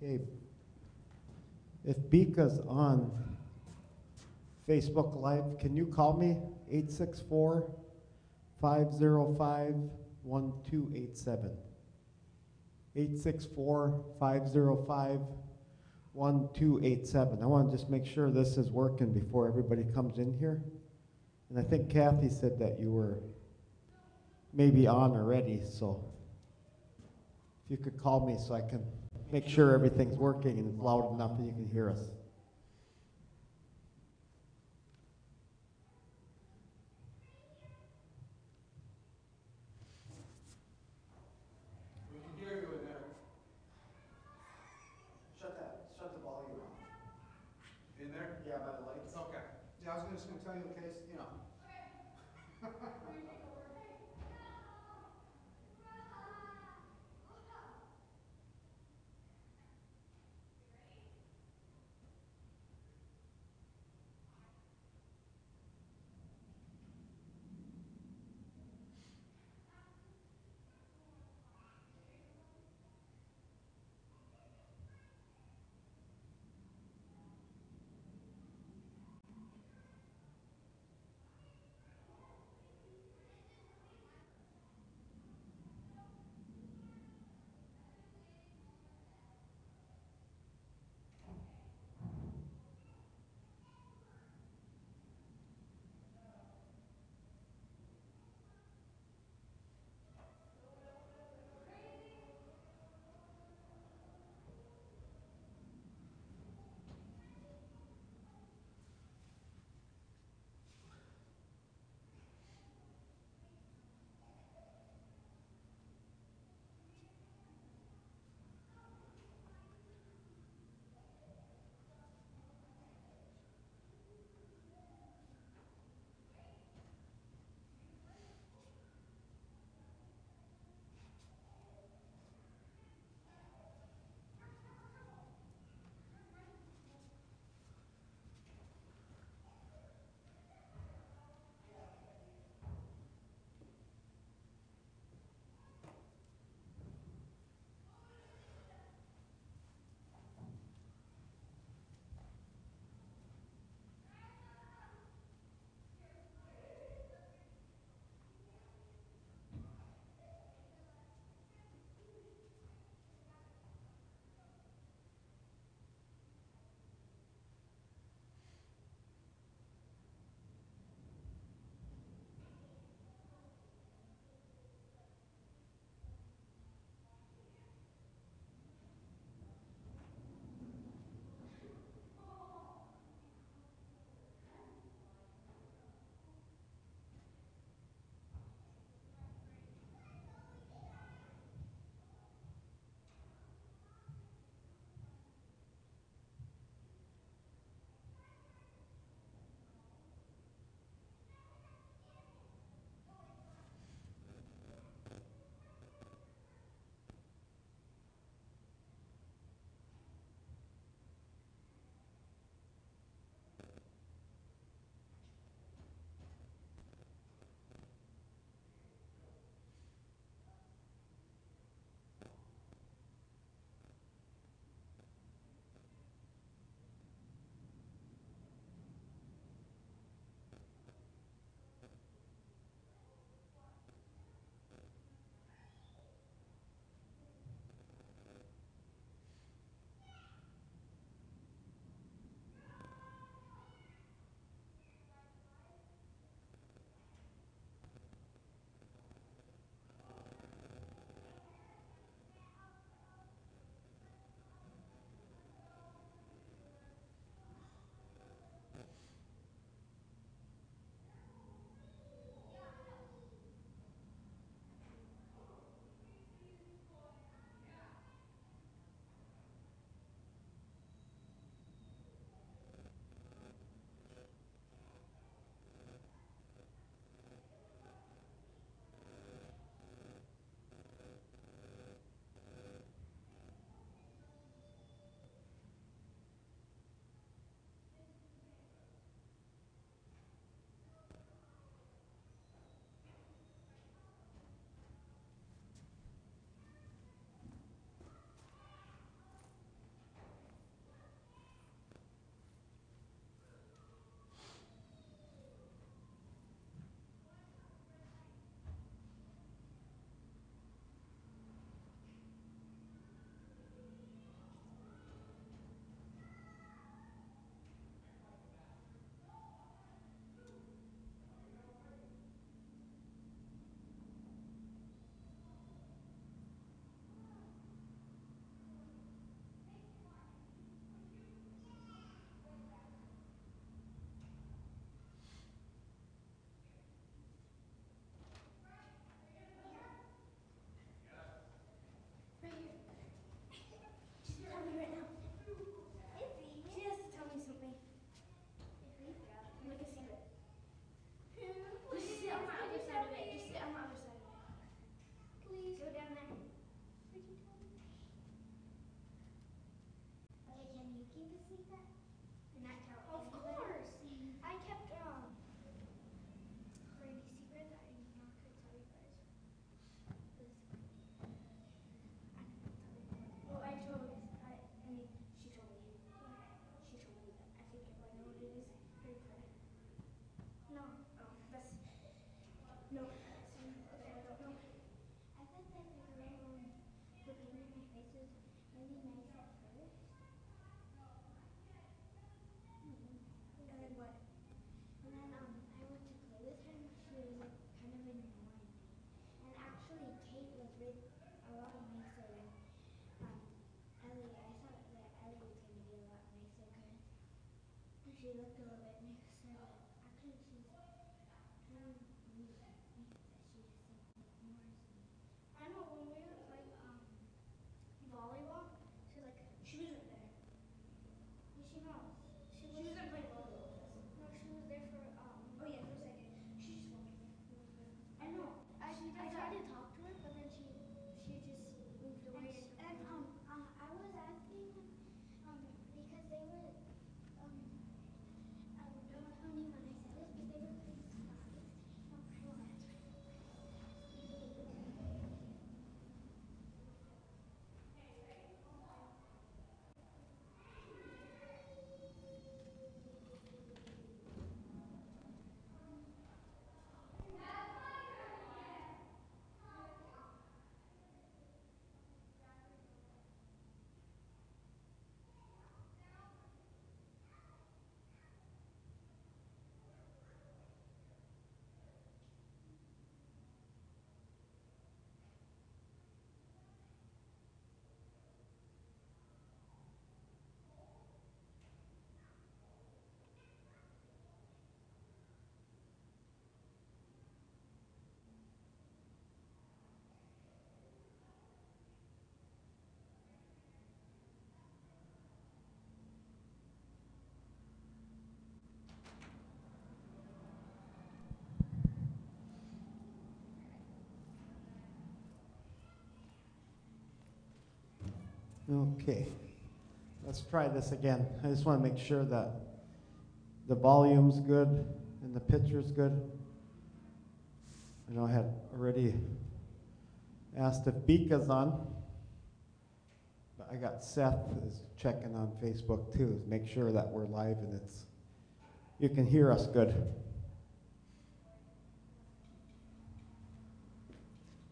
Okay. If Bika's on Facebook Live, can you call me? 864-505-1287. 864-505-1287. I want to just make sure this is working before everybody comes in here. And I think Kathy said that you were maybe on already, so if you could call me so I can make sure everything's working and it's loud enough that you can hear us. We can hear you in there. Shut the volume off. In there? Yeah, by the lights. Okay. Yeah, I was just gonna tell you in case, you know. she looked a little bit next to her, but actually she's kind of weak. I think that she just ignores me. I know when we were playing volleyball, she was right there. Yeah, she knows. She wasn't playing volleyball with us. No, she was there for oh yeah, for a second. She just walked away. I know. I tried to talk to her, but then she just moved away. I was asking because they were don't tell anyone I said this, but they were playing soccer. No, I won't answer. Okay, let's try this again. I just want to make sure that the volume's good and the picture's good. I know I had already asked if Beeka's on, but I got Seth is checking on Facebook too, to make sure that we're live and you can hear us good.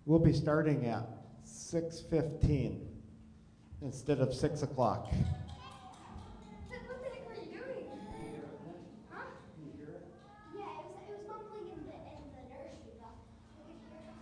We'll be starting at 6:15 instead of 6 o'clock. What the heck were you doing? Huh? Can you hear it? Yeah, it was mumbling in the nursery, but I could hear it.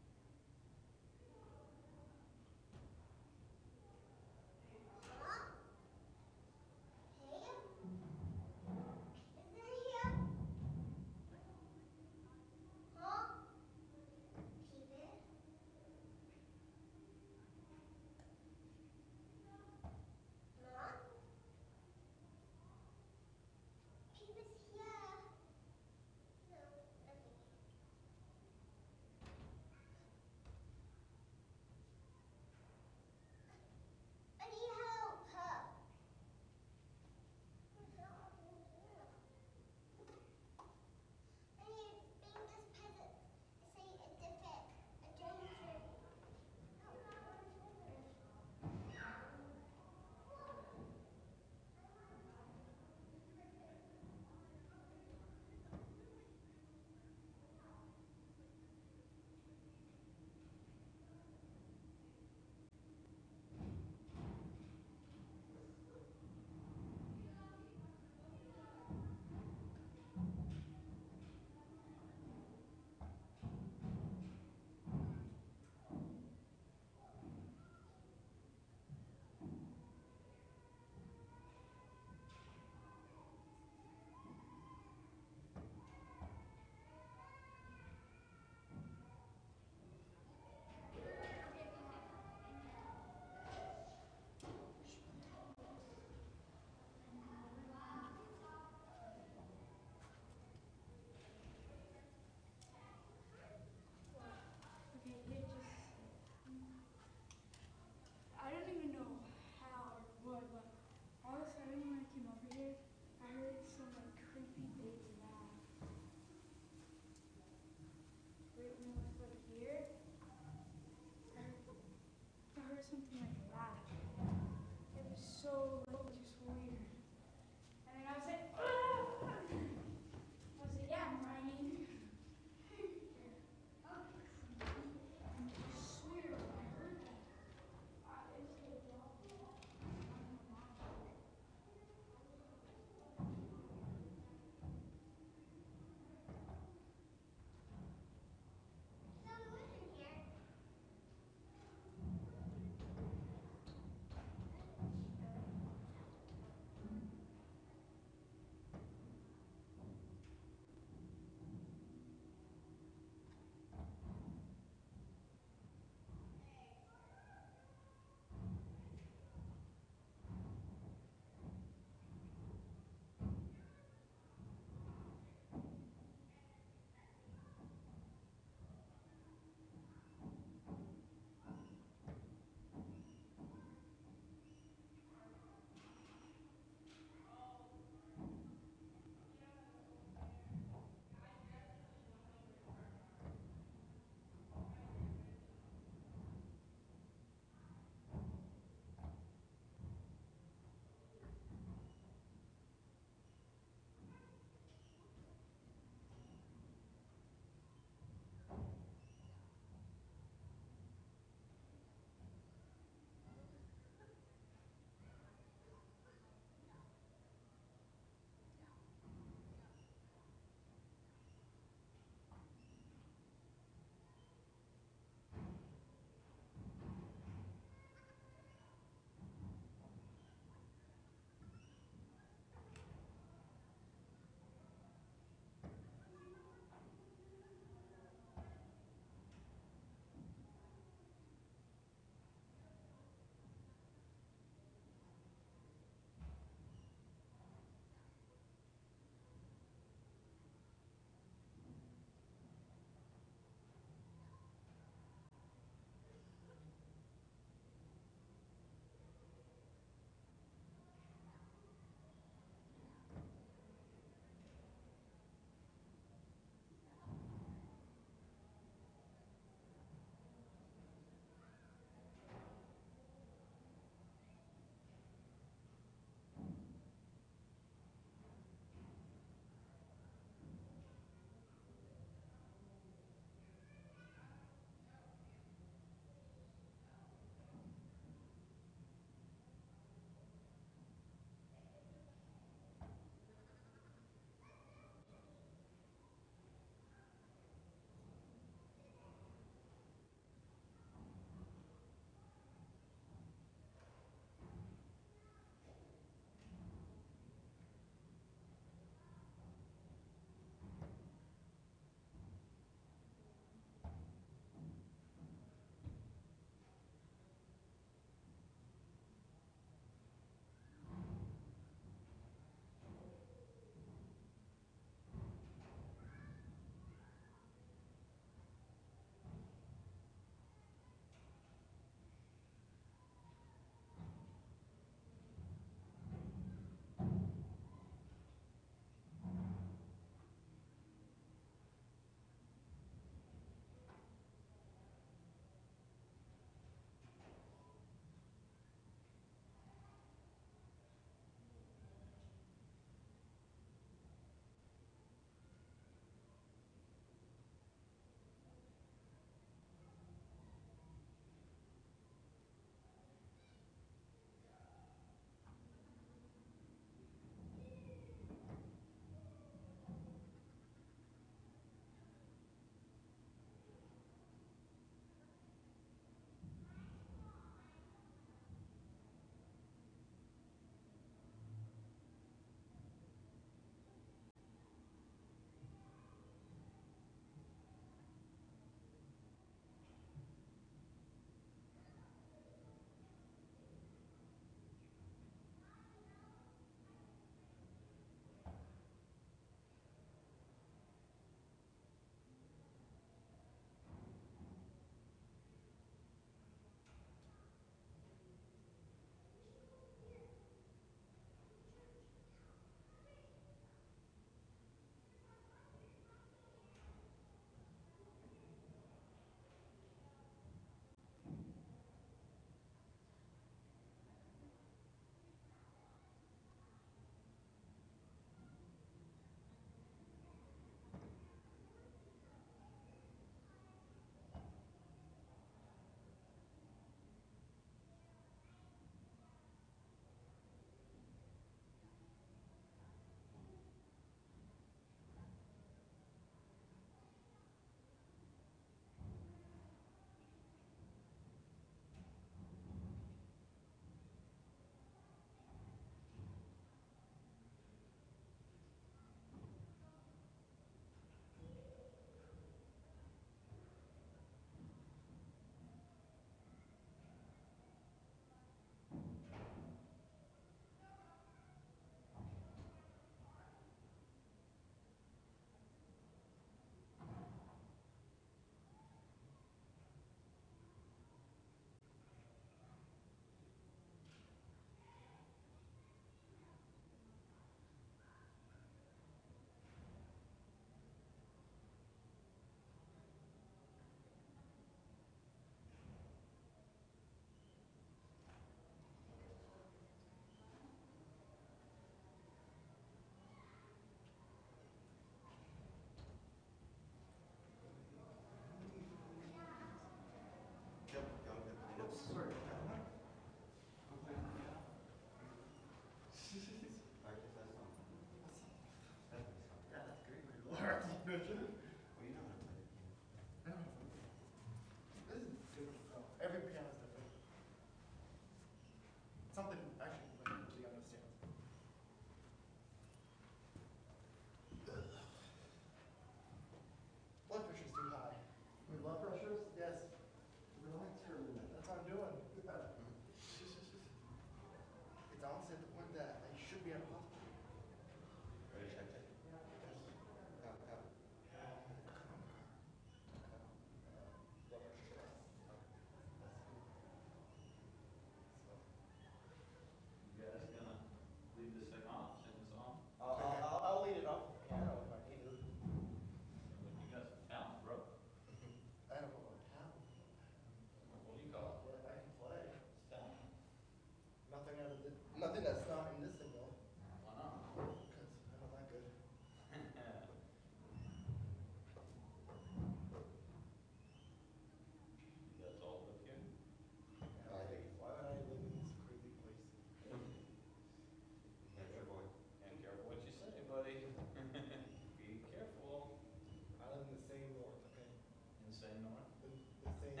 Say north? The same.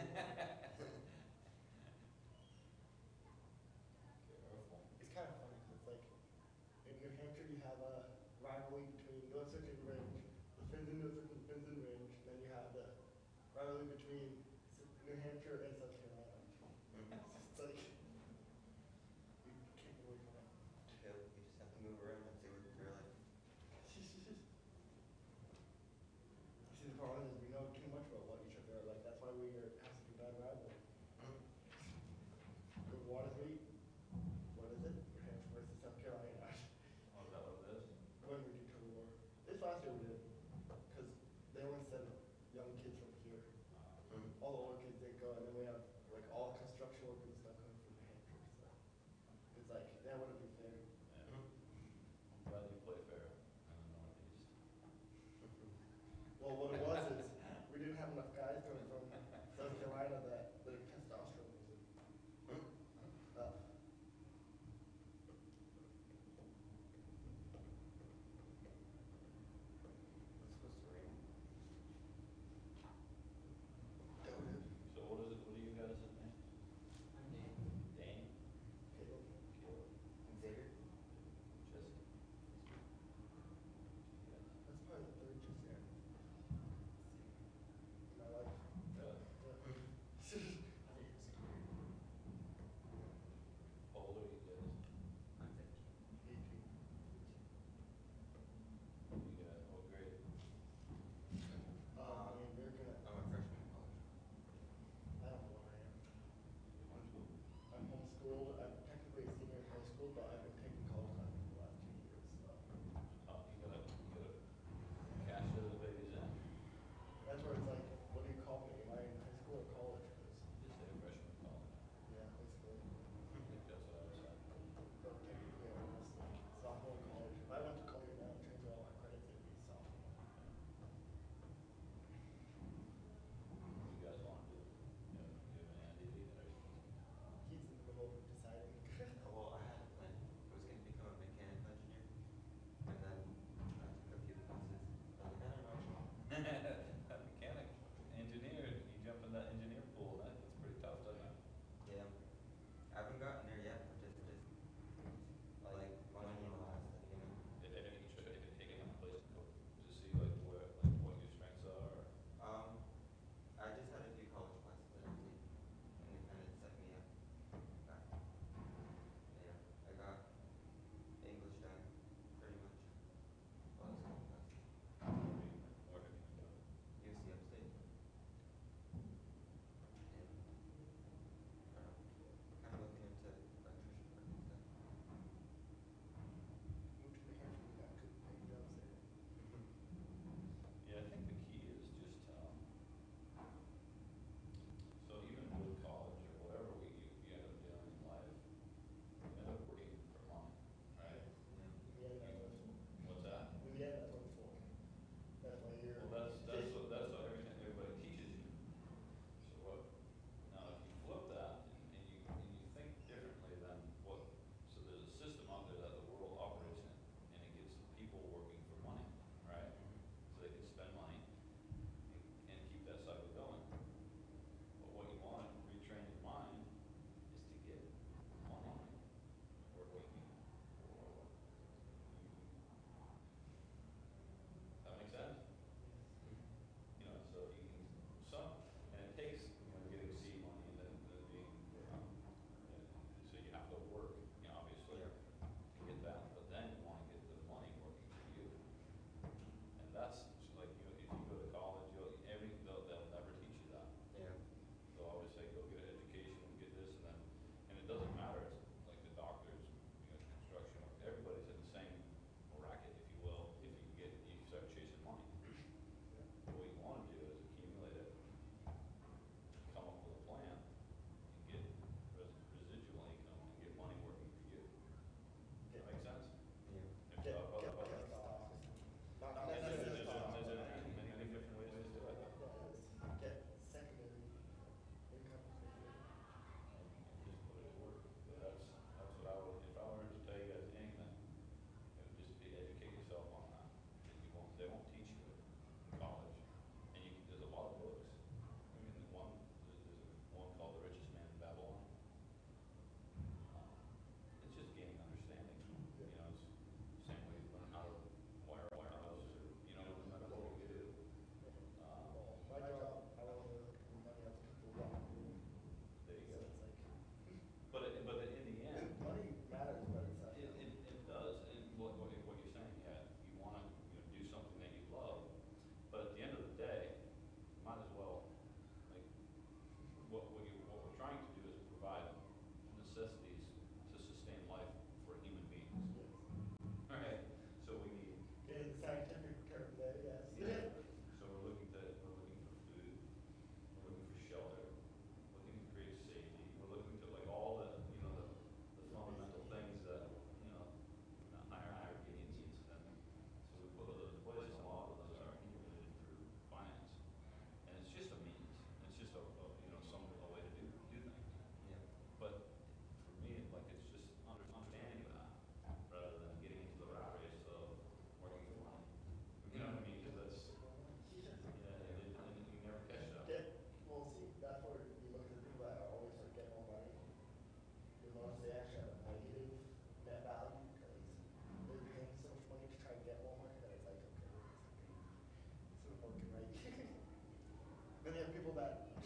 Careful. It's kind of funny because it's like in New Hampshire you have a rivalry between North Circuit and Ridge, the Finns and North Circuit, Finns and Ridge, and then you have the rivalry between New Hampshire and South Carolina. It's just like you can't get away from it. Yep, you just have to move around and see what it's really. See, the problem is we know too much about each other. Like that's why we have such a bad rivalry. Good water meet. What is it? New Hampshire versus South Carolina. Oh, is that what it is? When we do total war. This last year we did, because they only sent young kids from here.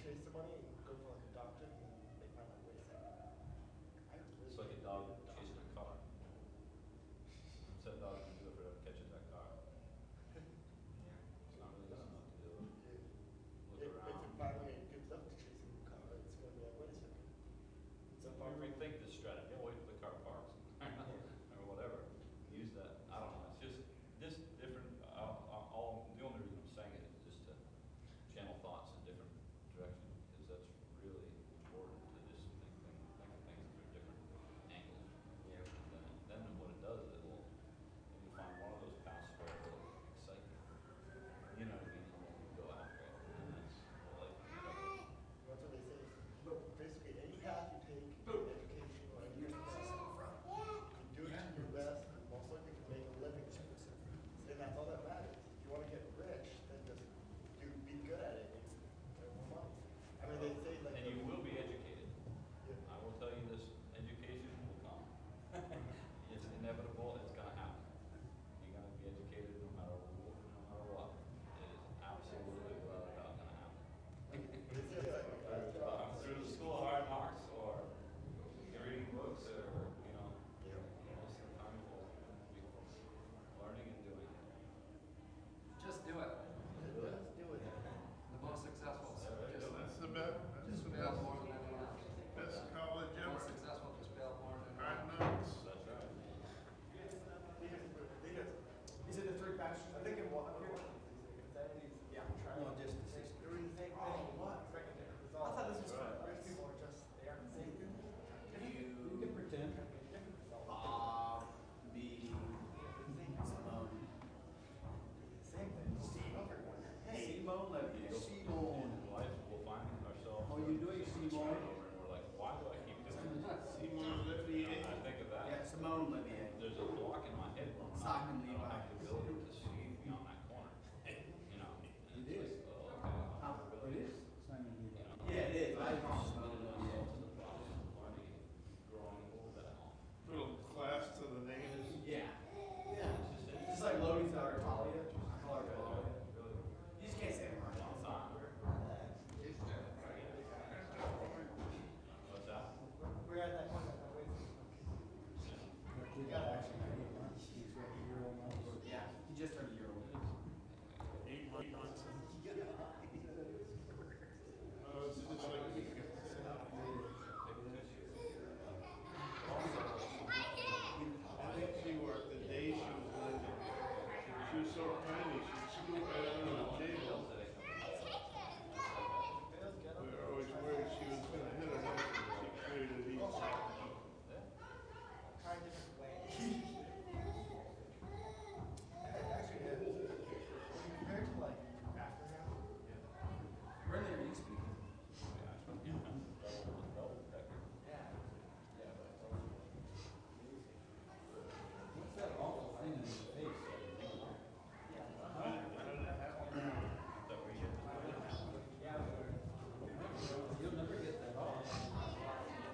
chase somebody and go for like a doctor, and then they find like, wait a second. I really It's like a can't dog be doctor. chasing a car. Said dog can do it for whoever catches that car. It's not really got enough to do. Look If around. it finally gets up to chasing the car, it's gonna be like, wait a second. So if you rethink this strategy, wait till the car parks or whatever. Use that. I don't know. It's just different. The only reason I'm saying it is just to channel thoughts in different directions because that's really important to just think of things through different angles. Yeah. Then what it does is you find one of those paths where it will excite you. You know what I mean? And then you go after it. And that's like, That's what they say. But basically, any path you take in education or anything else, you do it to your best, you most likely can make a living. And that's all that matters. If you want to get rich, then just be good at it and earn more money. I mean, they say like. and you will be educated. Yeah. I will tell you this, education will come. It's inevitable, it's gonna happen. You're gonna be educated no matter what. It is absolutely without a doubt gonna happen. They say like, Through the school of hard knocks or you're reading books or, most of the time we'll be learning and doing. Just do it. let's do it. The most successful. That's the best, Just fail more than anyone else. best college The ever. most successful just fail more than Hard anyone else. knocks. That's right. Is it the three bachelors? I think in one up here. Yeah. No, just the six. They're doing the same thing. Oh, what? Secondary. I thought this was Right. rich people are just, they aren't the same. You can pretend. Be, Same thing. Hey. Simone Levy. Simone. In life, we'll find ourselves. How you doing, Simone? And we're like, why do I keep doing this? Simone Levy. I think of that. Yeah, Simone Levy. There's a block in my head where Simon I don't have Levi. the ability to see beyond that corner. And It it's is. like, oh, okay, I don't have the ability. It is. Simon Levi. You know, Yeah, it is. I it's know. to the process of learning, growing old that long. Little class to the negatives. Yeah. It's just Just like Logan's daughter, Talia. I call her Talia. really You just can't say it wrong. long time. What's that? We're at that point, that way. We got actually, he's like a year old now. Yeah, he just turned a year old. 8 months. It's just like. I think she worked the day she was living. She was so tiny, she'd scoop right under the table. We were always worried she was gonna hit her head, so she created each. Try a different way. Actually, compared to like after now, We're in there, you speak. What's that awful thing in his face? You'll never get that off.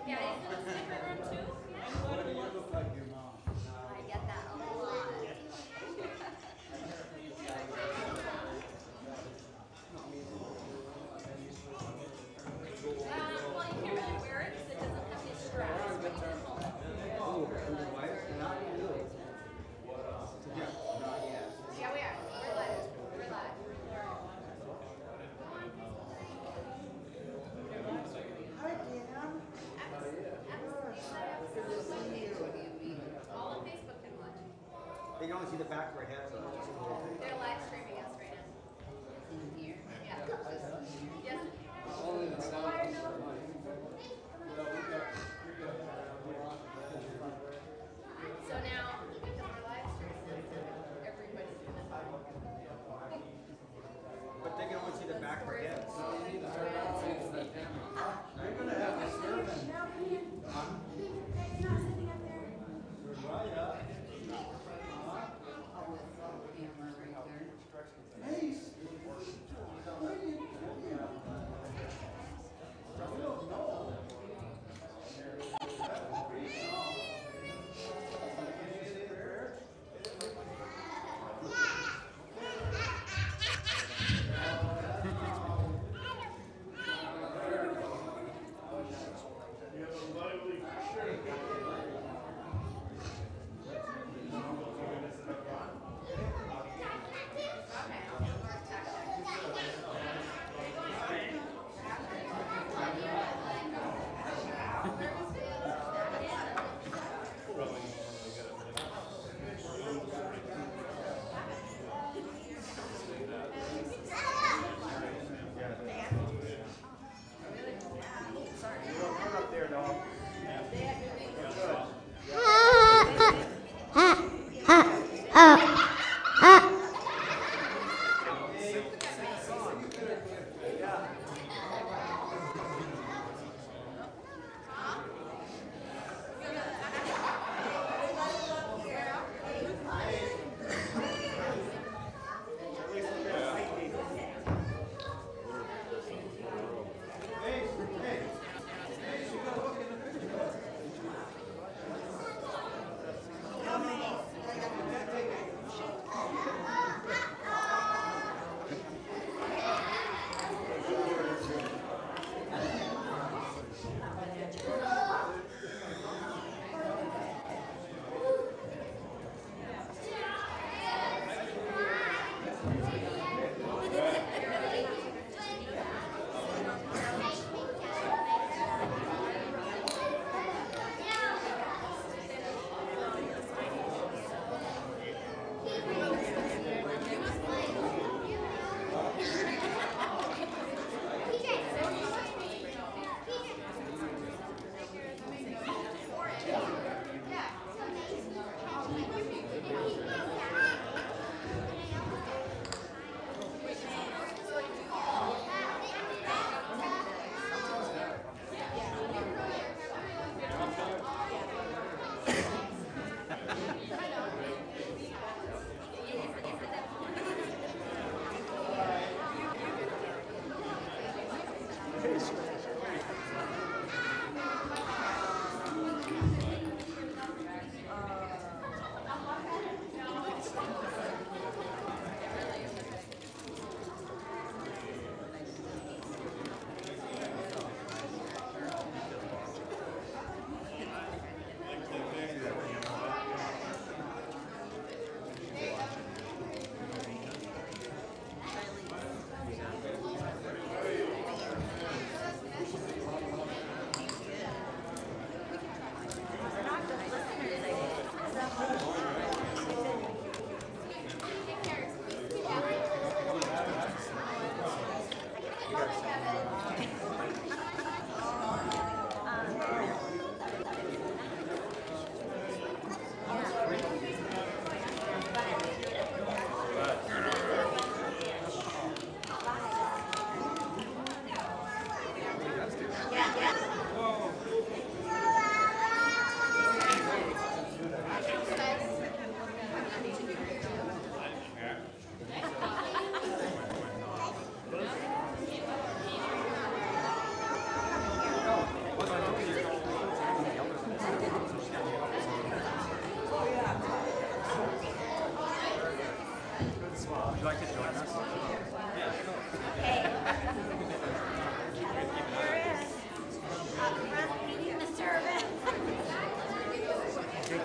Yeah, is it a different room too? Why do you look like your mom? I get that a lot. Well, you can't really wear it because it doesn't have any straps. But you can yeah, we are. We're live. We're live. All on Facebook can watch. They can only see the back of her head, so it's just a little thing. They're live streaming us right now. Here. Yeah. Yes. Only the sound comes from mine. So now, because we're live streaming, everybody's gonna But they can only see the back of her head. So you need to turn around and face that camera. You're gonna have a sermon. It's not sitting up there. What?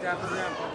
that for Grandpa.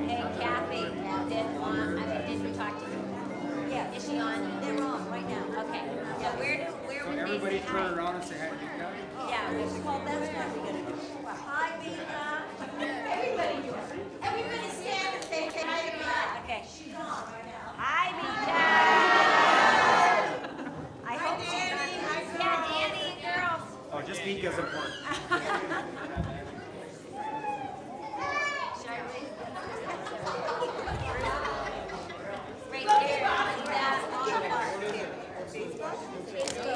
Hey, Kathy, did we talk to you? Yeah. Is she on? They're on right now. Okay. So where would they Everybody say turn hi? around and say hi to you guys. Yeah, well, that's what we're gonna do. Hi, Vita. Everybody do it. Everybody stand and say hi to Vita. Okay. She's on right now. Hi, Vita. I hope she's on. Yeah, Danny, girls. Oh, just Vika's important. Should I raise them? Right there. That's on Facebook.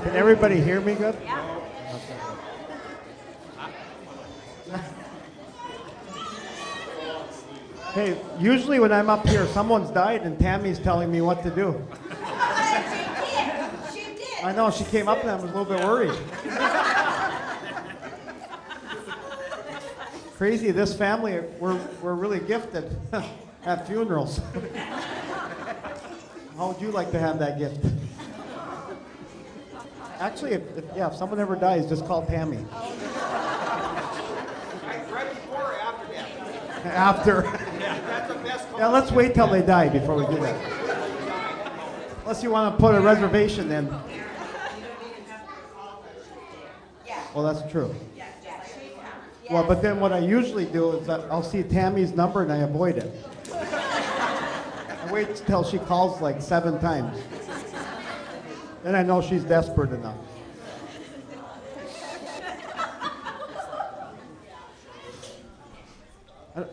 Can everybody hear me good? Yeah. Hey, usually when I'm up here, someone's died and Tammy's telling me what to do. She did. I know, she came up and I was a little bit worried. Crazy, this family, we're really gifted at funerals. How would you like to have that gift? Actually, if someone ever dies, just call Tammy. Right before or after death? After. Yeah, that's the best call. Yeah, let's wait till they die before we do that. Unless you want to put a reservation in. Well, that's true. Well, but then what I usually do is I'll see Tammy's number and I avoid it. I wait till she calls like 7 times. Then I know she's desperate enough.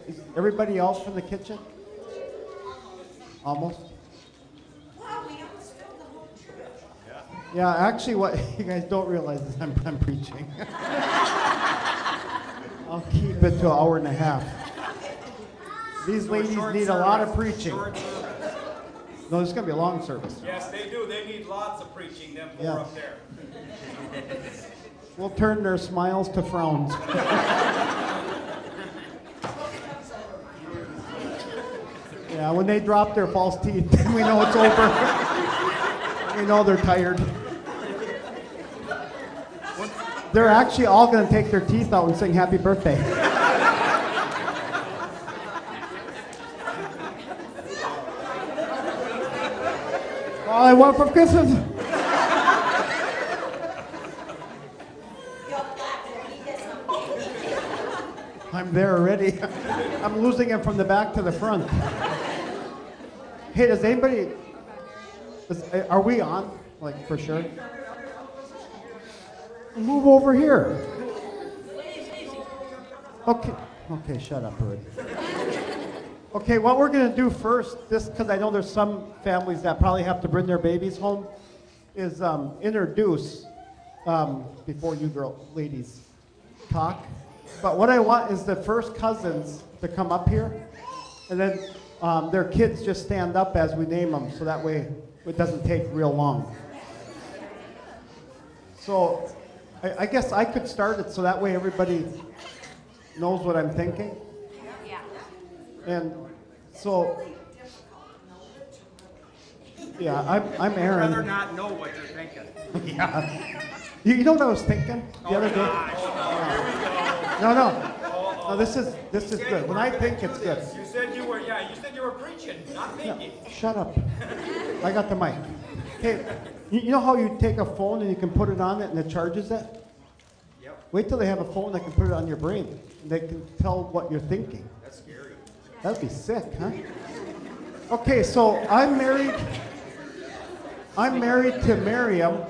Is everybody else from the kitchen? Almost? Wow, we almost filled the whole church. Yeah, actually what you guys don't realize is I'm preaching. I'll keep it to an hour and a half. These ladies need a lot of preaching. No, this is going to be a long service. Yes, they do. They need lots of preaching, them four Yeah. up there. We'll turn their smiles to frowns. Yeah, when they drop their false teeth, then we know it's over. We know they're tired. They're actually all going to take their teeth out and sing happy birthday. All I want for Christmas. I'm there already. I'm losing him from the back to the front. Hey, does anybody, are we on? Like, for sure? Move over here. Okay, shut up already. Okay, what we're going to do first, just because I know there's some families that probably have to bring their babies home, is introduce, before you ladies talk. But what I want is the first cousins to come up here, and then their kids just stand up as we name them, so that way it doesn't take real long. So I guess I could start it so that way everybody knows what I'm thinking. Yeah. And so, yeah, I'm Aaron. I'd rather not know what you're thinking. Yeah. You know what I was thinking the other day? No, this is good. When I think, it's good. You said you were preaching, not thinking. Shut up. I got the mic. Okay, you know how you take a phone and you can put it on it and it charges it? Yep. Wait till they have a phone that can put it on your brain. They can tell what you're thinking. That's scary. That'd be sick, huh? Okay, so I'm married to Miriam.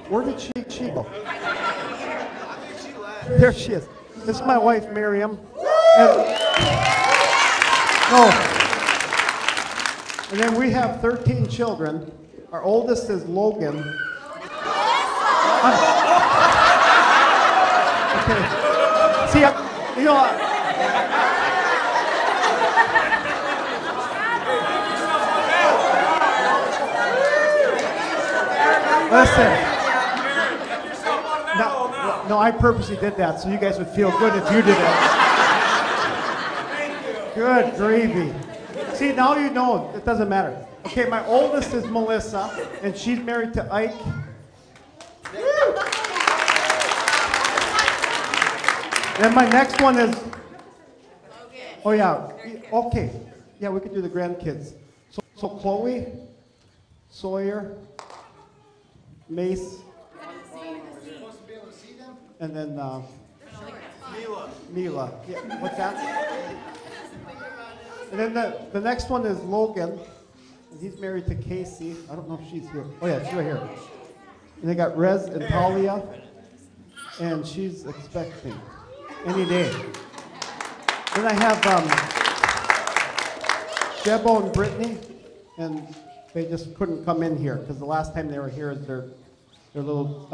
Where did she go? There she is. This is my wife, Miriam. And then we have 13 children. Our oldest is Logan. Okay. See, you know, listen. No, I purposely did that so you guys would feel good if you did it. Good gravy. See, now you know. It doesn't matter. Okay, my oldest is Melissa, and she's married to Ike. Then my next one is... Oh, yeah. Okay. Yeah, we could do the grandkids. So Chloe, Sawyer, Mace, and then Mila. Yeah, what's that? And then the next one is Logan. And he's married to Casey. I don't know if she's here. Oh yeah, she's right here. And they got Rez and Talia. And she's expecting any day. Then I have Jebo and Brittany. And they just couldn't come in here because the last time they were here, their Their little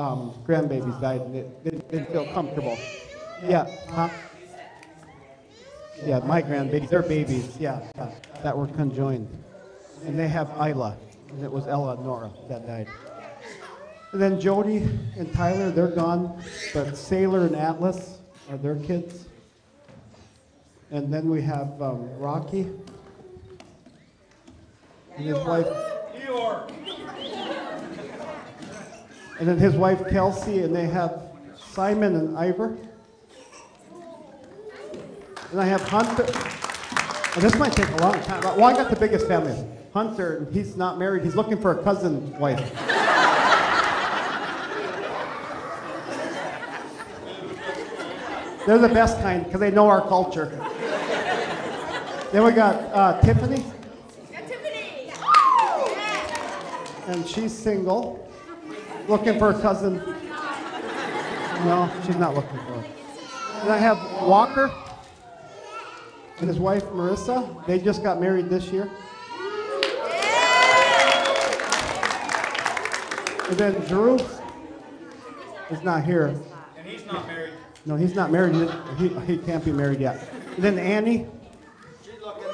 grandbabies died, and they didn't feel comfortable. Yeah, huh? Yeah, my grandbabies, their babies, that were conjoined. And they have Isla, and it was Ella and Nora that died. And then Jody and Tyler, they're gone, but Sailor and Atlas are their kids. And then we have Rocky and his wife. And then his wife Kelsey, and they have Simon and Ivor. And I have Hunter. And this might take a long time. Well, I got the biggest family. Hunter, he's not married. He's looking for a cousin wife. They're the best kind because they know our culture. Then we got Tiffany. Tiffany! And she's single. Looking for a cousin. No, she's not looking for it. And I have Walker and his wife Marissa. They just got married this year. And then Drew is not here. And he's not married. No, he's not married. He can't be married yet. And then Annie. She's looking.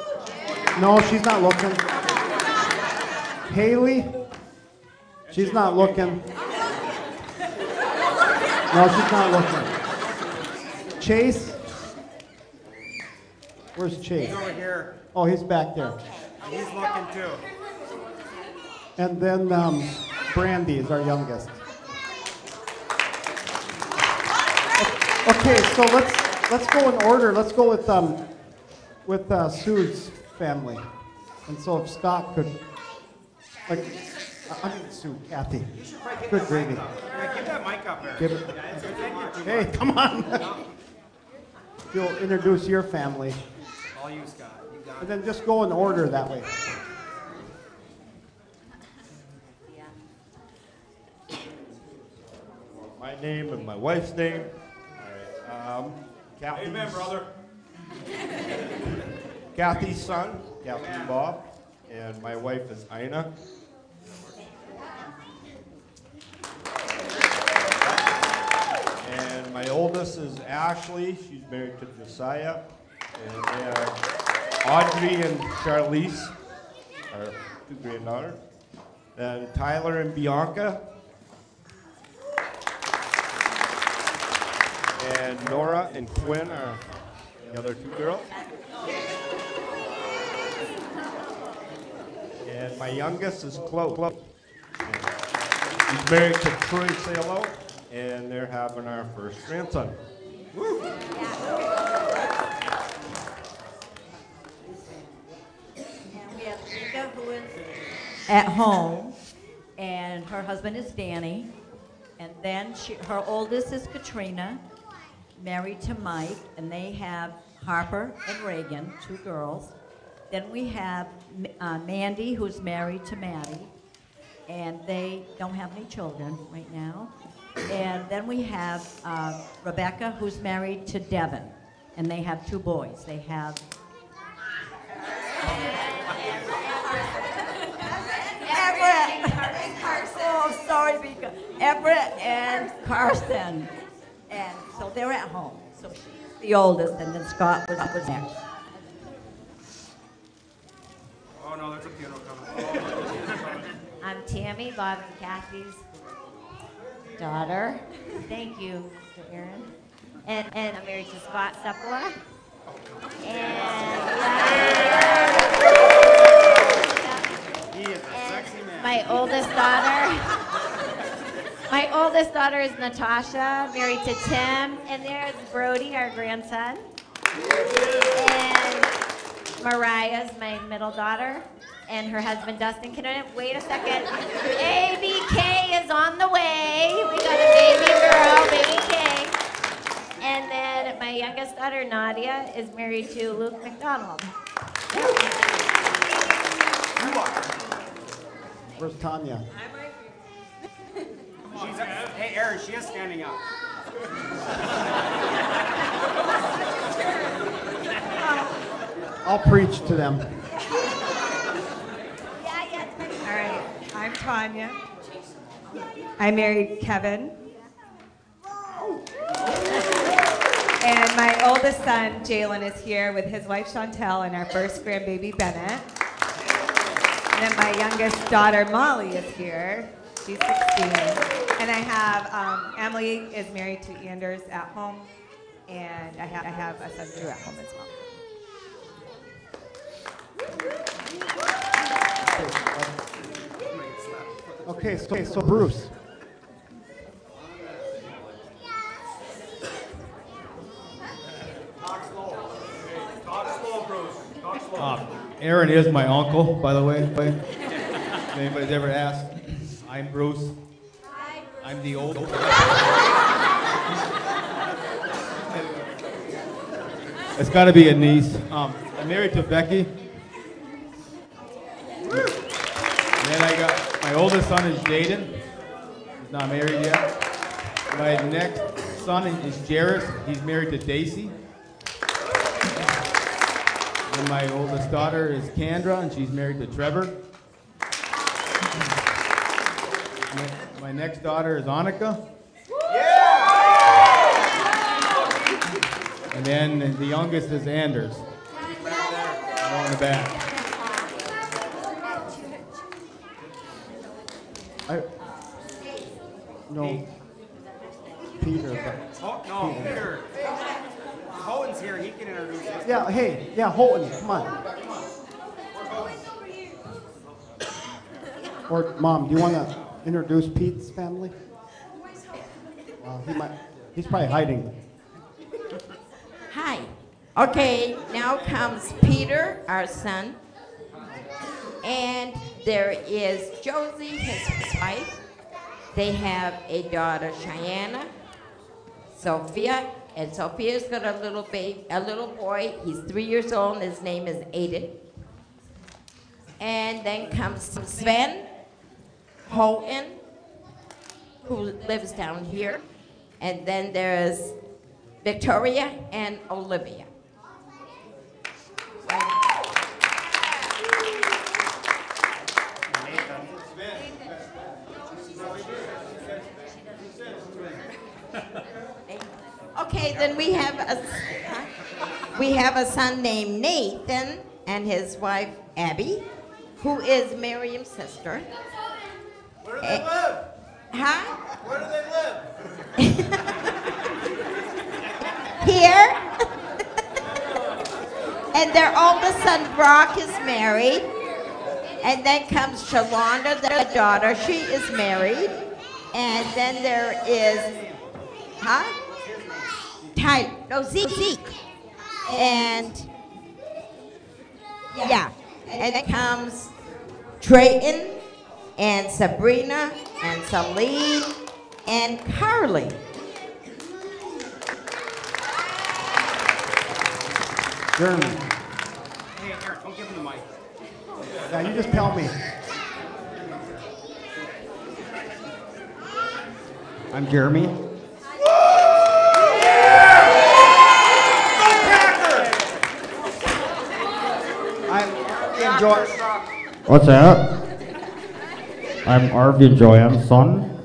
No, she's not looking. Haley. She's not looking. No, she's not looking. Chase. Where's Chase? He's over here. Oh, he's back there. He's looking too. And then Brandy is our youngest. Okay, so let's go in order. Let's go with Sue's family. And so if Scott could, like, I mean Sue, Kathy. Good gravy. Yeah, give that mic up there. Give it. Yeah, it's too Hey, much. come on. If you'll introduce your family, All you, Scott. You got and it. then just go in order that way. My name and my wife's name. All right. Kathy's, Amen, brother. Kathy's son, Kathy Bob, and my wife is Ina. And my oldest is Ashley. She's married to Josiah. And they are Audrey and Charlize, our two granddaughters. Then Tyler and Bianca. And Nora and Quinn are the other two girls. And my youngest is Chloe. He's married to Troy Salo, and they're having our first grandson. Woo! And we have Rika, who is at home, and her husband is Danny. And then her oldest is Katrina, married to Mike, and they have Harper and Reagan, two girls. Then we have Mandy, who's married to Maddie, and they don't have any children right now. And then we have Rebecca, who's married to Devin, and they have two boys. They have Everett. Oh, sorry, Vika. Everett and Carson. And so they're at home. So she's the oldest, and then Scott was next. Oh, no, there's a funeral coming. I'm Tammy, Bob and Kathy's daughter. Thank you, Mr. Aaron. And I'm married to Scott Sepula. And He is a sexy man. my oldest daughter is Natasha, married to Tim. And there's Brody, our grandson. And Mariah's my middle daughter. And her husband, Dustin. Can I wait a second? ABK is on the way. We got a baby girl, baby K. And then my youngest daughter, Nadia, is married to Luke McDonald. Where's Tanya? Hey, Aaron, she is standing up. I'll preach to them. All right, I'm Tanya. I married Kevin. And my oldest son, Jalen, is here with his wife, Chantel, and our first grandbaby, Bennett. And then my youngest daughter, Molly, is here. She's 16. And I have, Emily is married to Anders at home. And I have a son, Drew, at home as well. Okay, so Bruce. Aaron is my uncle, by the way. If anybody's ever asked, I'm Bruce. I'm the old. It's got to be a niece. I'm married to Becky. And then I got my oldest son is Jaden. He's not married yet. My next son is Jairus. He's married to Daisy. And my oldest daughter is Kendra, and she's married to Trevor. My next daughter is Annika. And then the youngest is Anders. More in the back. No. Peter. Oh, no, Peter. Cohen's here. He can introduce us. Yeah, hey, yeah, Holton, come on. Or, Mom, do you want to introduce Pete's family? Well, he's probably hiding. Hi. Okay, now comes Peter, our son. And there is Josie, his wife. They have a daughter, Cheyenne, Sophia, and Sophia's got a little boy. He's 3 years old, and his name is Aiden. And then comes Sven Holton, who lives down here. And then there's Victoria and Olivia. Okay, then we have a son named Nathan and his wife Abby, who is Miriam's sister. Where do they live? Huh? Where do they live? Here. And their oldest son Brock is married. And then comes Shalonda, their daughter. She is married. And then there is, Tyler, no, Zeke. And, yeah. And then comes Drayton and Sabrina and Celine and Carly. Jeremy. Hey, Aaron, don't give him the mic. Yeah, you just tell me. I'm Jeremy. What's that? I'm Arvin Joanne's son.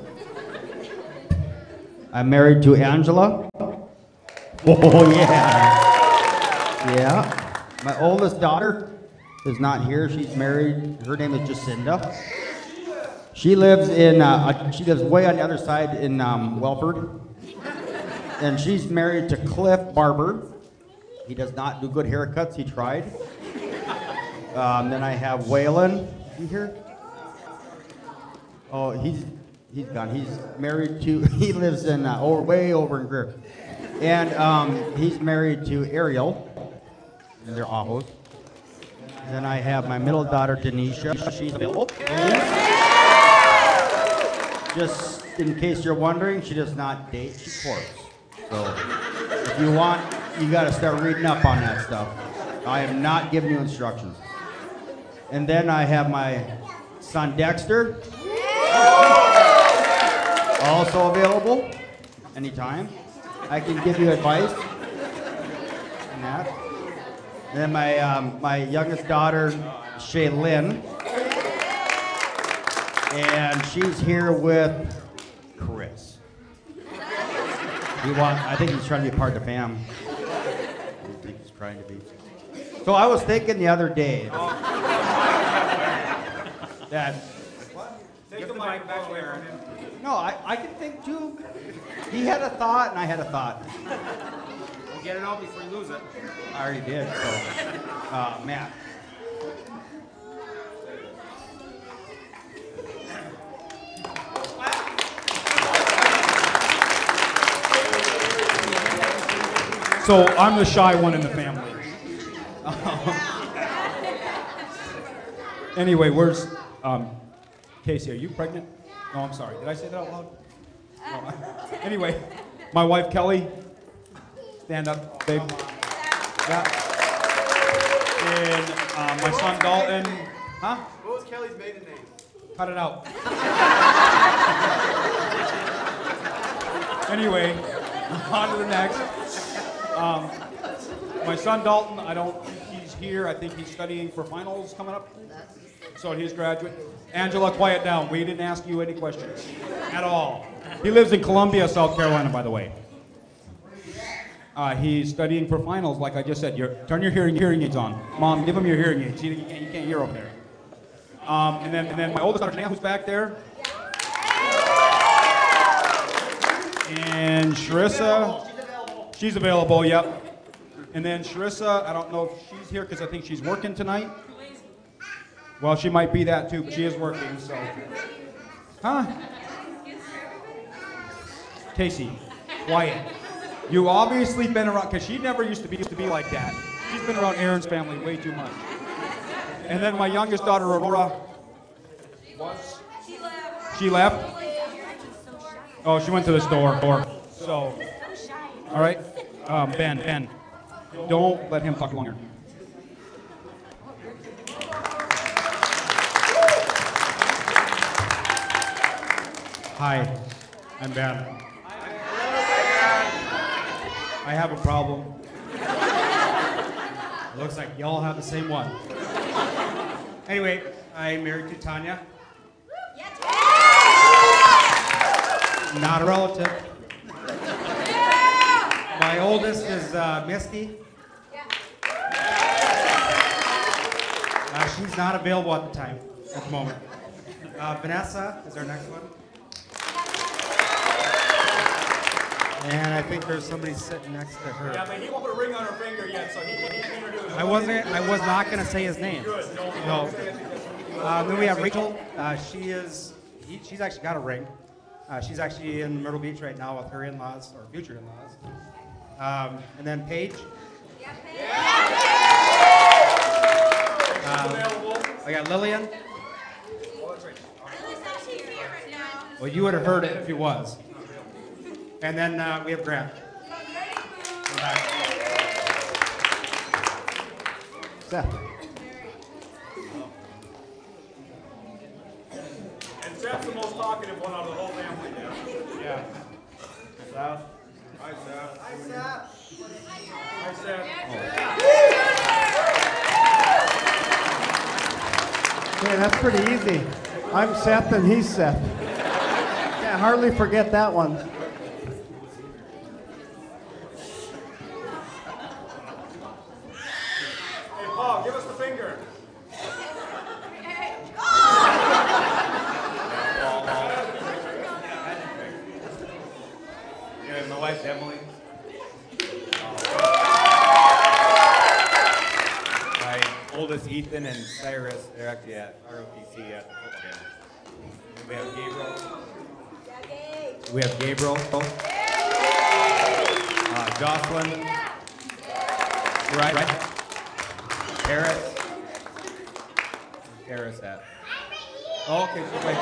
I'm married to Angela. Oh yeah. Yeah. My oldest daughter is not here. She's married. Her name is Jacinda. She lives way on the other side in Welford. And she's married to Cliff Barber. He does not do good haircuts. He tried. Then I have Waylon. You here? Oh, he's gone. He's married to. He lives in way over in Greer, and he's married to Ariel. And they're Ahos. Then I have my middle daughter Denisha. She's available. Just in case you're wondering, she does not date. She courts. So if you want, you got to start reading up on that stuff. I am not giving you instructions. And then I have my son Dexter, also available anytime. I can give you advice on that. And then my youngest daughter, Shaylin, And she's here with Chris. I think he's trying to be a part of the fam. I think he's trying to be. So I was thinking the other day that. Take the mic back there. No, I can think too. He had a thought and I had a thought. We'll get it out before you lose it. I already did, so. Matt. So I'm the shy one in the family. Anyway, where's Casey? Are you pregnant? No, I'm sorry. Did I say that out loud? No. Anyway, my wife Kelly. Stand up, babe. Yeah. And my son Dalton. Huh? What was Kelly's maiden name? Cut it out. Anyway, on to the next. My son Dalton, I don't think he's here. I think he's studying for finals coming up. So he's graduate. Angela, quiet down. We didn't ask you any questions at all. He lives in Columbia, South Carolina, by the way. He's studying for finals, like I just said. Turn your hearing aids on. Mom, give him your hearing aids. You can't hear over there. And then my oldest daughter, Shania, who's back there. And Sharissa. She's available, yep. And then Sharissa, I don't know if she's here because I think she's working tonight. Well, she might be that too, but she is working, so. Huh? Casey, quiet. You obviously been around, because she never used to be like that. She's been around Aaron's family way too much. And then my youngest daughter, Aurora. She left? Oh, she went to the store. So, all right. Ben, don't let him talk longer. Hi, I'm Ben. I have a problem. Looks like y'all have the same one. Anyway, I'm married to Tanya. Not a relative. My oldest is Misty. She's not available at the moment. Vanessa is our next one. And I think there's somebody sitting next to her. Yeah, but he won't put a ring on her finger yet, so he can introduce her. I was not going to say his name. Good. No. Then we have Rachel. She's actually got a ring. She's actually in Myrtle Beach right now with her in-laws, or future in-laws. And then Paige. I got Lillian. Well, you would have heard it if he was. And then we have Grant. Seth. And Seth's the most talkative one out of the whole family now. Yeah. Seth. Hi, Seth. Hi, Seth. Yeah, that's pretty easy. I'm Seth and he's Seth. Can't hardly forget that one. Hey, Paul, give us the finger. Yeah, my wife's Emily. My oldest Ethan and Cyrus, they're actually at ROTC at the football game. We have Gabriel. We have Gabriel. Jocelyn. Right. Paris. Where's Paris at? Oh, okay, she's right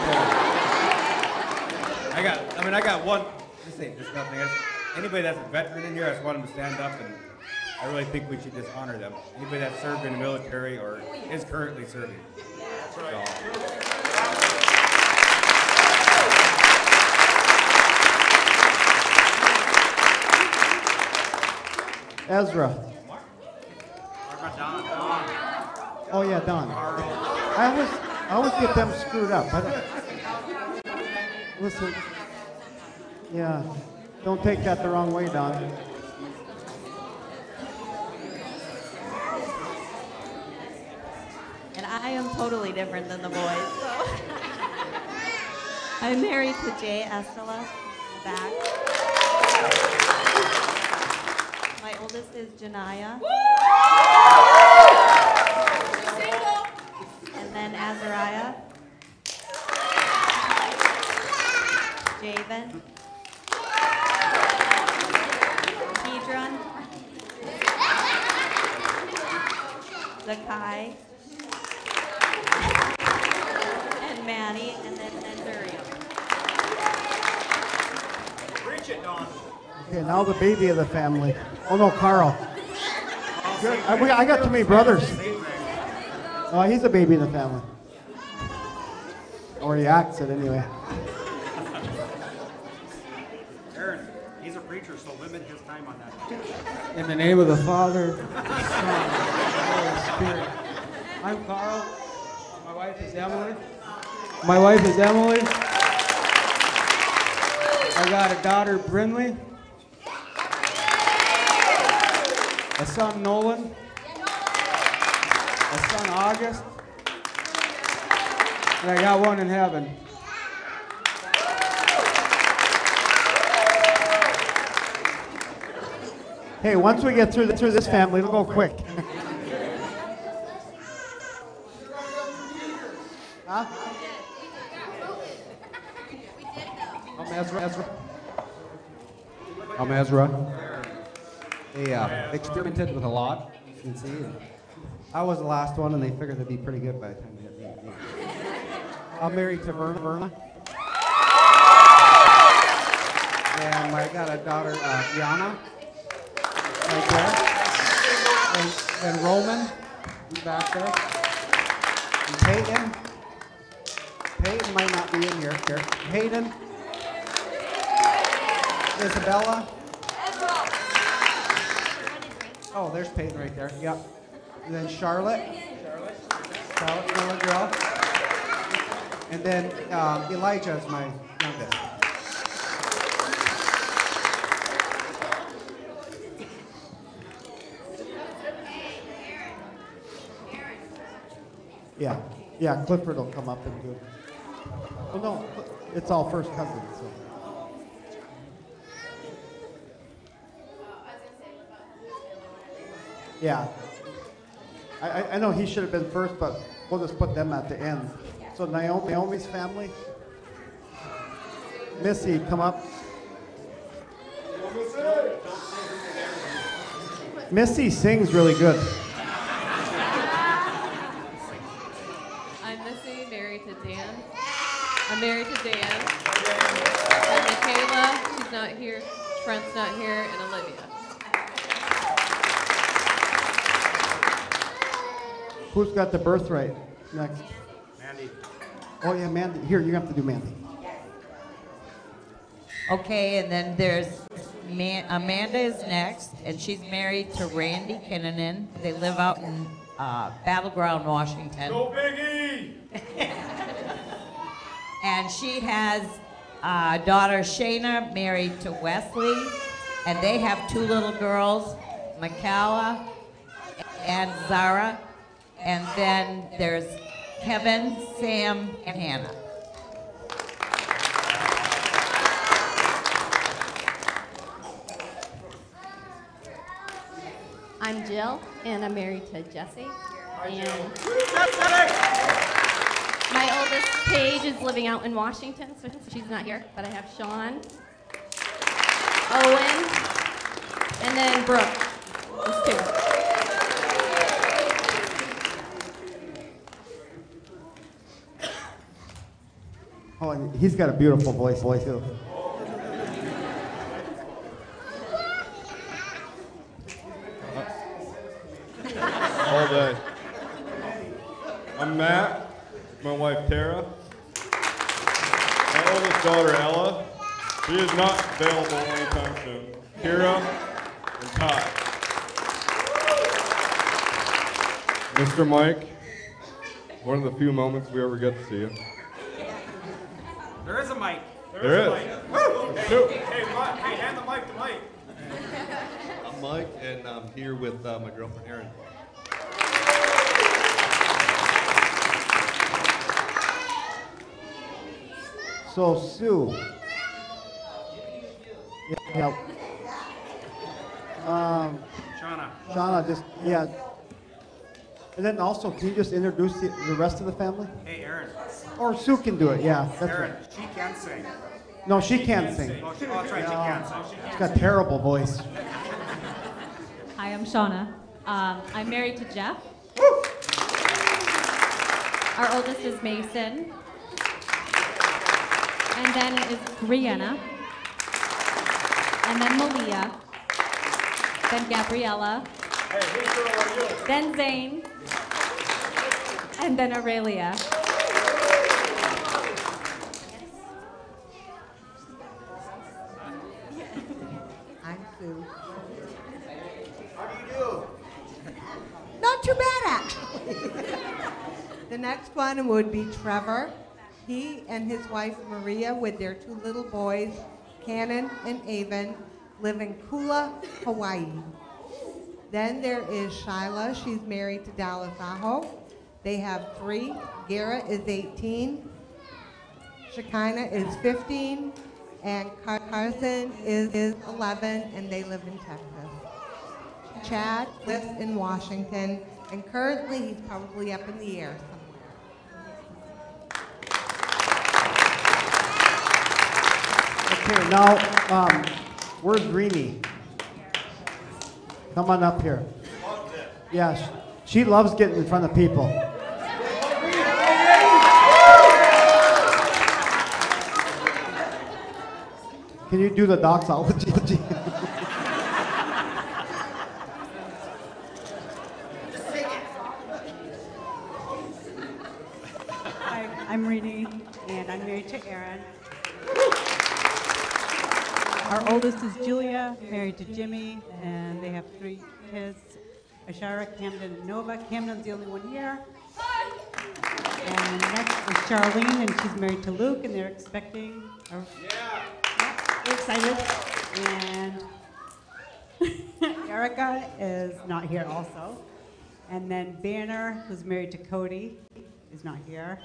there. I got one. This ain't just nothing. Anybody that's a veteran in here, I just want them to stand up, and I really think we should just honor them. Anybody that served in the military or is currently serving. That's right. Ezra. Oh yeah, Don. I always get them screwed up. Listen. Yeah. Don't take that the wrong way, Don. And I am totally different than the boys, so. I'm married to Jay Estela, back. My oldest is Janaya. And then Azariah. Javen. Kedron. Zakai. And Maddie, and then Zuriel. Preach it, Don. Okay, now the baby of the family. Oh no, Carl. Good. I got too many brothers. Oh, he's a baby in the family. Or he acts it anyway. Aaron, he's a preacher, so limit his time on that. In the name of the Father, Son, and Holy Spirit. I'm Carl. My wife is Emily. I got a daughter, Brinley. A son, Nolan. A son, August. And I got one in heaven. Hey, once we get through this family, it'll go quick. Huh? I'm Ezra. They experimented with a lot, you can see. And I was the last one, and they figured they'd be pretty good by the time they got me. I'm married to Verna. And I got a daughter, Yana, right there. And Roman, back there. And Peyton. Peyton might not be in here. Hayden. Isabella. Oh, there's Peyton right there. Yep. And then Charlotte. Charlotte's my little girl. And then Elijah is my youngest. Yeah, Clifford will come up and do it. Oh no, it's all first cousins. So. Yeah. I know he should have been first, but we'll just put them at the end. So Naomi's family. Missy, come up. Missy sings really good. I'm Missy, married to Dan. I'm married to Dan. And Michaela, she's not here. Trent's not here, and Olivia. Who's got the birthright next? Mandy. Oh yeah, Mandy. Here, you have to do Mandy. Okay, and then there's Amanda is next, and she's married to Randy Kinnanen. They live out in Battleground, Washington. Go Biggie! And she has a daughter, Shayna, married to Wesley, and they have two little girls, Michaela and Zara. And then there's Kevin, Sam, and Hannah. I'm Jill, and I'm married to Jesse. And my oldest, Paige, is living out in Washington, so she's not here. But I have Sean, Owen, and then Brooke. There's two. Oh, and he's got a beautiful voice too. All day. I'm Matt, my wife Tara. My oldest daughter Ella. She is not available anytime soon. Kira and Todd. Mr. Mike, one of the few moments we ever get to see you. There is a mic. There is. Hey, hand the mic to Mike. I'm Mike, and I'm here with my girlfriend Erin. So Sue. Yeah. Shauna, just, yeah. And then also, can you just introduce the rest of the family? Hey, Erin. Or Sue can do it, yeah. That's Erin, right. she can sing. No, she can't sing. Oh, that's right, she can sing. She's got a terrible voice. Hi, I'm Shauna. I'm married to Jeff. Our oldest is Mason. And then is Brianna. And then Malia. Then Gabriella. Then Zane. And then Aurelia. I'm Sue. How do you do? Not too bad, actually. The next one would be Trevor. He and his wife Maria, with their two little boys, Cannon and Avon, live in Kula, Hawaii. Then there is Shyla. She's married to Dallas Aho. They have 3. Garrett is 18. Shekinah is 15. And Carson is 11, and they live in Texas. Chad lives in Washington, and currently he's probably up in the air somewhere. Okay, now, where's Reenie? Come on up here. Yeah, she loves getting in front of people. Can you do the doxology? Hi, I'm Reenie, and I'm married to Aaron. Our oldest is Julia, married to Jimmy, and they have 3 kids, Ashara, Camden, and Nova. Camden's the only one here. And next is Charlene, and she's married to Luke, and they're expecting. We're excited. And Erica is not here also. And then Banner, who's married to Cody, is not here.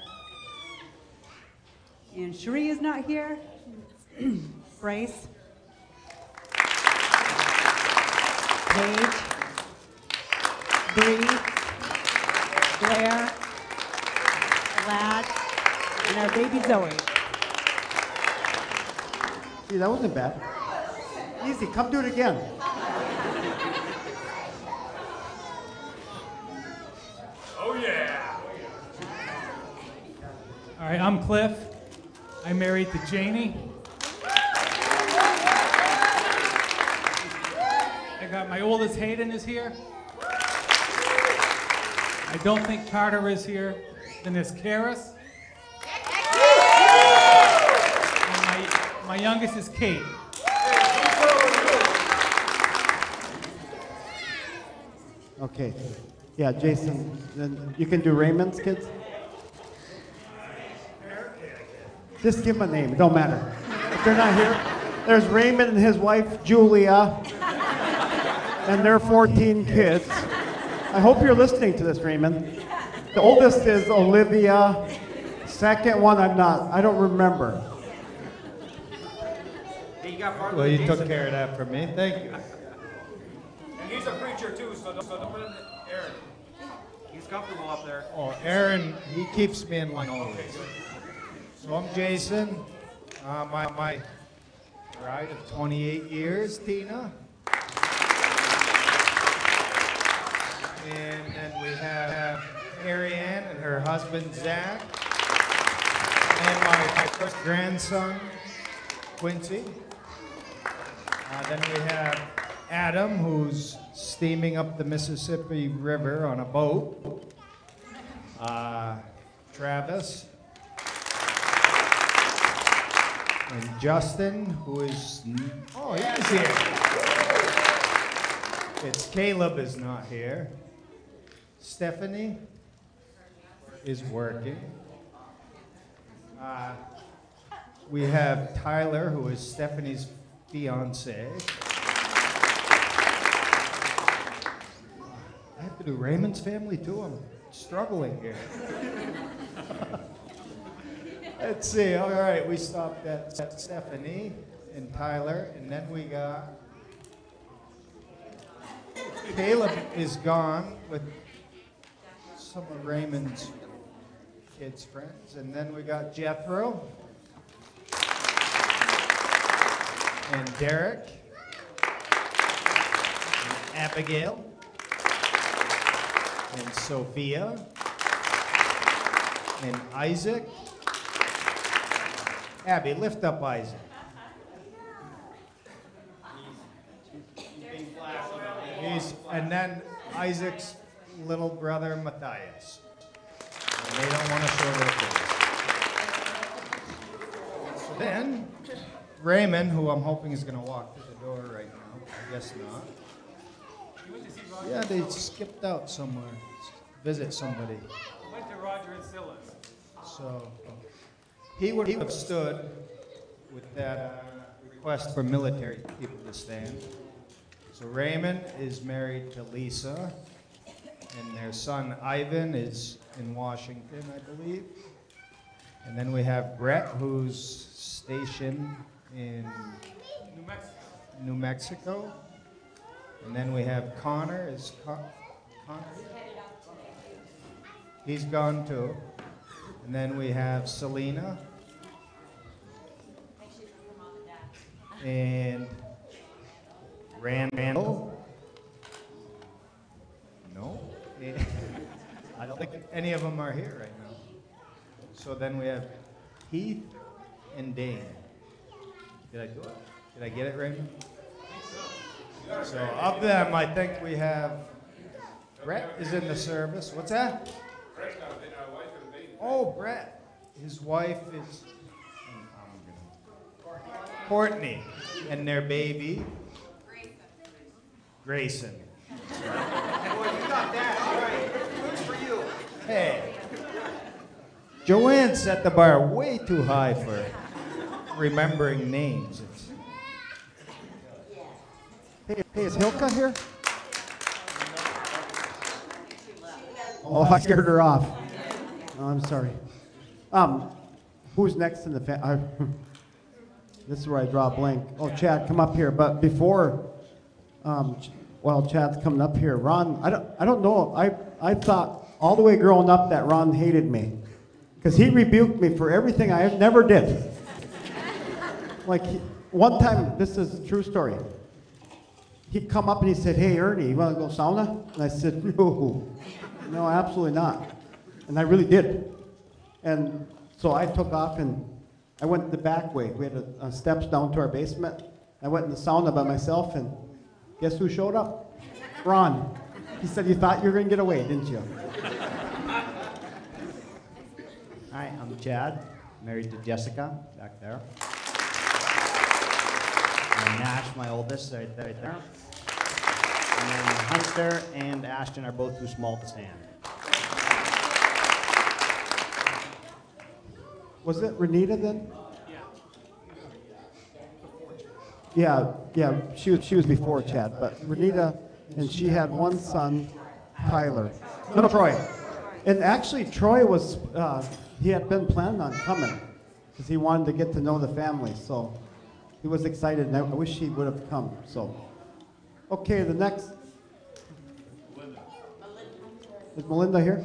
And Cherie is not here. Bryce. Paige. Bree. Blair. Lad. And our baby Zoe. See, that wasn't bad. Easy, come do it again. Oh, yeah. All right, I'm Cliff. I'm married to Janie. I got my oldest Hayden is here. I don't think Carter is here. Then there's Karis. And my youngest is Kate. Okay. Yeah, Jason, then you can do Raymond's kids? Just give them a name, it don't matter. If they're not here, there's Raymond and his wife, Julia, and their 14 kids. I hope you're listening to this, Raymond. The oldest is Olivia. Second one, I don't remember. Well, you took care of that for me. Thank you. And he's a preacher too, so don't put in Aaron. He's comfortable up there. Oh, Aaron, he keeps me in line always. So I'm Jason. My bride of 28 years, Tina. And then we have Ariane and her husband, Zach. And my first grandson, Quincy. Then we have Adam, who's steaming up the Mississippi River on a boat. Travis. And Justin, who is, oh, he's here. It's Caleb is not here. Stephanie is working. We have Tyler, who is Stephanie's fiance. I have to do Raymond's family too. I'm struggling here. Let's see. All right, we stopped at Stephanie and Tyler, and then we got Caleb is gone with some of Raymond's kids' friends, and then we got Jethro and Derek and Abigail and Sophia and Isaac. Abby, lift up Isaac. And then Isaac's little brother Matthias. And they don't want to show their face. So then, Raymond, who I'm hoping is going to walk through the door right now, I guess not. Yeah, they skipped out somewhere. Visit somebody. Went to Roger and Silas. So he would have stood with that request for military people to stand. So Raymond is married to Lisa, and their son Ivan is in Washington, I believe. And then we have Brett, who's stationed in New Mexico. And then we have Connor. Is Connor? He's gone too. And then we have Selena. And Randall. No. I don't think any of them are here right now. So then we have Heath and Dane. Did I do it? Did I get it, Raymond? So of them, I think we have Brett is in the service. What's that? Oh, Brett. His wife is Courtney, and their baby Grayson. Boy, you got that. All right. Good for you. Hey, Joanne set the bar way too high for remembering names. Hey, is Hilka here? Oh, I scared her off. Oh, I'm sorry. Who's next in the this is where I draw a blank. Oh, Chad, come up here. But before, while Chad's coming up here, Ron, I don't know. I thought all the way growing up that Ron hated me, because he rebuked me for everything I never did. Like one time, this is a true story. He'd come up and he said, "Hey, Ernie, you want to go sauna?" And I said, "No, absolutely not." And I really did. And so I took off and I went the back way. We had steps down to our basement. I went in the sauna by myself, and guess who showed up? Ron. He said, "You thought you were going to get away, didn't you?" Hi, I'm Chad, married to Jessica, back there. And Nash, my oldest, right there. And then Hunter and Ashton are both too small to stand. Was it Renita then? Yeah, she was before Chad, but Renita, and she had one son, Tyler. No, Troy. And actually, Troy was, he had been planning on coming, because he wanted to get to know the family, so he was excited, and I wish he would have come, so. Okay, the next. Is Melinda here?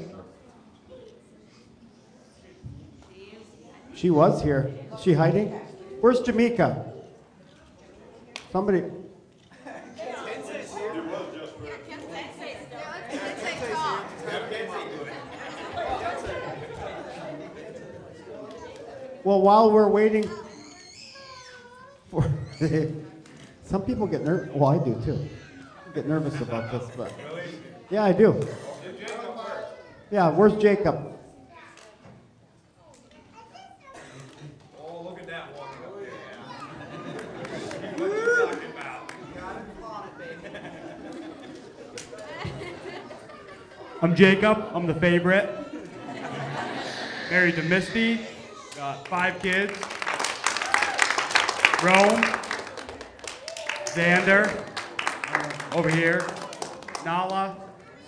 She was here. Is she hiding? Where's Jamaica? Somebody. Well, while we're waiting for some people get nervous. Well, I do too. I get nervous about this, but yeah, I do. Yeah, where's Jacob? Oh, look at that one up there. What you talking about? I'm Jacob. I'm the favorite. Married to Misty. Got 5 kids. Rome, Xander, over here, Nala,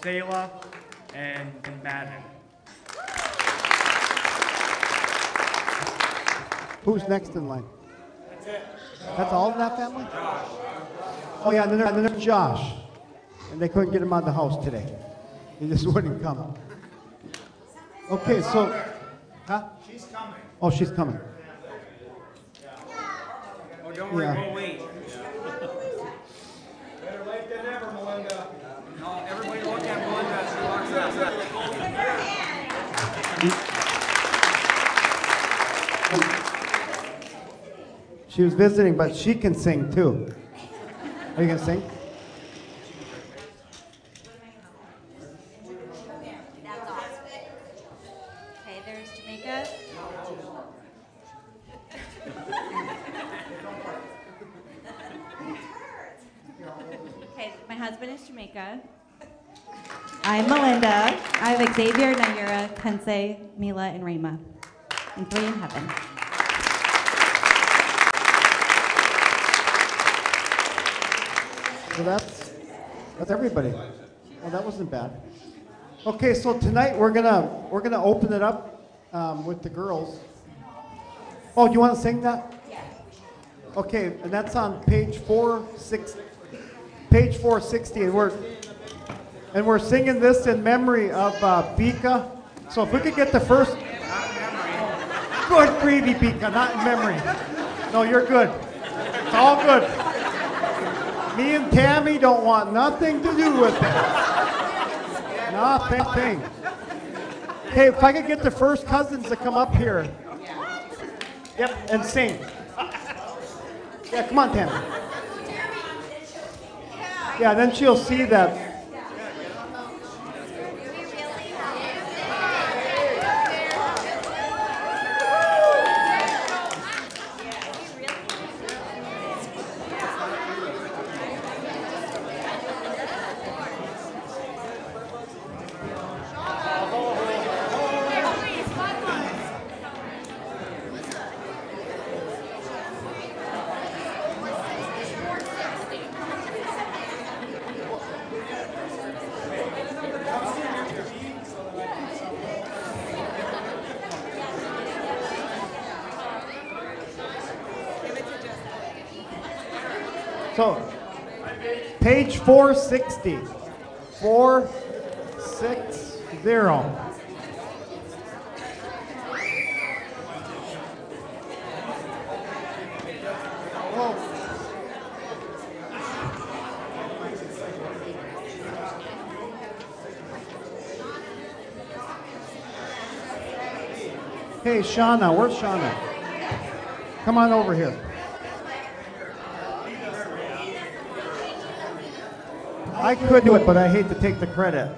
Selah, and Madden. Who's next in line? That's all of that family? Oh yeah, and then there's Josh. And they couldn't get him out of the house today. He just wouldn't come. Okay, so, huh? She's coming. Oh, she's coming. Oh, don't worry, Yeah. we'll wait. Better late than never, Melinda. No, everybody look at Melinda as she walks outside. She was visiting, but she can sing too. Are you gonna sing? Okay, there's Jamaica. Okay, my husband is Jamaica. I'm Melinda. I have Xavier, Naira, Kensei, Mila, and Rama. And 3 in heaven. So that's everybody. Well, that wasn't bad. Okay, so tonight we're gonna open it up with the girls. Oh, do you want to sing that? Yeah. Okay, and that's on page 460. Page 460, and we're singing this in memory of Bika. So if we could get the first. Good gravy, Bika, not in memory. No, you're good. It's all good. Me and Tammy don't want nothing to do with it. Nothing. Hey, if I could get the first cousins to come up here. Yep, and sing. Yeah, come on, Tammy. Yeah, then she'll see that. So, page 460. 460. Hey, Shauna, where's Shauna? Come on over here. I could do it, but I hate to take the credit.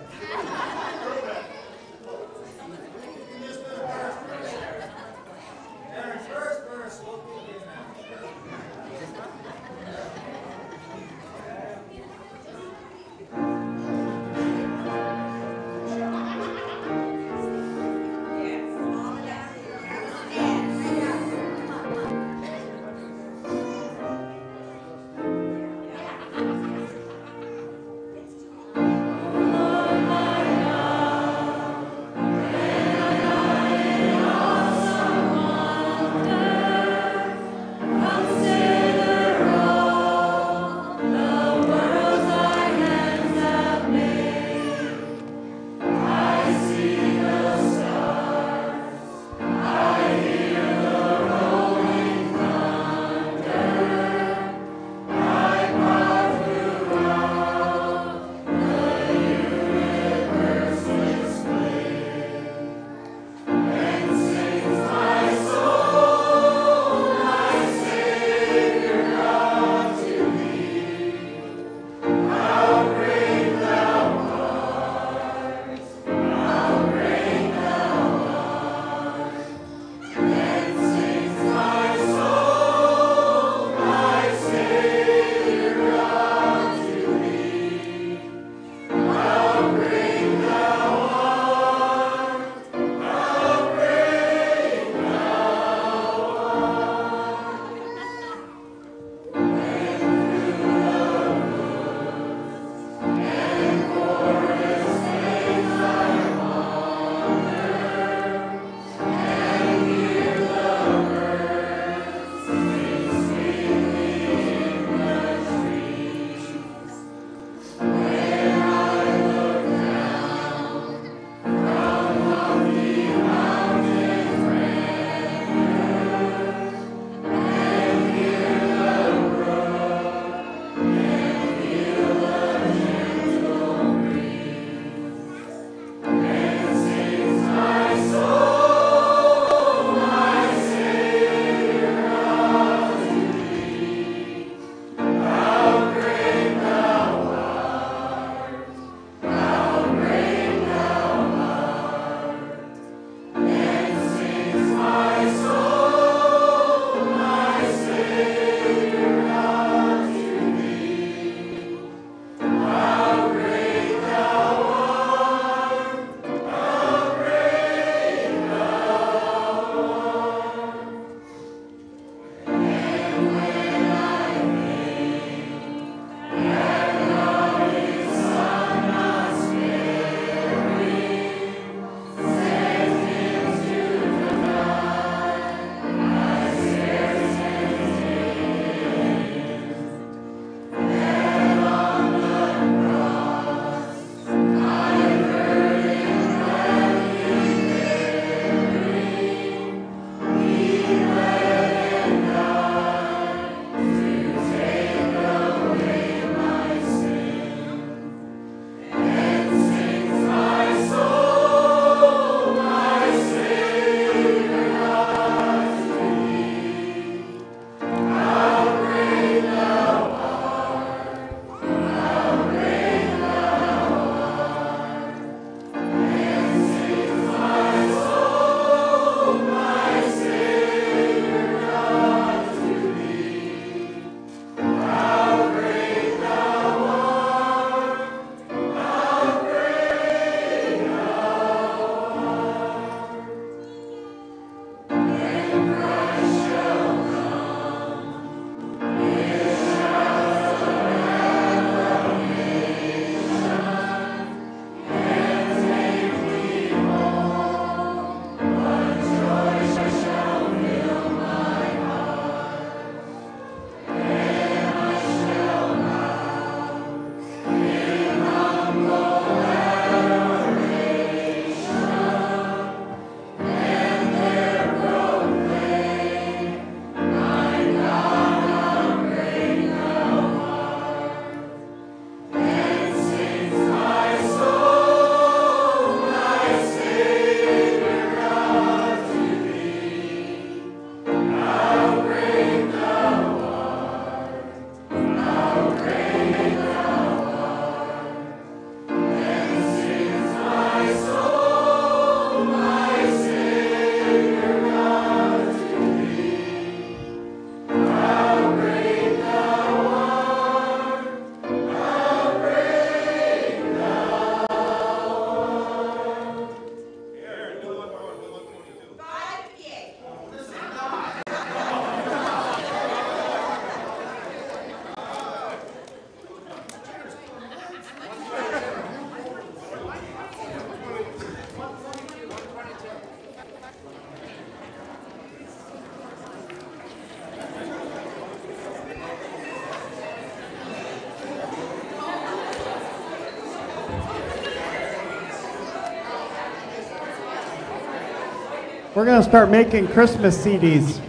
We're going to start making Christmas CDs.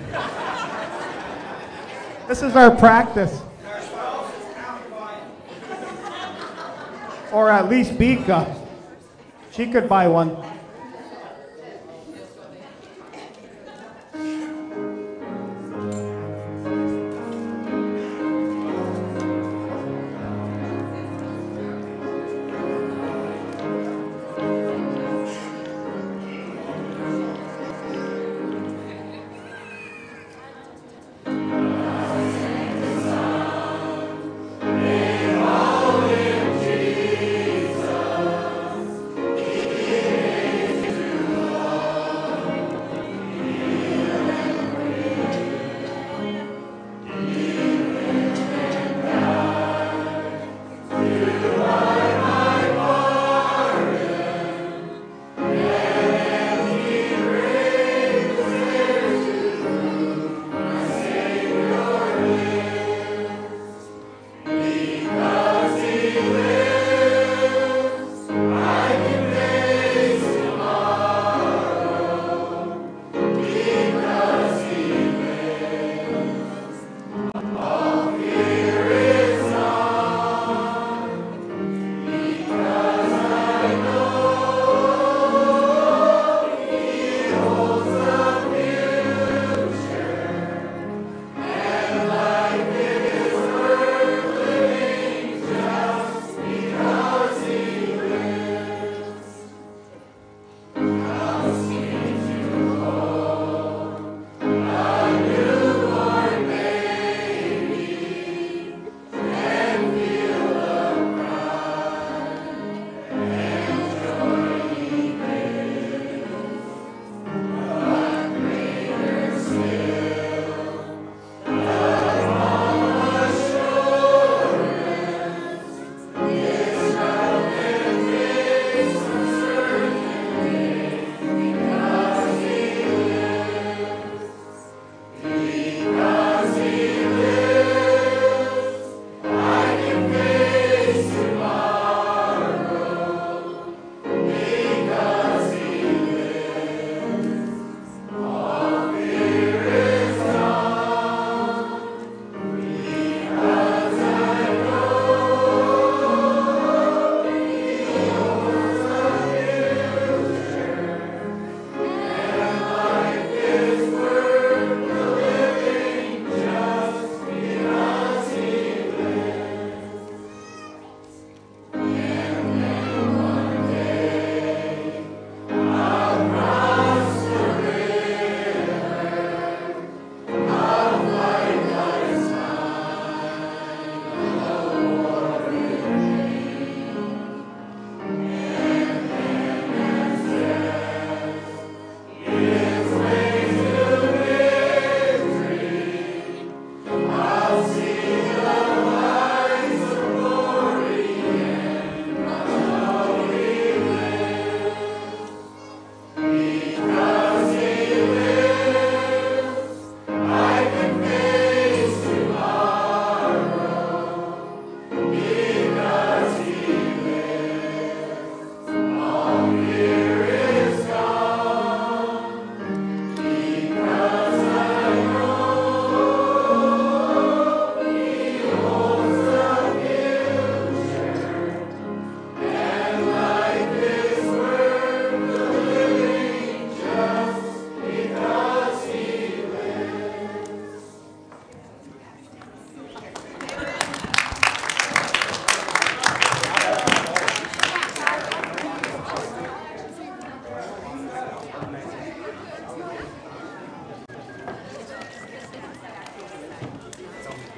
This is our practice. Or at least Bika. She could buy one.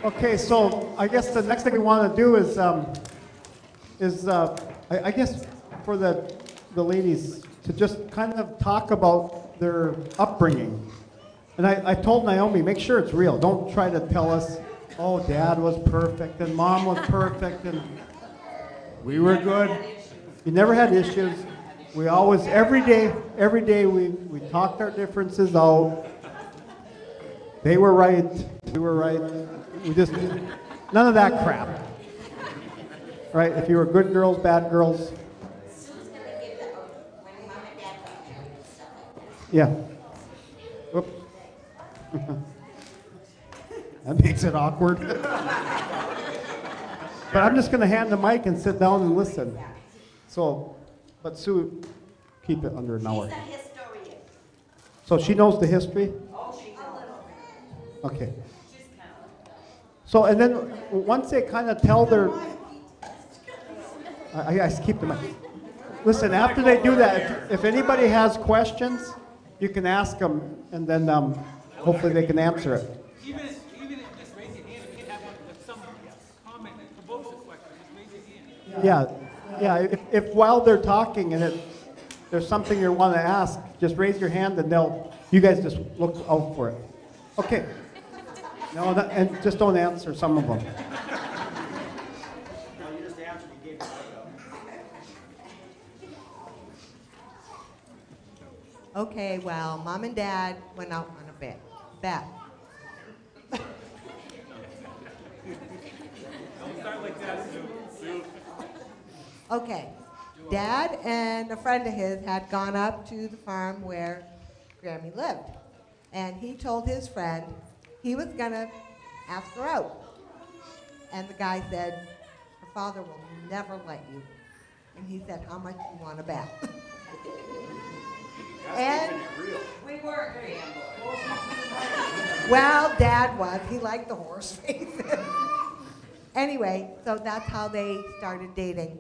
Okay, so I guess the next thing we want to do is I guess for the ladies to just kind of talk about their upbringing. And I told Naomi, make sure it's real. Don't try to tell us, oh, Dad was perfect and Mom was perfect and we were good. You never had issues. We always, every day we talked our differences out. They were right, we were right. We just, none of that crap. Right? If you were good girls, bad girls. Yeah. That makes it awkward. But I'm just going to hand the mic and sit down and listen. So, but Sue, keep it under an hour. She's a historian. So she knows the history? Oh, she's a little. Okay. So, and then once they kind of tell their, I guys keep the mic. Listen, after they do that, if anybody has questions, you can ask them, and then hopefully they can answer it. Even if just raise your hand, if you have some comment that provokes a question, just raise your hand. Yeah. If while they're talking and there's something you want to ask, just raise your hand and you guys just look out for it. Okay. No, and just don't answer some of them. Okay, well, Mom and Dad went out on a bet. Don't start like that, Sue. Okay, Dad and a friend of his had gone up to the farm where Grammy lived. And he told his friend he was going to ask her out. And the guy said, her father will never let you. And he said, how much do you want to bet? And We weren't gambling. well, Dad was. He liked the horse races. Anyway, so that's how they started dating.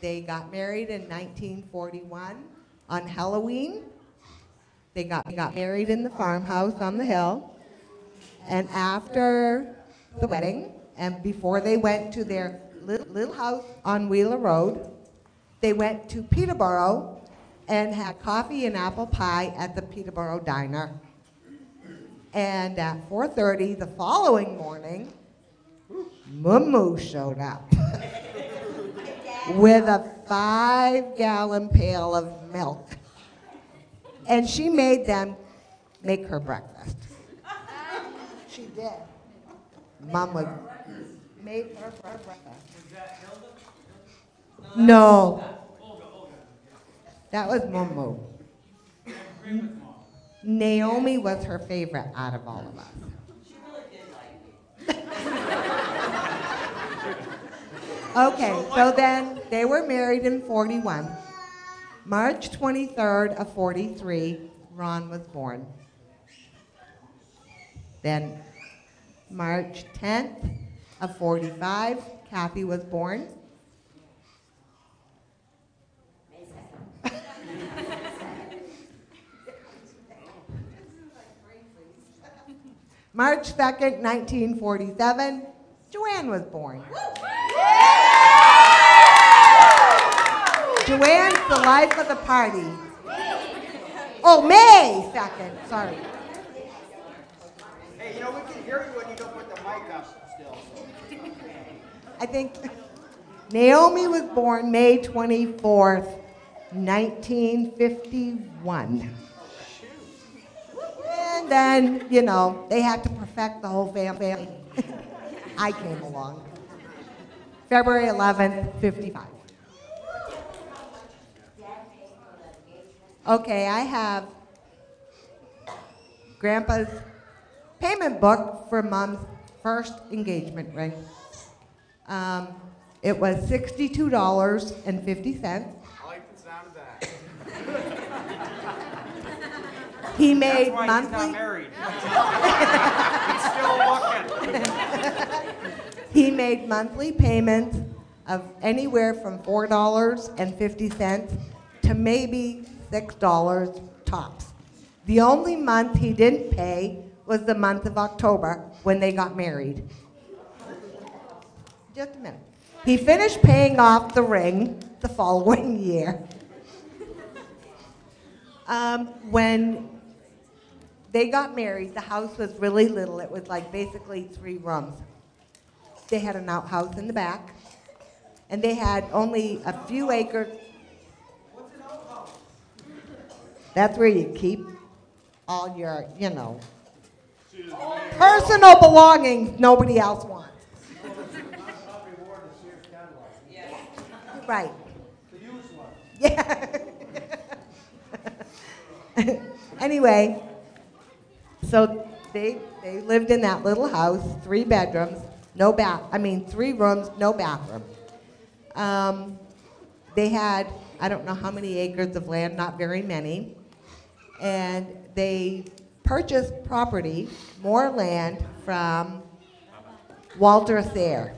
They got married in 1941 on Halloween. They got married in the farmhouse on the hill. And after the wedding, and before they went to their little house on Wheeler Road, they went to Peterborough and had coffee and apple pie at the Peterborough Diner. And at 4:30 the following morning, Moo showed up with a 5-gallon pail of milk. And she made them make her breakfast. She did. Mom made her breakfast. No. That was Momo. Naomi was her favorite out of all of us. Okay, so then they were married in 41. March 23rd of 43, Ron was born. Then March 10th of 45, Kathy was born. March 2nd, 1947, Joanne was born. Joanne's the life of the party. Oh, May 2nd, sorry. Hey, you know, we can hear you when you don't put the mic up still. I think Naomi was born May 24th, 1951. And then, you know, they had to perfect the whole family. I came along. February 11th, 55. Okay, I have Grandpa's payment book for Mom's first engagement ring. It was $62.50. I like the sound of that. He made That's why monthly. He's not married. He's still looking. He made monthly payments of anywhere from $4.50 to maybe $6 tops. The only month he didn't pay was the month of October when they got married. Just a minute. He finished paying off the ring the following year. When they got married, the house was really little. It was like basically 3 rooms. They had an outhouse in the back, and they had only a few acres. What's an outhouse? That's where you keep all your, you know, personal belongings nobody else wants. Right. Yeah. Anyway, So they lived in that little house, 3 bedrooms, 3 rooms, no bathroom. They had, I don't know how many acres of land, not very many. And they purchased property, more land, from Walter Thayer.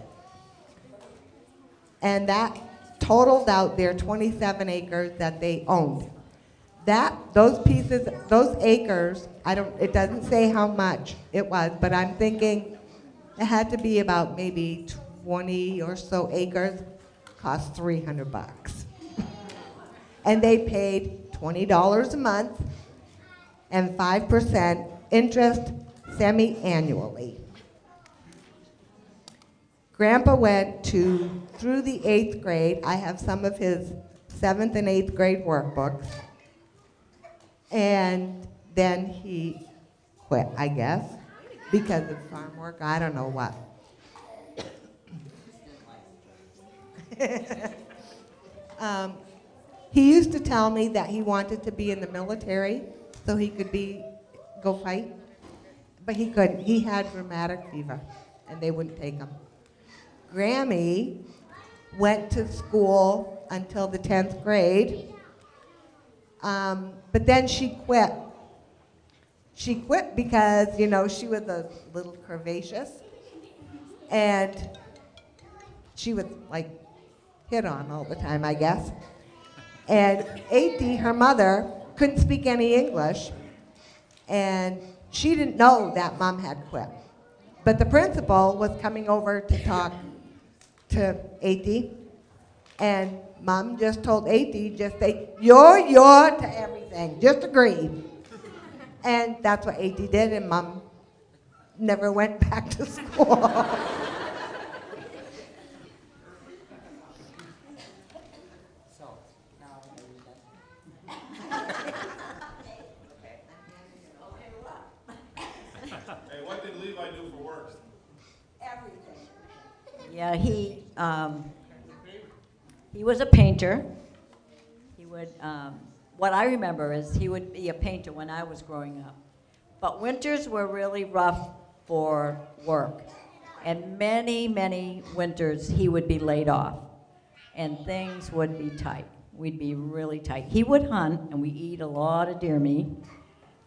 And that totaled out their 27 acres that they owned. Those acres, it doesn't say how much it was, but I'm thinking it had to be about maybe 20 or so acres, cost $300. And they paid $20 a month and 5% interest semi-annually. Grandpa went through the 8th grade. I have some of his 7th and 8th grade workbooks. And then he quit, I guess, because of farm work. I don't know what. He used to tell me that he wanted to be in the military so he could go fight, but he couldn't. He had rheumatic fever, and they wouldn't take him. Grammy went to school until the 10th grade, but then she quit. She quit because, she was a little curvaceous, and she was, hit on all the time, I guess. And A.D., her mother, couldn't speak any English, and she didn't know that Mom had quit. But the principal was coming over to talk to A.D., and Mom just told A.D., just say, you're to everything, just agree. And that's what A.D. did, and Mom never went back to school. Hey, what did Levi do for work? Yeah, he was a painter. He would, what I remember is he would be a painter when I was growing up. But winters were really rough for work. And many, many winters he would be laid off. And things would be tight. We'd be really tight. He would hunt, and we eat a lot of deer meat.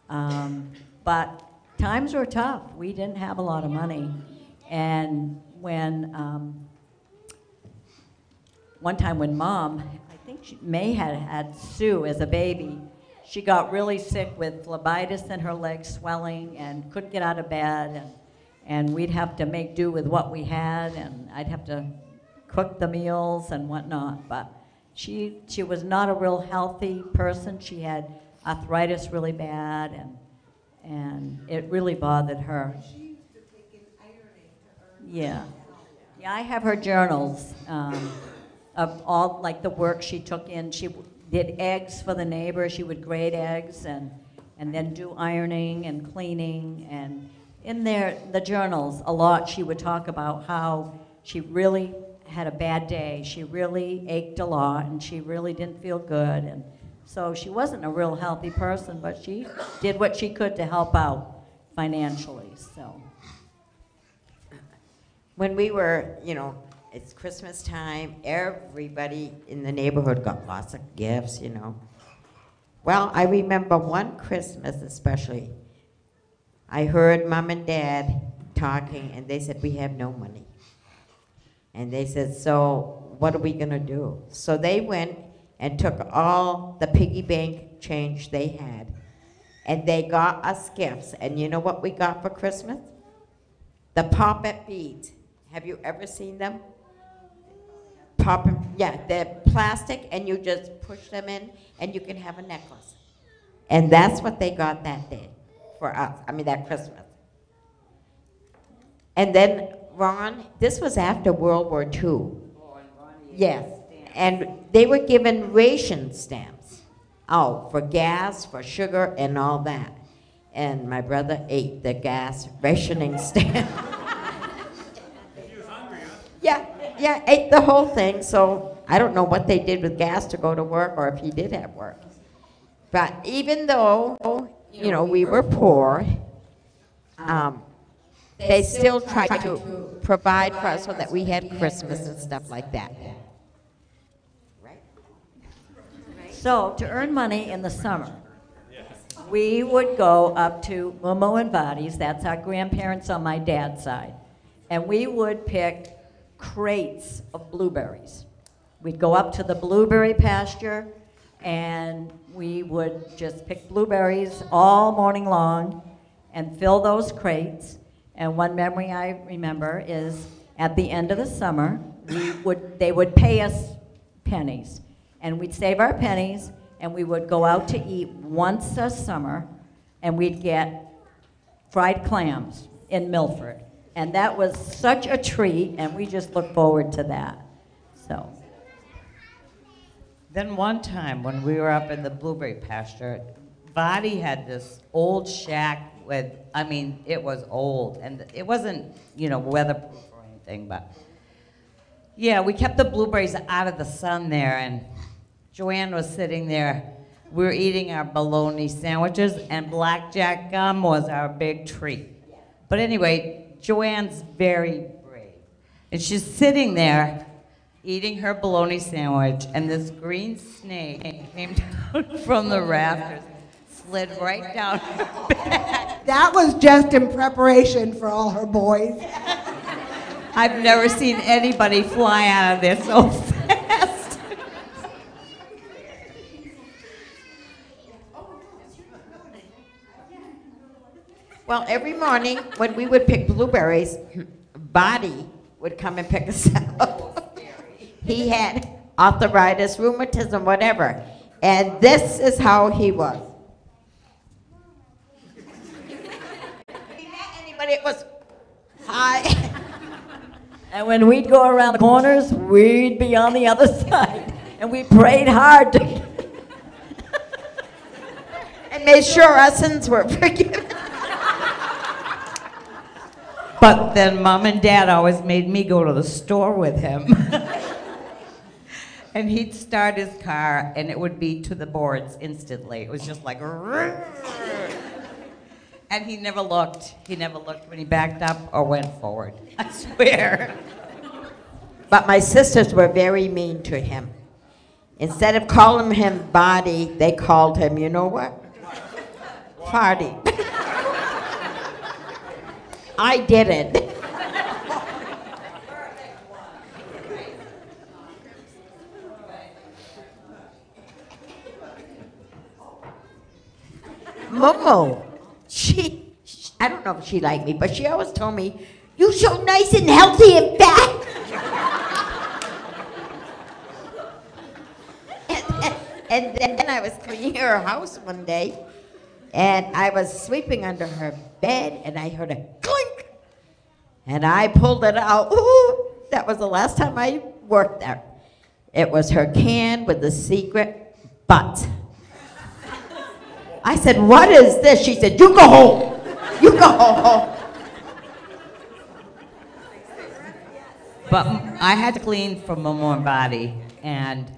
But times were tough. We didn't have a lot of money. And when, one time when Mom, I think she may have had Sue as a baby, she got really sick with phlebitis in her legs swelling and couldn't get out of bed, and we'd have to make do with what we had, and I'd have to cook the meals and whatnot. But she was not a real healthy person. She had arthritis really bad, and it really bothered her. Yeah. Yeah, I have her journals of all, the work she took in. She did eggs for the neighbor. She would grate eggs and then do ironing and cleaning. And in the journals, a lot she would talk about how she really had a bad day. She really ached a lot, and she really didn't feel good. And so she wasn't a real healthy person, but she did what she could to help out financially, so. When we were, it's Christmas time, everybody in the neighborhood got lots of gifts, Well, I remember one Christmas especially, I heard Mom and Dad talking, and they said, we have no money. And they said, so what are we gonna do? So they went and took all the piggy bank change they had, and they got us gifts. And you know what we got for Christmas? The poppet beads. Have you ever seen them? Yeah, they're plastic, and you just push them in, and you can have a necklace. And that's what they got that day for us, that Christmas. And then, Ron, this was after World War II. Yes, and they were given ration stamps. Oh, for gas, for sugar, and all that. And my brother ate the gas rationing stamp. Yeah, ate the whole thing, so I don't know what they did with gas to go to work, or if he did have work. But even though, we were poor, they still try to provide for us so that we had Christmas and stuff like that. So to earn money in the summer, we would go up to Momo and Bodi's, that's our grandparents on my dad's side, and we would pick crates of blueberries. We'd go up to the blueberry pasture, and we would just pick blueberries all morning long and fill those crates. And one memory I remember is at the end of the summer, they would pay us pennies. And we'd save our pennies, and we would go out to eat once a summer, and we'd get fried clams in Milford. And that was such a treat, and we just look forward to that. So. Then one time when we were up in the blueberry pasture, Body had this old shack with, I mean, it was old, and it wasn't, you know, weatherproof or anything, but yeah, we kept the blueberries out of the sun there, and Joanne was sitting there. We were eating our bologna sandwiches, and blackjack gum was our big treat. But anyway, Joanne's very brave, and she's sitting there eating her bologna sandwich, and this green snake came down from the rafters, slid right down her back. That was just in preparation for all her boys. I've never seen anybody fly out of there so fast. Well, every morning when we would pick blueberries, Body would come and pick us up. He had arthritis, rheumatism, whatever. And this is how he was. Anybody, it was hi. And when we'd go around the corners, we'd be on the other side. And we prayed hard to and made sure our sins were forgiven. But then Mom and Dad always made me go to the store with him. And he'd start his car, and it would be to the boards instantly. It was just like, and he never looked. He never looked when he backed up or went forward. I swear. But my sisters were very mean to him. Instead of calling him Body, they called him, you know what? Farty. I didn't. Momo, I don't know if she liked me, but she always told me, "You so nice and healthy and fat." and then I was cleaning her house one day, and I was sweeping under her bed, and I heard a clink, and I pulled it out. Ooh, that was the last time I worked there. It was her can with the secret butt. I said, "What is this?" She said, "You go home. You go home." But I had to clean for Momo and Body, and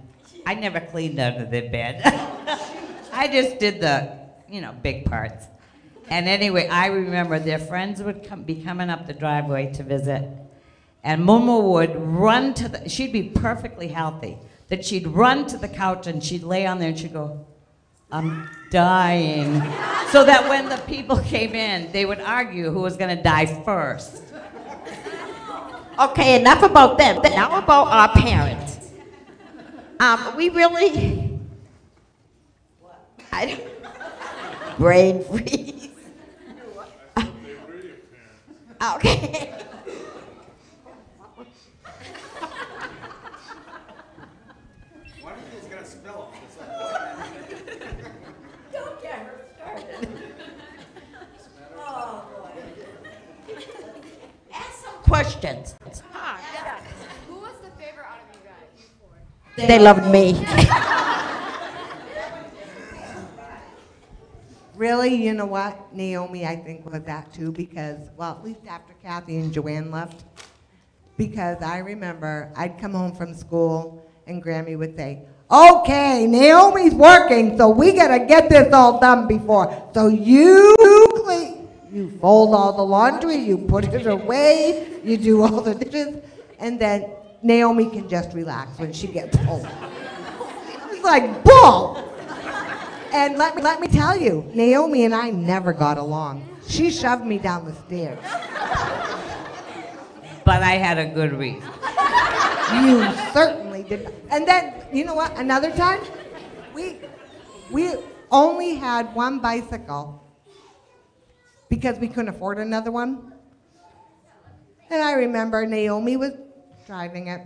I never cleaned under their bed. I just did the, you know, big parts. And anyway, I remember their friends would be coming up the driveway to visit, and Momo would run to the, she'd be perfectly healthy, that she'd run to the couch and she'd lay on there and she'd go, "I'm dying." So that when the people came in, they would argue who was gonna die first. Okay, enough about them. Now about our parents. We really, I don't, brain freeze. Okay. Don't get her started. Oh, boy. Ask some questions. Who was the favorite out of you guys? They loved me. Really, you know what? Naomi, I think, was that too, because, well, at least after Kathy and Joanne left, because I remember I'd come home from school and Grammy would say, "Okay, Naomi's working, so we gotta get this all done before. So you clean." You fold all the laundry, you put it away, you do all the dishes, and then Naomi can just relax when she gets home. It's like, bull! And let me tell you, Naomi and I never got along. She shoved me down the stairs. But I had a good reason. You certainly did. And then, you know what, another time, we only had one bicycle because we couldn't afford another one. And I remember Naomi was driving it.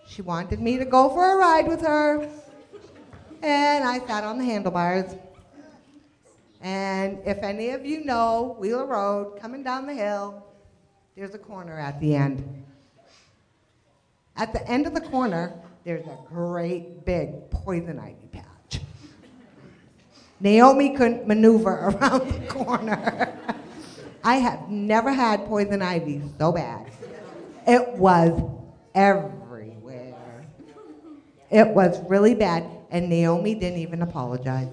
She wanted me to go for a ride with her. And I sat on the handlebars. And if any of you know Wheeler Road, coming down the hill, there's a corner at the end. At the end of the corner, there's a great big poison ivy patch. Naomi couldn't maneuver around the corner. I have never had poison ivy so bad. It was everywhere. It was really bad, and Naomi didn't even apologize.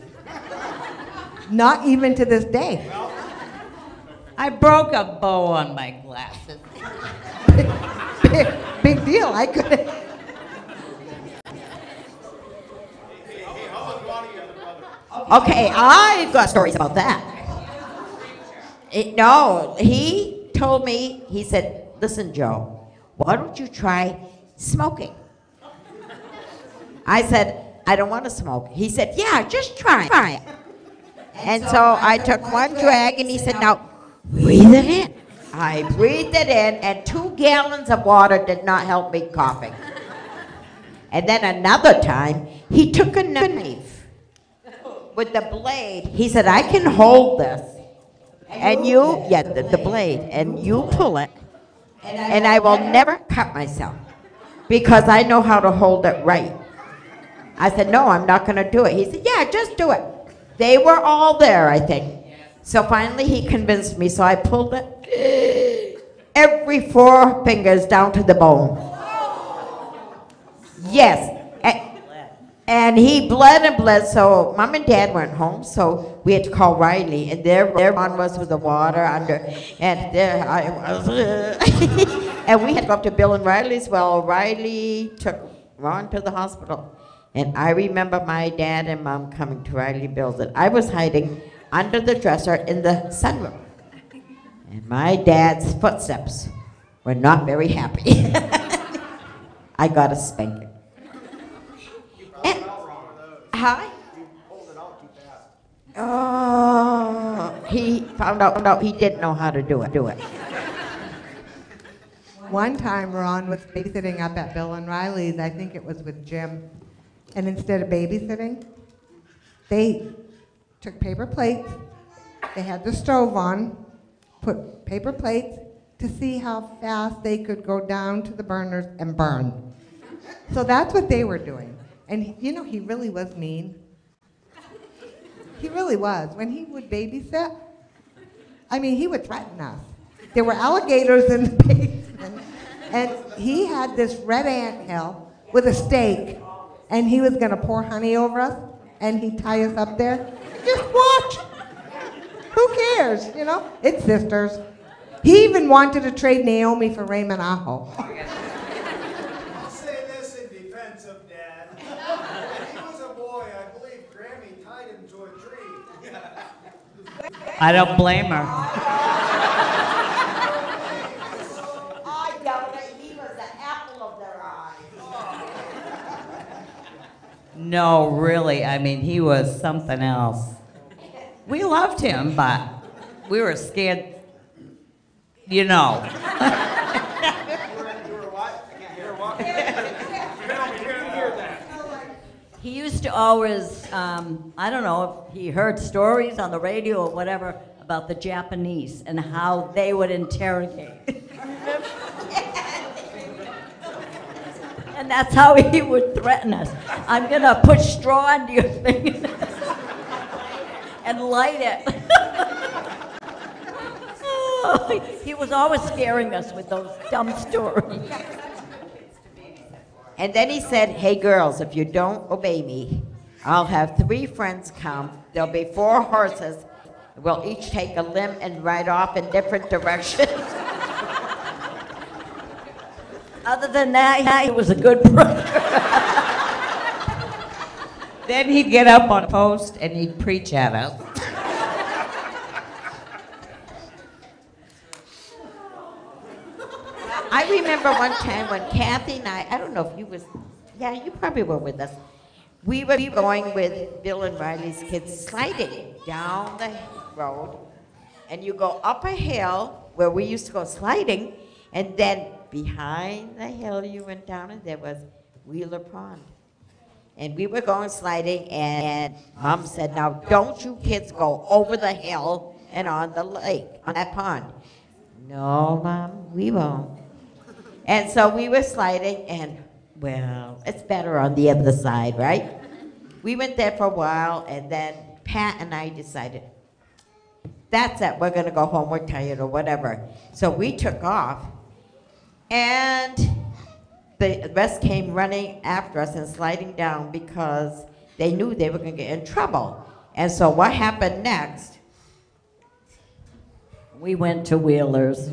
Not even to this day. I broke a bow on my glasses. Big deal. I couldn't. Okay, I've got stories about that. No, he told me, he said, listen, Joe, why don't you try smoking? I said, I don't want to smoke. He said, yeah, just try it. And so I took one drag, and he said, now, breathe it in. I breathed it in, and 2 gallons of water did not help me coughing. And then another time, he took a knife with the blade. He said, I can hold this. And you, the blade, and you pull it, and I will never cut myself because I know how to hold it right. I said, no, I'm not going to do it. He said, yeah, just do it. They were all there, I think. So finally he convinced me, so I pulled it. Every 4 fingers down to the bone. Yes. And he bled and bled, so Mom and Dad weren't home, so we had to call Riley, and there Ron was with the water under, and there I was. And we had to go up to Bill and Riley's. Well, Riley took Ron to the hospital. And I remember my dad and Mom coming to Riley Bill's, and I was hiding under the dresser in the sunroom. And my dad's footsteps were not very happy. I got a spanking. Hi? Oh, he found out he didn't know how to do it. One time Ron was babysitting up at Bill and Riley's, I think it was with Jim. And instead of babysitting, they took paper plates, they had the stove on, put paper plates to see how fast they could go down to the burners and burn. So that's what they were doing. And you know, he really was mean. He really was. When he would babysit, I mean, he would threaten us. There were alligators in the basement, and he had this red anthill with a stake, and he was gonna pour honey over us, and he'd tie us up there. Just watch. Who cares, you know? It's sisters. He even wanted to trade Naomi for Raymond Aho. I'll say this in defense of Dad. When he was a boy, I believe Grammy tied him to a tree. I don't blame her. I doubt that he was the apple of their eye. No, really, I mean, he was something else. We loved him, but we were scared, you know. He used to always, I don't know if he heard stories on the radio or whatever about the Japanese and how they would interrogate. And that's how he would threaten us. I'm gonna put straw under your finger and light it. He was always scaring us with those dumb stories. And then he said, hey girls, if you don't obey me, I'll have 3 friends come. There'll be 4 horses, We'll each take a limb and ride off in different directions. Other than that, he was a good brother. Then he'd get up on a post and he'd preach at us. I remember one time when Kathy and I don't know if you was, yeah, you probably were with us. We were going with Bill and Riley's kids sliding down the road, and you go up a hill where we used to go sliding, and then behind the hill you went down, and there was Wheeler Pond. And we were going sliding, and Mom said, now don't you kids go over the hill and on the lake, on that pond. No, Mom, we won't. And so we were sliding, and well, it's better on the other side, right? We went there for a while, and then Pat and I decided, that's it, we're gonna go home, we're tired or whatever. So we took off, and the rest came running after us and sliding down because they knew they were gonna get in trouble. And so what happened next? We went to Wheeler's.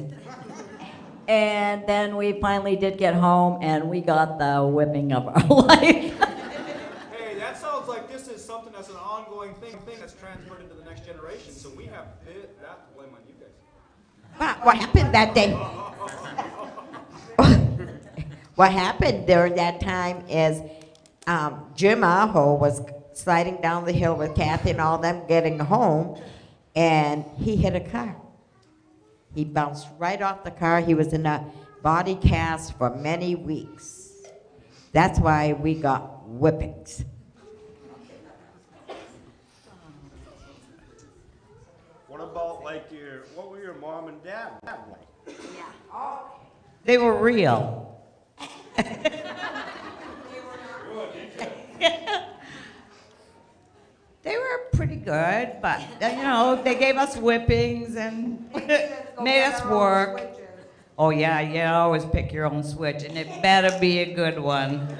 And then we finally did get home, and we got the whipping of our life. Hey, that sounds like this is something that's an ongoing thing that's transferred into the next generation. So we have that to blame on you guys. What happened that day? What happened during that time is Jim Aho was sliding down the hill with Kathy and all them getting home, and he hit a car. He bounced right off the car. He was in a body cast for many weeks. That's why we got whippings. What about what were your mom and dad like? They were real. They were pretty good, but they gave us whippings and made us work. Oh yeah, you always pick your own switch, and it better be a good one.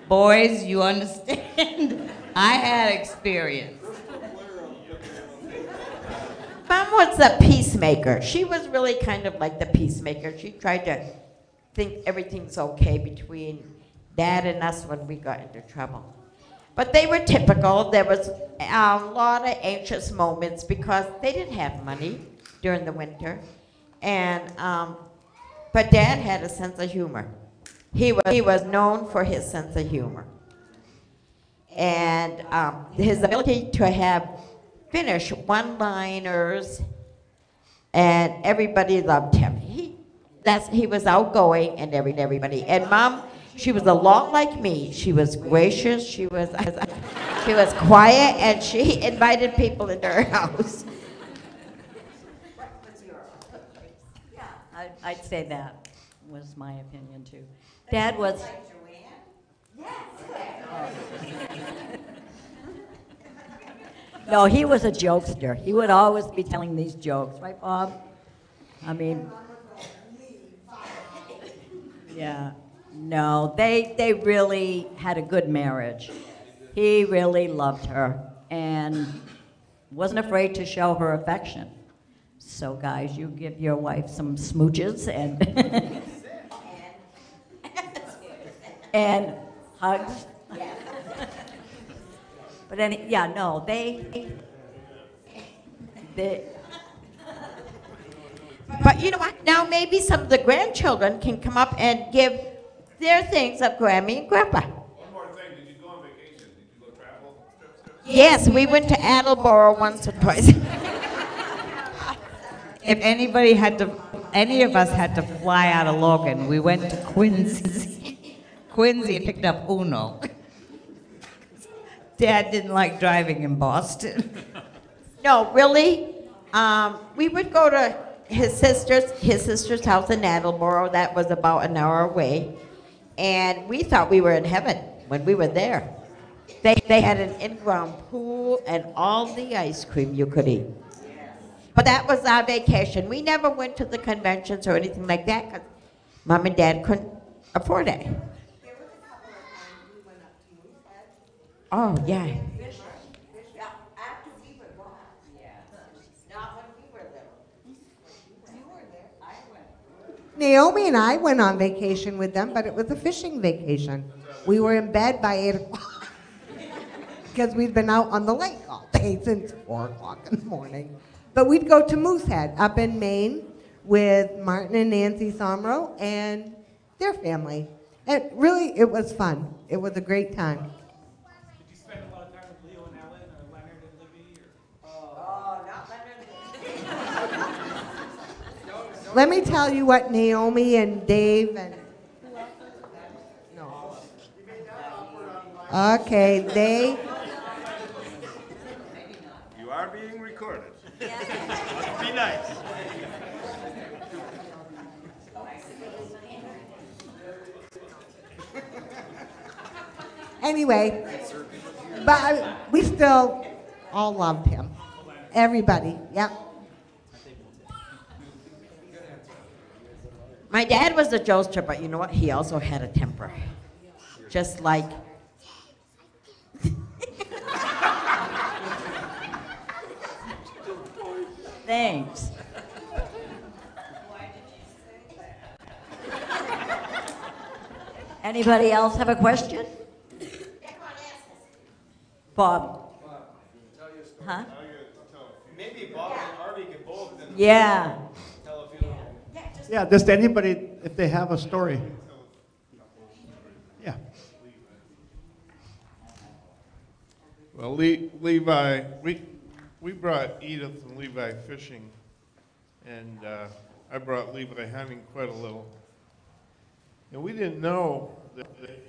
Boys, you understand? I had experience. Mom was a peacemaker. She was really kind of like the peacemaker. She tried to think everything's okay between Dad and us when we got into trouble. But they were typical. There was a lot of anxious moments because they didn't have money during the winter. And, but Dad had a sense of humor. He was known for his sense of humor. And his ability to have finish one-liners, and everybody loved him. He was outgoing and everybody. And Mom, she was a lot like me. She was gracious, she was quiet, and she invited people into her house. I'd say that was my opinion too. Dad was. No, he was a jokester. He would always be telling these jokes, right, Bob? I mean, yeah. No, they really had a good marriage. He really loved her and wasn't afraid to show her affection. So guys, you give your wife some smooches and and hugs. But they But you know what? Now maybe some of the grandchildren can come up and give their things of Grammy and Grandpa. One more thing, did you go on vacation? Did you go travel? Yes, we went to Attleboro once or twice. If any of us had to fly out of Logan, we went to Quincy. Quincy picked up Uno. Dad didn't like driving in Boston. No, really. We would go to his sister's house in Attleboro. That was about an hour away. And we thought we were in heaven when we were there. They had an in-ground pool and all the ice cream you could eat. But that was our vacation. We never went to the conventions or anything like that because Mom and Dad couldn't afford it. Oh, yeah. Naomi and I went on vacation with them, but it was a fishing vacation. We were in bed by 8 o'clock because we'd been out on the lake all day since 4 o'clock in the morning. But we'd go to Moosehead up in Maine with Martin and Nancy Somro and their family. And really, it was fun. It was a great time. Did you spend a lot of time with Leo and Ellen, or Leonard and Libby? Or... Let me tell you what Naomi and Dave and... No. Okay, they... You are being recorded. Be nice. Anyway, but we still all loved him. Everybody, yep. My dad was a jokester, but you know what? He also had a temper. Just like... Thanks. Anybody else have a question? Bob. Huh? Maybe Bob and Harvey can both. Yeah. Tell a few. Yeah, just anybody, if they have a story. Yeah. Well, Levi, we brought Edith and Levi fishing, and I brought Levi hunting quite a little. And we didn't know that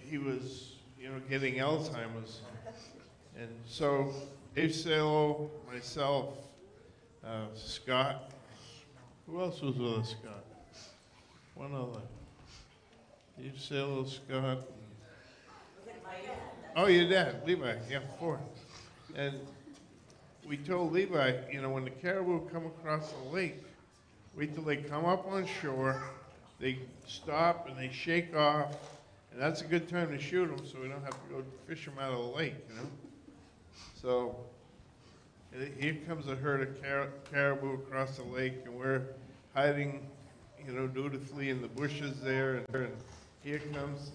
he was, getting Alzheimer's. And so Dave Salo, myself, Scott, who else was with us, Scott? One other. Dave Salo, Scott. Oh, your dad, Levi, yeah, 4. And we told Levi, when the caribou come across the lake, wait till they come up on shore, they stop and they shake off, and that's a good time to shoot them so we don't have to go fish them out of the lake, So here comes a herd of caribou across the lake, and we're hiding, dutifully in the bushes there, and here comes,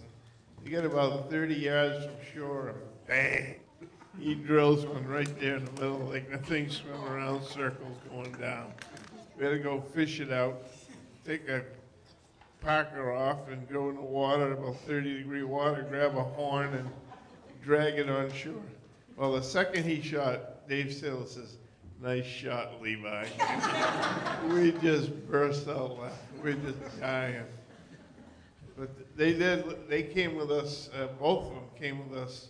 you get about 30 yards from shore, and bang! He drills one right there in the middle, like the thing swimming around circles going down. We had to go fish it out, take a Parker off and go in the water, about 30-degree water, grab a horn and drag it on shore. Well, the second he shot, Dave Salo says, "Nice shot, Levi." We just burst out laughing. We're just dying. But they came with us, both of them came with us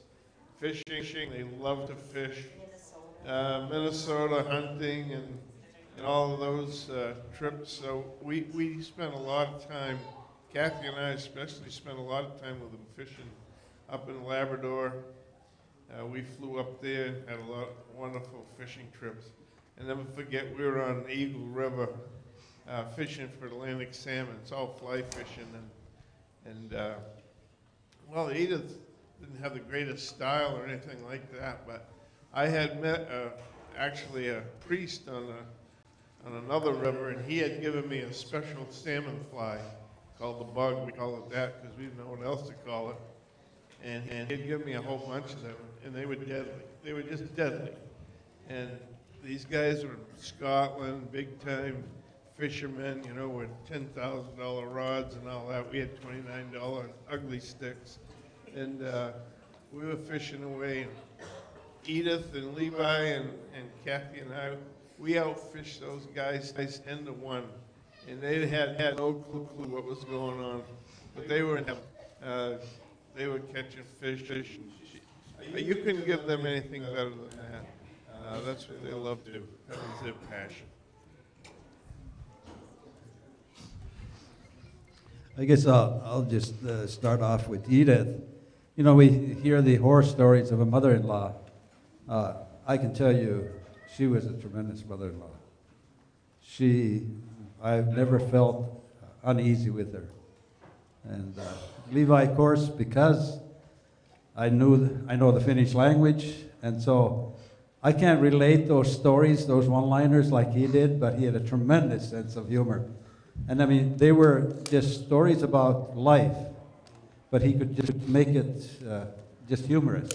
fishing. They love to fish. Minnesota hunting and all of those trips. So we spent a lot of time, Kathy and I especially spent a lot of time with them fishing up in Labrador. We flew up there and had a lot of wonderful fishing trips. And never forget, we were on Eagle River fishing for Atlantic salmon. It's all fly fishing. Well, Edith didn't have the greatest style or anything like that, but I had met actually a priest on another river, and he had given me a special salmon fly called the bug. We call it that because we didn't know what else to call it. And he'd give me a whole bunch of them, and they were deadly. They were just deadly. And these guys were in Scotland, big-time fishermen, with $10,000 rods and all that. We had $29 ugly sticks. And we were fishing away. Edith and Levi and Kathy and I, we outfished those guys 10 to 1. And they had no clue what was going on. But they were catching fish. You couldn't give them anything better than that. That's what they love to do. That was their passion. I guess I'll just start off with Edith. We hear the horror stories of a mother-in-law. I can tell you, she was a tremendous mother-in-law. I've never felt uneasy with her. And Levi, of course, because I know the Finnish language, and so I can't relate those stories, those one-liners like he did, but he had a tremendous sense of humor. And I mean, they were just stories about life, but he could just make it just humorous.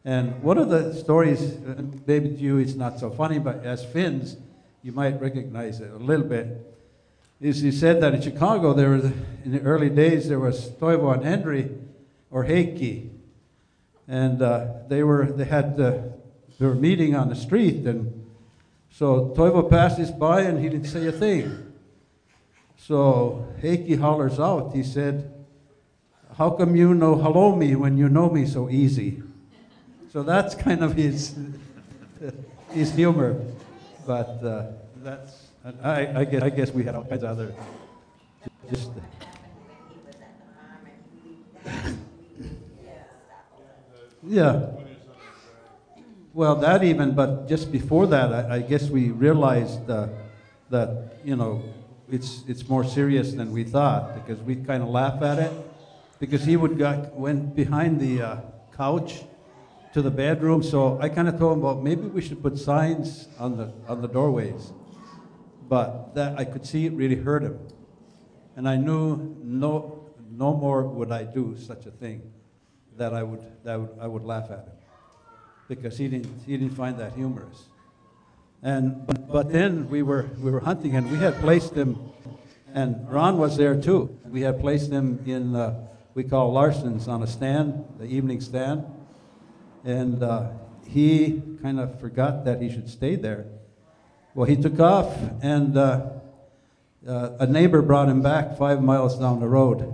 And one of the stories, maybe to you it's not so funny, but as Finns, you might recognize it a little bit, is he said that in Chicago, there was, in the early days, there was Toivo and Henry, or Heikki, and they were meeting on the street, and so Toivo passed this by and he didn't say a thing. So Heikki hollers out, he said, "How come you know hello me when you know me so easy?" So that's kind of his humor, but that's, I guess we had all kinds of other, just. Yeah. Well, that even, but just before that, I guess we realized that, you know, it's more serious than we thought, because we kind of laugh at it, because he went behind the couch to the bedroom. So I kind of told him, well, maybe we should put signs on the doorways, but that I could see it really hurt him, and I knew no more would I do such a thing, that I would laugh at him, because he didn't find that humorous. And but then we were hunting, and we had placed him, and Ron was there too. We had placed him in we call Larson's, on a stand, the evening stand, and he kind of forgot that he should stay there. Well, he took off, and a neighbor brought him back 5 miles down the road.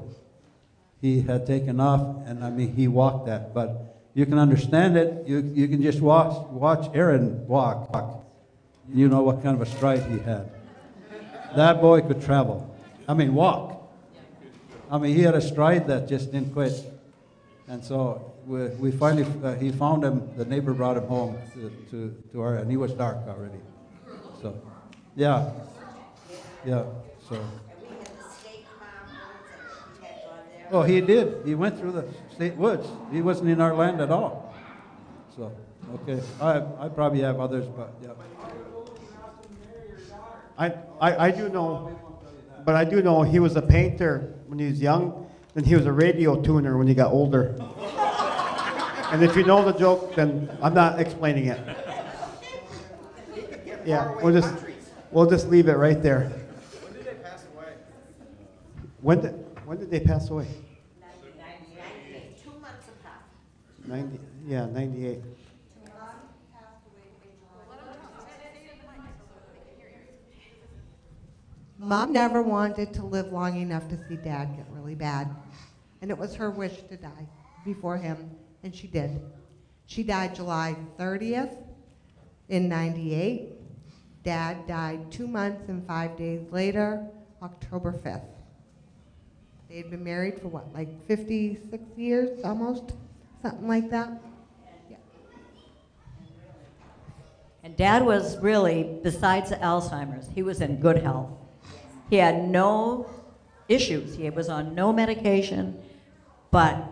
He had taken off, and I mean, he walked that, but you can understand it. You can just watch Aaron walk. You know what kind of a stride he had. That boy could travel. I mean, walk. I mean, he had a stride that just didn't quit. And so we finally, he found him, the neighbor brought him home to our, and he was dark already. So, yeah, so. Oh, he did. He went through the state woods. He wasn't in our land at all. So, okay. I probably have others, but yeah. I do know, but I do know he was a painter when he was young, and he was a radio tuner when he got older. And if you know the joke, then I'm not explaining it. Yeah, we'll just leave it right there. When did they pass away? When did they pass away? 98, 2 months apart. 98. Mom never wanted to live long enough to see Dad get really bad. And it was her wish to die before him, and she did. She died July 30th in 98. Dad died 2 months and 5 days later, October 5th. They had been married for what, like 56 years almost? Something like that? Yeah. And Dad was really, besides the Alzheimer's, he was in good health. He had no issues. He was on no medication. But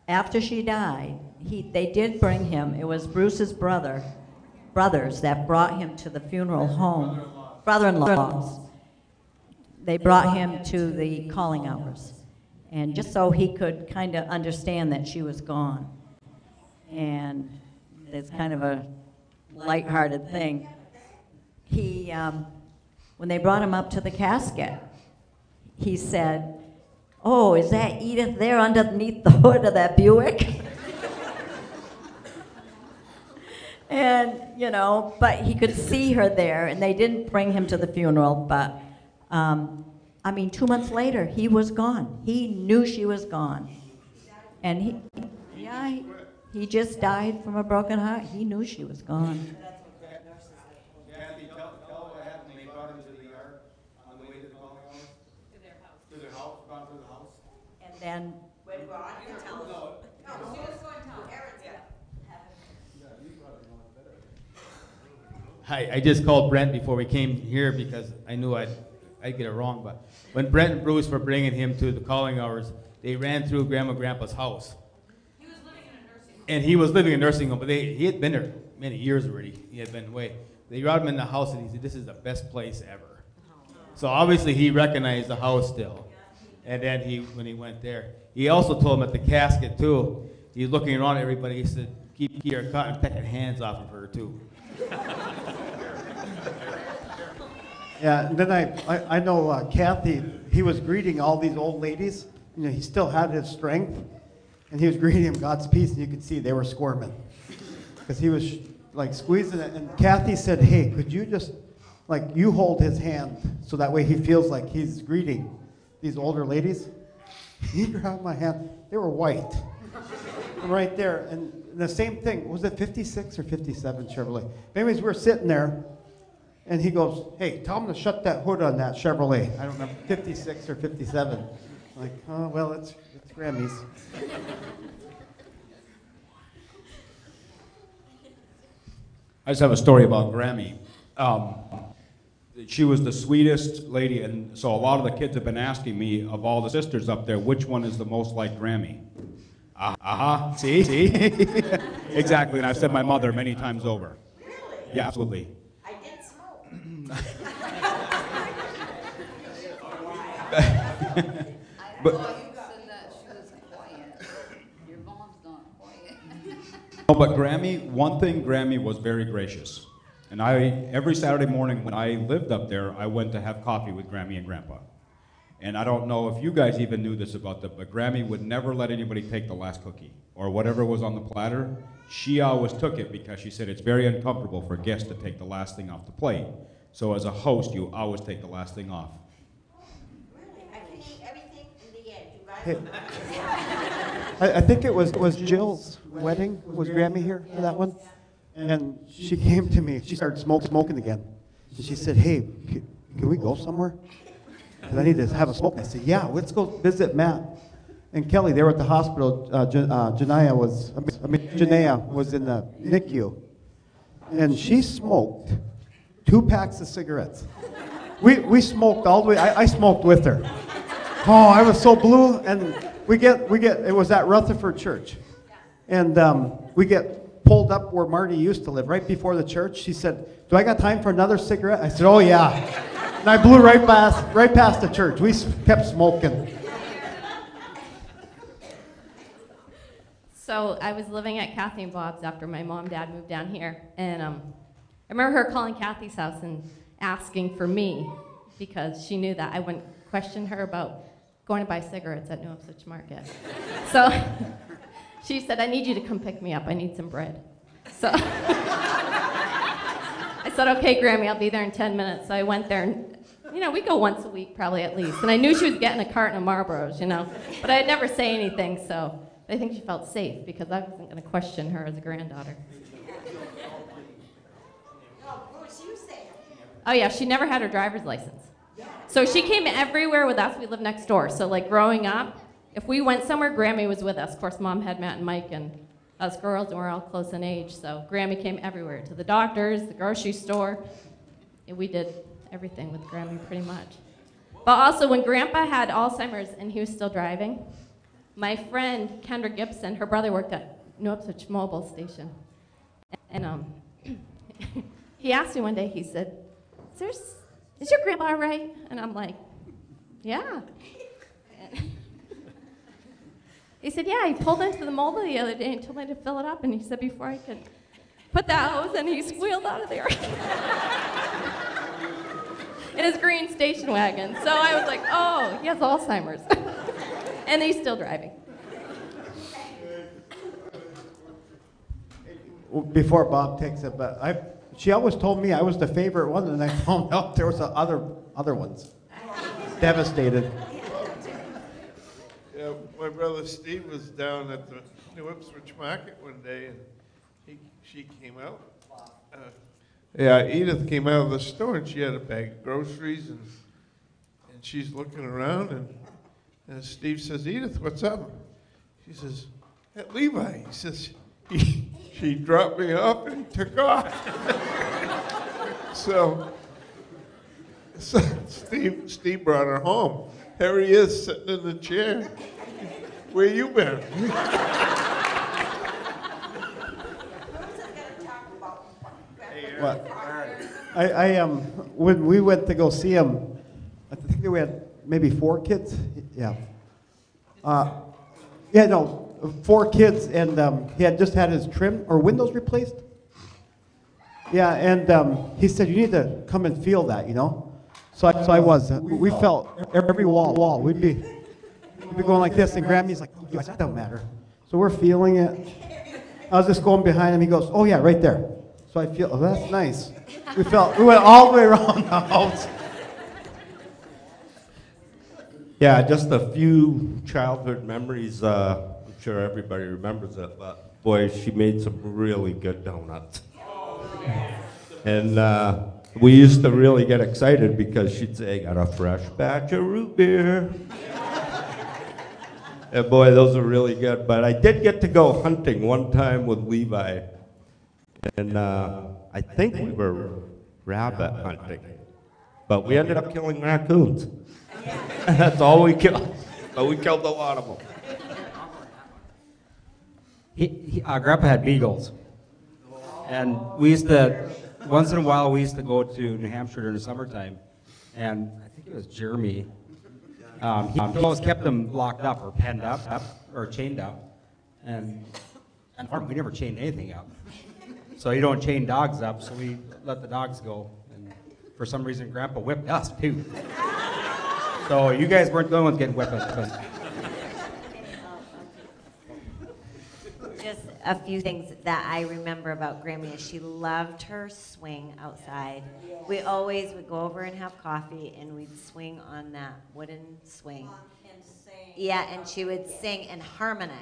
after she died, they did bring him, it was Bruce's brothers that brought him to the funeral home. Brother-in-laws. They brought him to the calling hours. And just so he could kind of understand that she was gone. And it's kind of a lighthearted thing. He, when they brought him up to the casket, he said, "Oh, is that Edith there underneath the hood of that Buick?" And, you know, but he could see her there, and they didn't bring him to the funeral, but, I mean, 2 months later, he was gone. He knew she was gone. And he just died from a broken heart. He knew she was gone. Kathy, tell what happened when they brought him to the yard on the way to the calling hours? To their house. To their house, brought to the house? And then, Hi, I just called Brent before we came here because I knew I'd get it wrong, but when Brent and Bruce were bringing him to the calling hours, they ran through Grandma and Grandpa's house. He was living in a nursing home. And he was living in a nursing home, but he had been there many years already. He had been away. They brought him in the house and he said, "This is the best place ever." So obviously he recognized the house still. And then when he went there, he also told him at the casket too, he's looking around at everybody, he said, keep your cut and taking hands off of her too. Yeah, and then I know Kathy, he was greeting all these old ladies. You know, he still had his strength, and he was greeting them God's peace, and you could see they were squirming. Because he was like squeezing it, and Kathy said, hey, could you just, like, you hold his hand, so that way he feels like he's greeting these older ladies. He grabbed my hand, they were white. Right there, and the same thing, was it 56 or 57 Chevrolet? But anyways, we're sitting there, and he goes, hey, tell him to shut that hood on that Chevrolet. I don't remember, 56 or 57. I'm like, oh, well, it's Grammy's. I just have a story about Grammy. She was the sweetest lady, and so a lot of the kids have been asking me, of all the sisters up there, which one is the most like Grammy? See? Exactly, and I've said my mother many times over. Really? Yeah, absolutely. I did smoke. But, no, but Grammy, one thing, Grammy was very gracious. And every Saturday morning when I lived up there, I went to have coffee with Grammy and Grandpa. And I don't know if you guys even knew this about them, but Grammy would never let anybody take the last cookie or whatever was on the platter. She always took it because she said it's very uncomfortable for guests to take the last thing off the plate. So as a host, you always take the last thing off. Really? I can eat everything in the end. You guys. I think it was Jill's wedding. Was Grammy here for that one? And she came to me. She started smoking again. And she said, hey, can we go somewhere? Because I need to have a smoke. I said, yeah, let's go visit Matt and Kelly. They were at the hospital. Janaea was in the NICU. And she smoked 2 packs of cigarettes. We smoked all the way. I smoked with her. Oh, I was so blue. And we get, it was at Rutherford Church. And we get pulled up where Marty used to live, right before the church. She said, do I got time for another cigarette? I said, oh yeah. And I blew right past the church. We kept smoking. So I was living at Kathy and Bob's after my mom and dad moved down here. And I remember her calling Kathy's house and asking for me because she knew that I wouldn't question her about going to buy cigarettes at New Ipswich Market. So she said, I need you to come pick me up. I need some bread. So I said, okay, Grammy, I'll be there in 10 minutes. So I went there, and, you know, we go once a week probably at least. And I knew she was getting a carton of Marlboros, you know. But I'd never say anything, so I think she felt safe because I wasn't going to question her as a granddaughter. Oh, yeah, she never had her driver's license. So she came everywhere with us. We lived next door. So, like, growing up, if we went somewhere, Grammy was with us. Of course, Mom had Matt and Mike and us girls, and we're all close in age. So Grammy came everywhere, to the doctors, the grocery store. And we did everything with Grammy pretty much. But also, when Grandpa had Alzheimer's and he was still driving, my friend, Kendra Gibson, her brother worked at New Ipswich Mobile Station. And he asked me one day, he said, is your grandpa all right? And I'm like, yeah. He said, yeah, he pulled into the mobile the other day and told me to fill it up. And he said, before I could put that hose in, he squealed out of there. In his green station wagon. So I was like, oh, he has Alzheimer's. And he's still driving. Before Bob takes it, but she always told me I was the favorite one, and I found out there was other ones. Devastated. Yeah, my brother Steve was down at the New Ipswich Market one day, and she came out. Edith came out of the store, and she had a bag of groceries, and she's looking around, and Steve says, Edith, what's up? She says, at Levi. He says, she dropped me off and took off. so Steve brought her home. Here he is sitting in the chair. Where you been? What? When we went to go see him, I think we had maybe 4 kids. Yeah. Yeah, no, 4 kids, and he had just had his trim or windows replaced. Yeah, and he said, you need to come and feel that, you know? So I was. We felt every wall. We'd be going like this, and Grammy's like, oh, that don't matter. So we're feeling it. I was just going behind him. He goes, oh, yeah, right there. So I feel, oh, that's nice. We went all the way around the house. Yeah, just a few childhood memories. I'm sure everybody remembers it, but boy, she made some really good donuts. And we used to really get excited because she'd say, got a fresh batch of root beer. And boy, those are really good. But I did get to go hunting one time with Levi. And I think we were rabbit hunting. But we ended up killing raccoons. That's all we killed. But we killed a lot of them. Grandpa had beagles. And we used to, once in a while, we used to go to New Hampshire during the summertime. And I think it was Jeremy. He always kept them locked up or penned up or chained up. And we never chained anything up. So you don't chain dogs up, so we let the dogs go. And for some reason, Grandpa whipped us, too. So you guys weren't the only ones getting whipped. Just a few things that I remember about Grammy is she loved her swing outside. We always would go over and have coffee, and we'd swing on that wooden swing. And sing. Yeah, and she would sing and harmonize.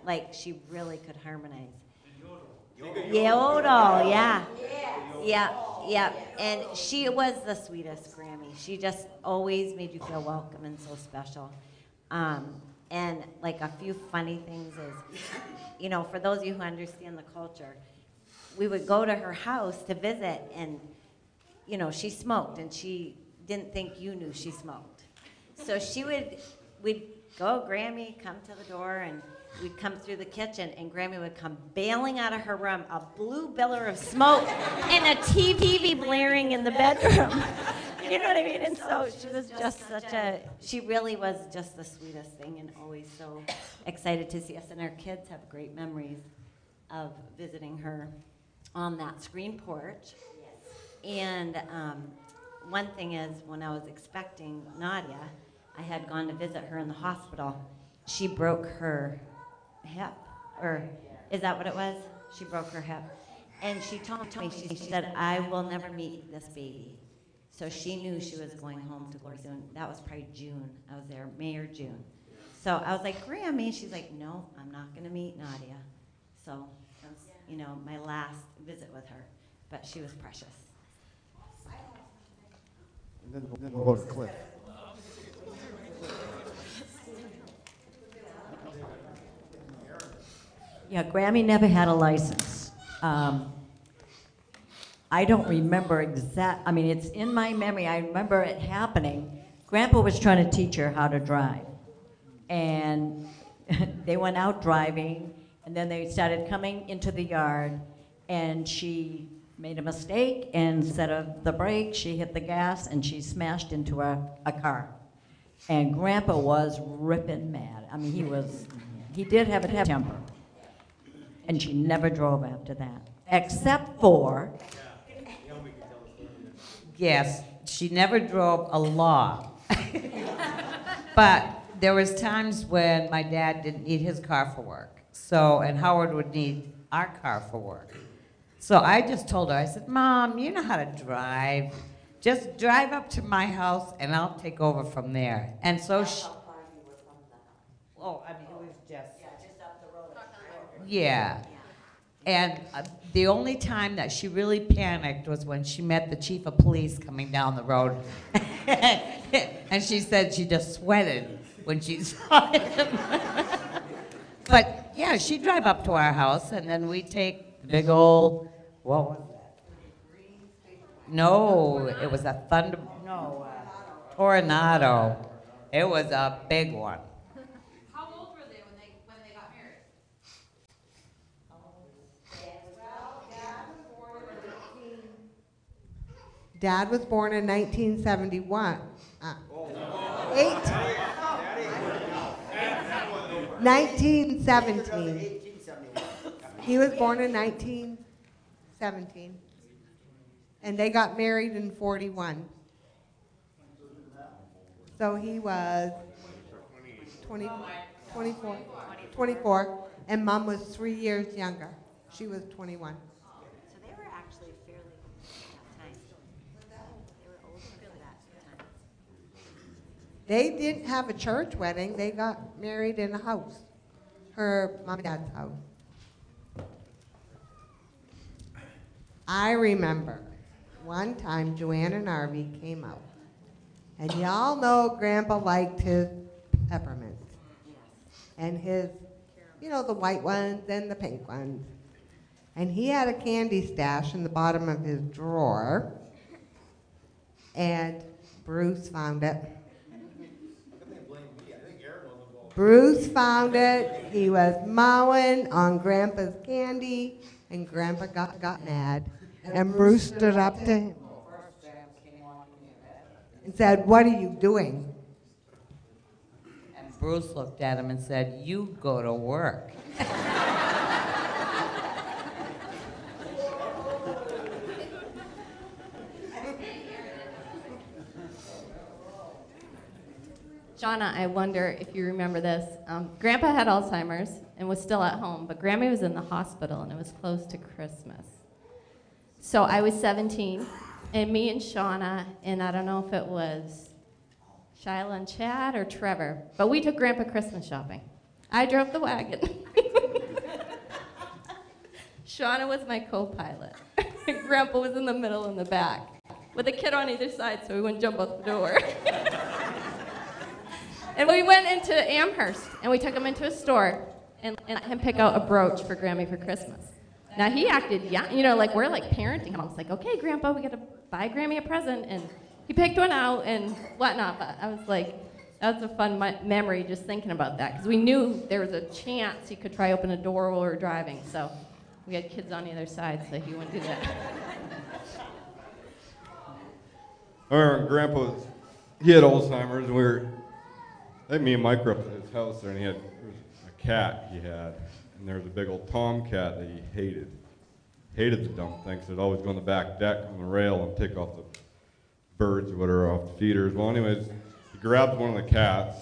Like, she really could harmonize. Yodel, yeah. Yeah. And she was the sweetest Grammy. She just always made you feel welcome and so special. And like a few funny things is, you know, for those of you who understand the culture, we would go to her house to visit, and, you know, she smoked, and she didn't think you knew she smoked. So we'd go, Grammy, come to the door, and we'd come through the kitchen, and Grammy would come bailing out of her room, a blue biller of smoke, and a TV blaring in the bedroom. You know what I mean? And so she was just she really was just the sweetest thing, and always so excited to see us. And our kids have great memories of visiting her on that screen porch. And one thing is, when I was expecting Nadia, I had gone to visit her in the hospital. She broke her hip, or is that what it was? She broke her hip. And she told me, she said, I will never meet this baby. So she knew she was going home to glory soon. That was probably June. I was there, May or June. So I was like, Grammy. She's like, no, I'm not going to meet Nadia. So that was, you know, my last visit with her. But she was precious. And then we'll go to Cliff. Yeah, Grammy never had a license. I don't remember I mean, it's in my memory. I remember it happening. Grandpa was trying to teach her how to drive. And they went out driving, and then they started coming into the yard, and she made a mistake, and instead of the brake, she hit the gas, and she smashed into a car. And Grandpa was ripping mad. I mean, he did have a temper. And she never drove after that, except for... Yes, she never drove a lot. But there was times when my dad didn't need his car for work. So, and Howard would need our car for work. So I just told her, I said, Mom, you know how to drive. Just drive up to my house and I'll take over from there. And so she... Oh, I mean, it was just... Yeah, just up the road. Yeah. And the only time that she really panicked was when she met the chief of police coming down the road. And she said she just sweated when she saw him. But yeah, she'd drive up to our house, and then we'd take the big old, what was that? No, it was a Tornado. It was a big one. How old were they when they got married? Dad was born in 1971. 1917. He was born in 1917. And they got married in 41. So he was 24. And Mom was 3 years younger. She was 21. So they were actually fairly time. They were older for that time. They didn't have a church wedding. They got married in a house. Her mom and dad's house. I remember one time Joanne and Arby came out. And y'all know Grandpa liked his peppermints. And his, you know, the white ones and the pink ones. And he had a candy stash in the bottom of his drawer. And Bruce found it. Bruce found it. He was mowing on Grandpa's candy, and Grandpa got mad. And Bruce stood up to him and said, "What are you doing?" And Bruce looked at him and said, "You go to work." Shauna, I wonder if you remember this. Grandpa had Alzheimer's and was still at home, but Grammy was in the hospital and it was close to Christmas. So I was 17, and me and Shauna, and I don't know if it was Shyla and Chad or Trevor, but we took Grandpa Christmas shopping. I drove the wagon. Shauna was my co-pilot. Grandpa was in the middle in the back with a kid on either side so he wouldn't jump out the door. And we went into Amherst, and we took him into a store and let him pick out a brooch for Grammy for Christmas. Now, he acted young, you know, like we're like parenting him. I was like, okay, Grandpa, we got to buy Grammy a present. And he picked one out and whatnot. But I was like, that was a fun memory just thinking about that. Because we knew there was a chance he could try open a door while we were driving. So we had kids on either side, so he wouldn't do that. Our grandpa, he had Alzheimer's, and I think me and Mike were up at his house there, and there was a cat he had, and there was a big old tomcat that he hated. Hated the dumb thing, so he'd always go on the back deck on the rail and take off the birds or whatever off the feeders. Well, anyways, he grabs one of the cats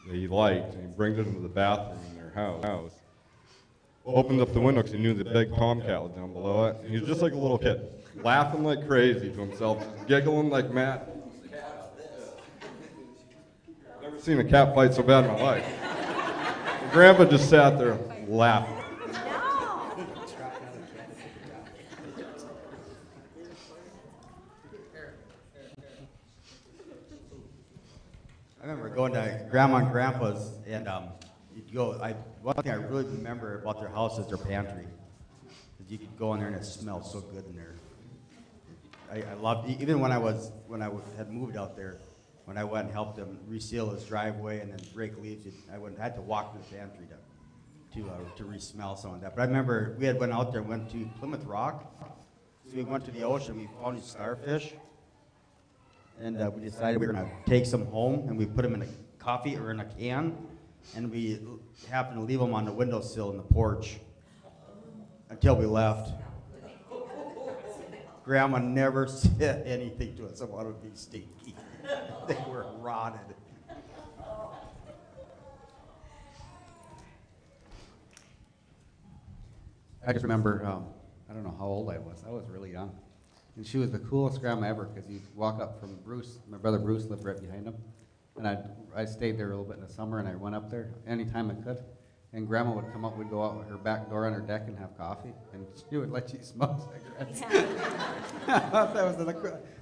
that he liked, and he brings it into the bathroom in their house. Opened up the window because he knew the big tomcat was down below it. And he was just like a little kid, laughing like crazy to himself, giggling like mad. Never seen a cat fight so bad in my life. And Grandpa just sat there laughing. I remember going to Grandma and Grandpa's, and you'd go. One thing I really remember about their house is their pantry. You could go in there and it smelled so good in there. I loved even when I had moved out there. When I went and helped him reseal his driveway and then rake leaves, I had to walk to the pantry to re-smell some of that. But I remember we had went out there and went to Plymouth Rock. So we went to the ocean. We found these starfish, and we decided we were going to take some home, and we put them in a coffee or in a can, and we happened to leave them on the windowsill in the porch until we left. Grandma never said anything to us about it being stinky. They were rotted. I just remember, I don't know how old I was. I was really young. And she was the coolest grandma ever because you'd walk up from Bruce. My brother Bruce lived right behind him. And I stayed there a little bit in the summer, and I went up there anytime I could. And Grandma would come up, we'd go out her back door on her deck and have coffee, and she would let you smoke cigarettes. I thought that was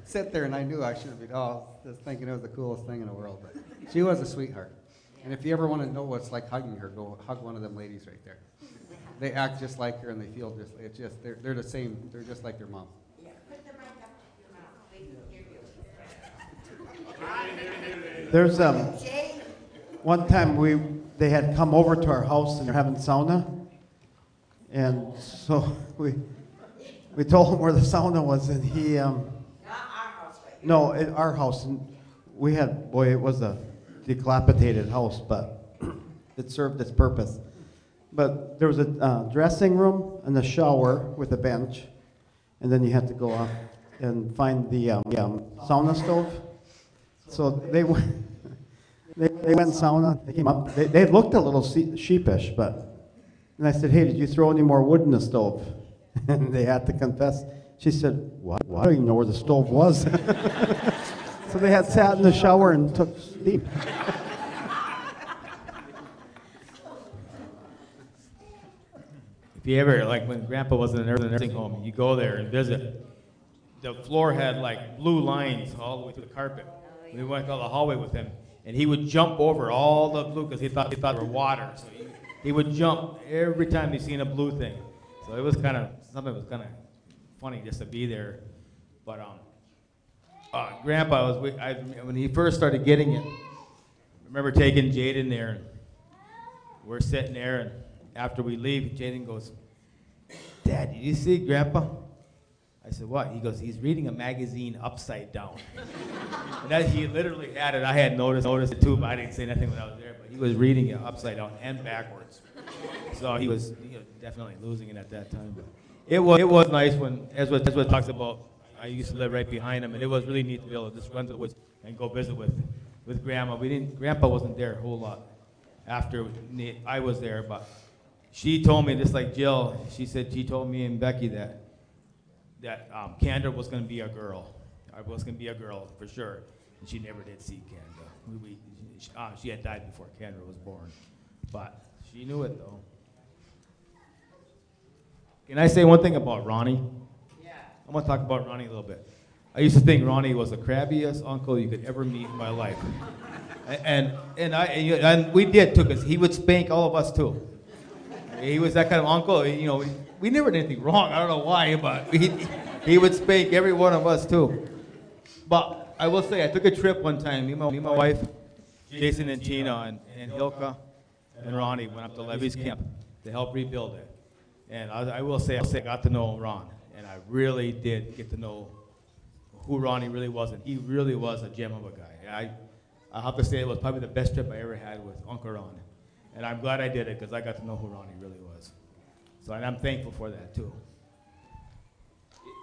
sit there, and I knew I should be just thinking it was the coolest thing in the world. But she was a sweetheart. And if you ever want to know what it's like hugging her, go hug one of them ladies right there. They act just like her, and they feel they're the same. They're just like their mom. There's one time they had come over to our house and they're having sauna, and so we told him where the sauna was, and he no, at our house, and we had, boy, it was a dilapidated house, but it served its purpose. But there was a dressing room and a shower with a bench, and then you had to go off and find the sauna stove. So they went, they went sauna, they came up, they looked a little sheepish, but, and I said, hey, did you throw any more wood in the stove? And they had to confess. She said, what? I don't even know where the stove was. So they had sat in the shower and took steam. If you ever, like when Grandpa was in the nursing home, you go there and visit, the floor had like blue lines all the way to the carpet. We went down the hallway with him, and he would jump over all the blue because he thought they were water. So he would jump every time he seen a blue thing. So it was kind of, something was kind of funny just to be there. But Grandpa was, when he first started getting it, I remember taking Jaden there, and we're sitting there, and after we leave, Jaden goes, Dad, did you see Grandpa? I said, what? He goes, he's reading a magazine upside down. And that, he literally had it. I had noticed it too, but I didn't say nothing when I was there. But he was reading it upside down and backwards. So he was definitely losing it at that time. But it was nice when, as what talks about, I used to live right behind him, and it was really neat to be able to just run to the woods and go visit with Grandma. Grandpa wasn't there a whole lot after I was there, but she told me, just like Jill, she told me and Becky that Kendra was going to be a girl. I was going to be a girl for sure, and she never did see Kendra. She had died before Kendra was born, but she knew it though. Can I say one thing about Ronnie? Yeah. I want to talk about Ronnie a little bit. I used to think Ronnie was the crabbiest uncle you could ever meet in my life, and we did too, because he would spank all of us too. He was that kind of uncle. We never did anything wrong. I don't know why, but he would spank every one of us too. But I will say, I took a trip one time. Me and my wife, Jason and Tina, and Hilka, and Ronnie went up to Levy's camp to help rebuild it. And I will say, I got to know Ron, and I really did get to know who Ronnie really was, and he really was a gem of a guy. I have to say, it was probably the best trip I ever had with Uncle Ron. And I'm glad I did it, because I got to know who Ronnie really was. So, and I'm thankful for that, too.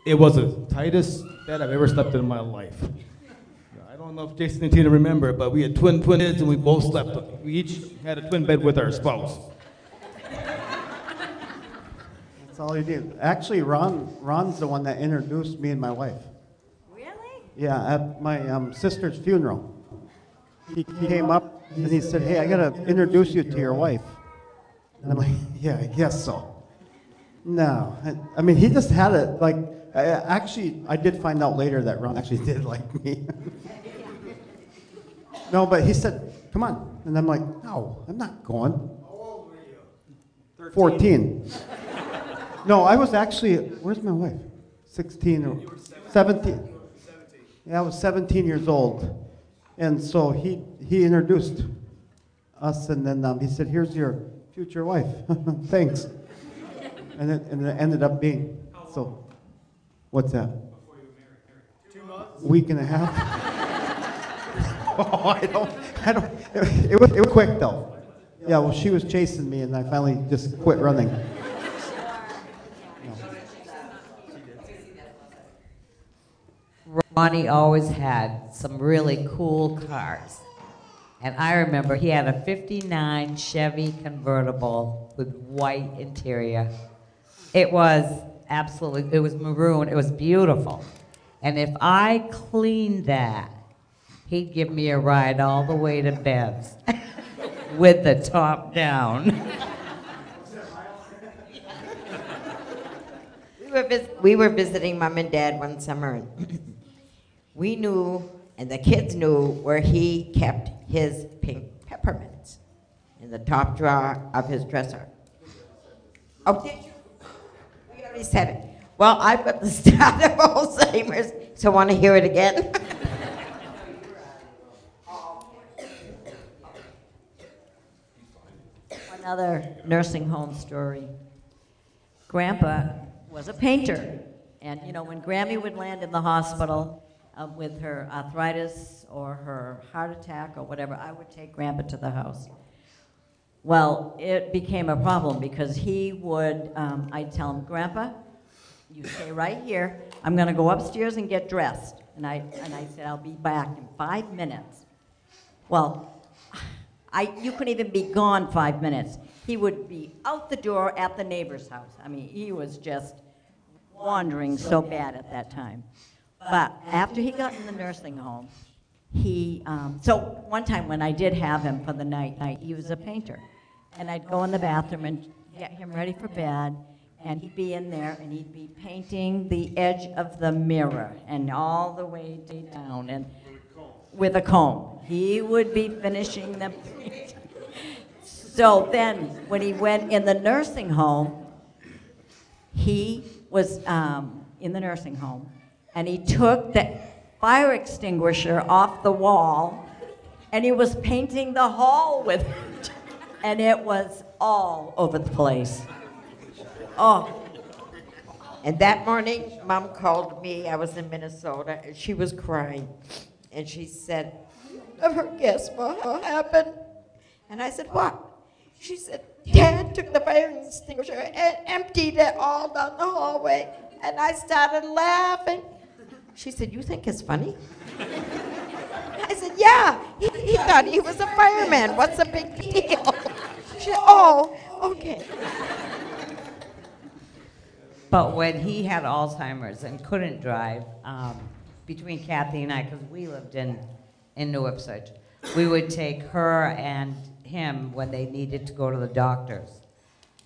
It was the tightest bed I've ever slept in my life. I don't know if Jason and Tina remember, but we had twin beds, and we both slept. We each had a twin bed with our spouse. That's all you did. Actually, Ron's the one that introduced me and my wife. Really? Yeah, at my sister's funeral. He came up and he said, hey, I got to introduce you to your wife. And I'm like, yeah, I guess so. No, I mean, he just had it, like, I did find out later that Ron actually did like me. No, but he said, come on. And I'm like, no, I'm not going. How old were you? 13. 14. No, I was actually, where's my wife? 16 or 17. Yeah, I was 17 years old. And so he introduced us, and then he said, here's your future wife. Thanks. And it ended up being, so, what's that? 2 months? Week and a half? Oh, I don't, it was quick though. Yeah, well, she was chasing me, and I finally just quit running. Ronnie always had some really cool cars. And I remember he had a '59 Chevy convertible with white interior. It was it was maroon, it was beautiful. And if I cleaned that, he'd give me a ride all the way to Bev's with the top down. We were visiting Mom and Dad one summer. We knew, and the kids knew, where he kept his pink peppermints in the top drawer of his dresser. Oh, did you? We already said it. Well, I've got the start of Alzheimer's, so want to hear it again? Another nursing home story. Grandpa was a painter. And, when Grammy would land in the hospital, with her arthritis or her heart attack or whatever, I would take Grandpa to the house. Well, it became a problem because he would, I'd tell him, Grandpa, you stay right here. I'm going to go upstairs and get dressed. And I said, I'll be back in 5 minutes. Well, you couldn't even be gone 5 minutes. He would be out the door at the neighbor's house. I mean, he was just wandering so bad at that time. But after he got in the nursing home, so one time when I did have him for the night, he was a painter. And I'd go in the bathroom and get him ready for bed, and he'd be in there and he'd be painting the edge of the mirror and all the way down and with a comb. He would be finishing the painting. So then when he went in the nursing home, he was in the nursing home, and he took the fire extinguisher off the wall, and he was painting the hall with it. And it was all over the place. Oh. And that morning, Mom called me. I was in Minnesota, and she was crying. And she said, "Never guess what happened." And I said, "What?" She said, "Dad took the fire extinguisher and emptied it all down the hallway." And I started laughing. She said, "You think it's funny?" I said, "Yeah, he thought he was a fireman. What's the big deal?" She said, "Oh, okay." But when he had Alzheimer's and couldn't drive, between Kathy and I, because we lived in New Ipswich, we would take her and him when they needed to go to the doctors.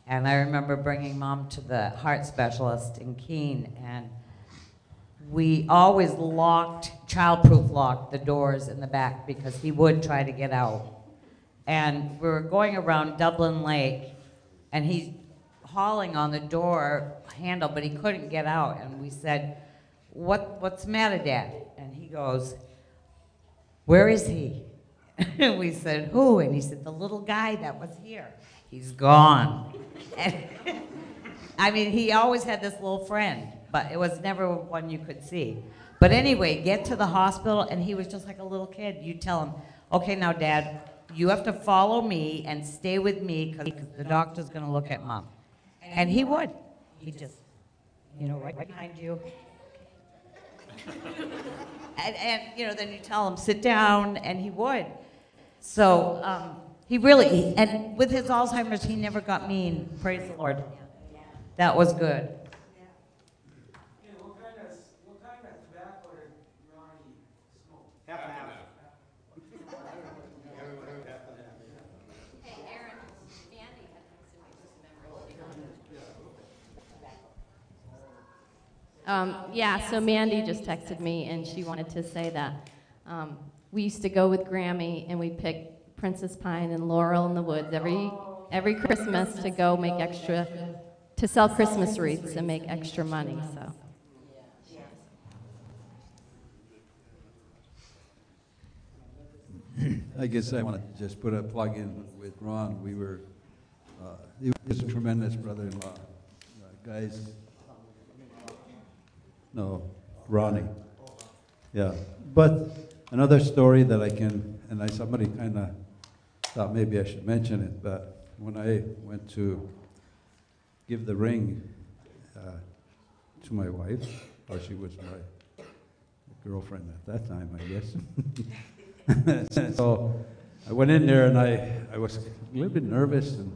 And I remember bringing Mom to the heart specialist in Keene, and we always childproof locked the doors in the back because he would try to get out. And we were going around Dublin Lake, and he's hauling on the door handle, but he couldn't get out. And we said, what's the matter, Dad? And he goes, "Where is he?" And we said, "Who?" And he said, "The little guy that was here. He's gone." And I mean, he always had this little friend, but it was never one you could see. But anyway, get to the hospital, and he was just like a little kid. You tell him, "Okay, now, Dad, you have to follow me and stay with me because the doctor's going to look at Mom." And he would. He'd just, right behind you. And then you tell him, "Sit down," and he would. So he really, and with his Alzheimer's, he never got mean. Praise the Lord. That was good. Half and half. Yeah, so Mandy just texted me, and she wanted to say that we used to go with Grammy, and we'd pick Princess Pine and Laurel in the Woods every Christmas to go to sell Christmas wreaths and make extra money, so. I guess I want to just put a plug in with Ron. He was a tremendous brother-in-law. Guys, no, Ronnie. Yeah, but another story that somebody kind of thought maybe I should mention it, but when I went to give the ring to my wife, or she was my girlfriend at that time, I guess. So I went in there, and I was a little bit nervous, and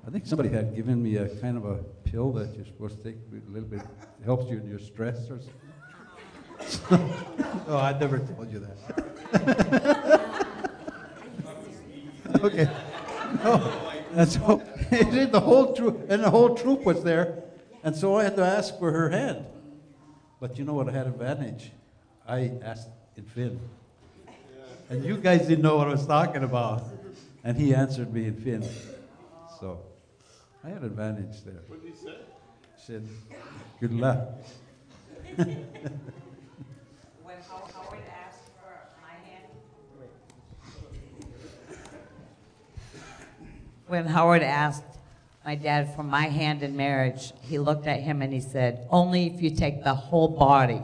I think somebody had given me a kind of a pill that you're supposed to take a little bit, helps you in your stress or something. Oh, I never told you that. Okay. No, and so the whole troop was there, and so I had to ask for her hand. But you know what? I had an advantage. I asked in Finn. And you guys didn't know what I was talking about. And he answered me in Finn. So I had an advantage there. What did he say? He said, "Good luck." When Howard asked for my hand, when Howard asked my dad for my hand in marriage, he looked at him and he said, "Only if you take the whole body."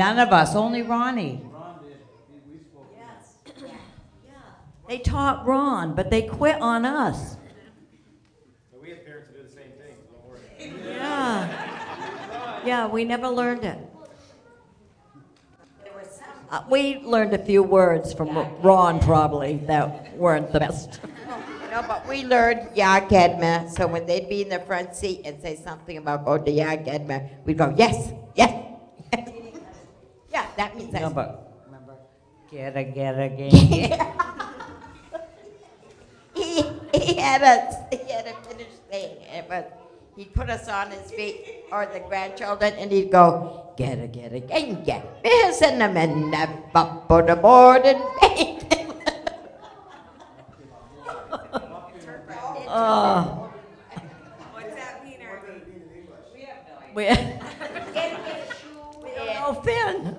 none of us, only Ronnie. They taught Ron, but they quit on us. So we have parents who do the same thing, so don't worry. Yeah. Yeah, we never learned it. We learned a few words from Ron, probably, that weren't the best. No, but we learned Yagedma, so when they'd be in the front seat and say something about go to Yagedma, we'd go, yes, yes. Yeah, that means No, that's... but remember, get a game. He had a finished saying it, but he'd put us on his feet, or the grandchildren, and he'd go, get a game, get me cinnamon, up on the board and bake. What's that mean, Arby? We don't know Finn.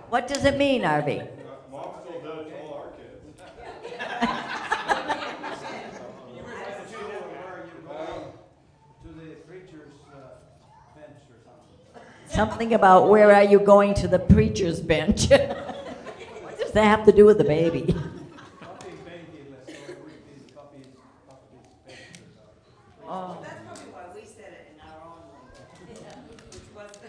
What does it mean, Arby? Mom still does to all our kids. To the preacher's bench or something. Something about where are you going to the preacher's bench? What does that have to do with the baby? Oh. That's probably why we said it in our own language.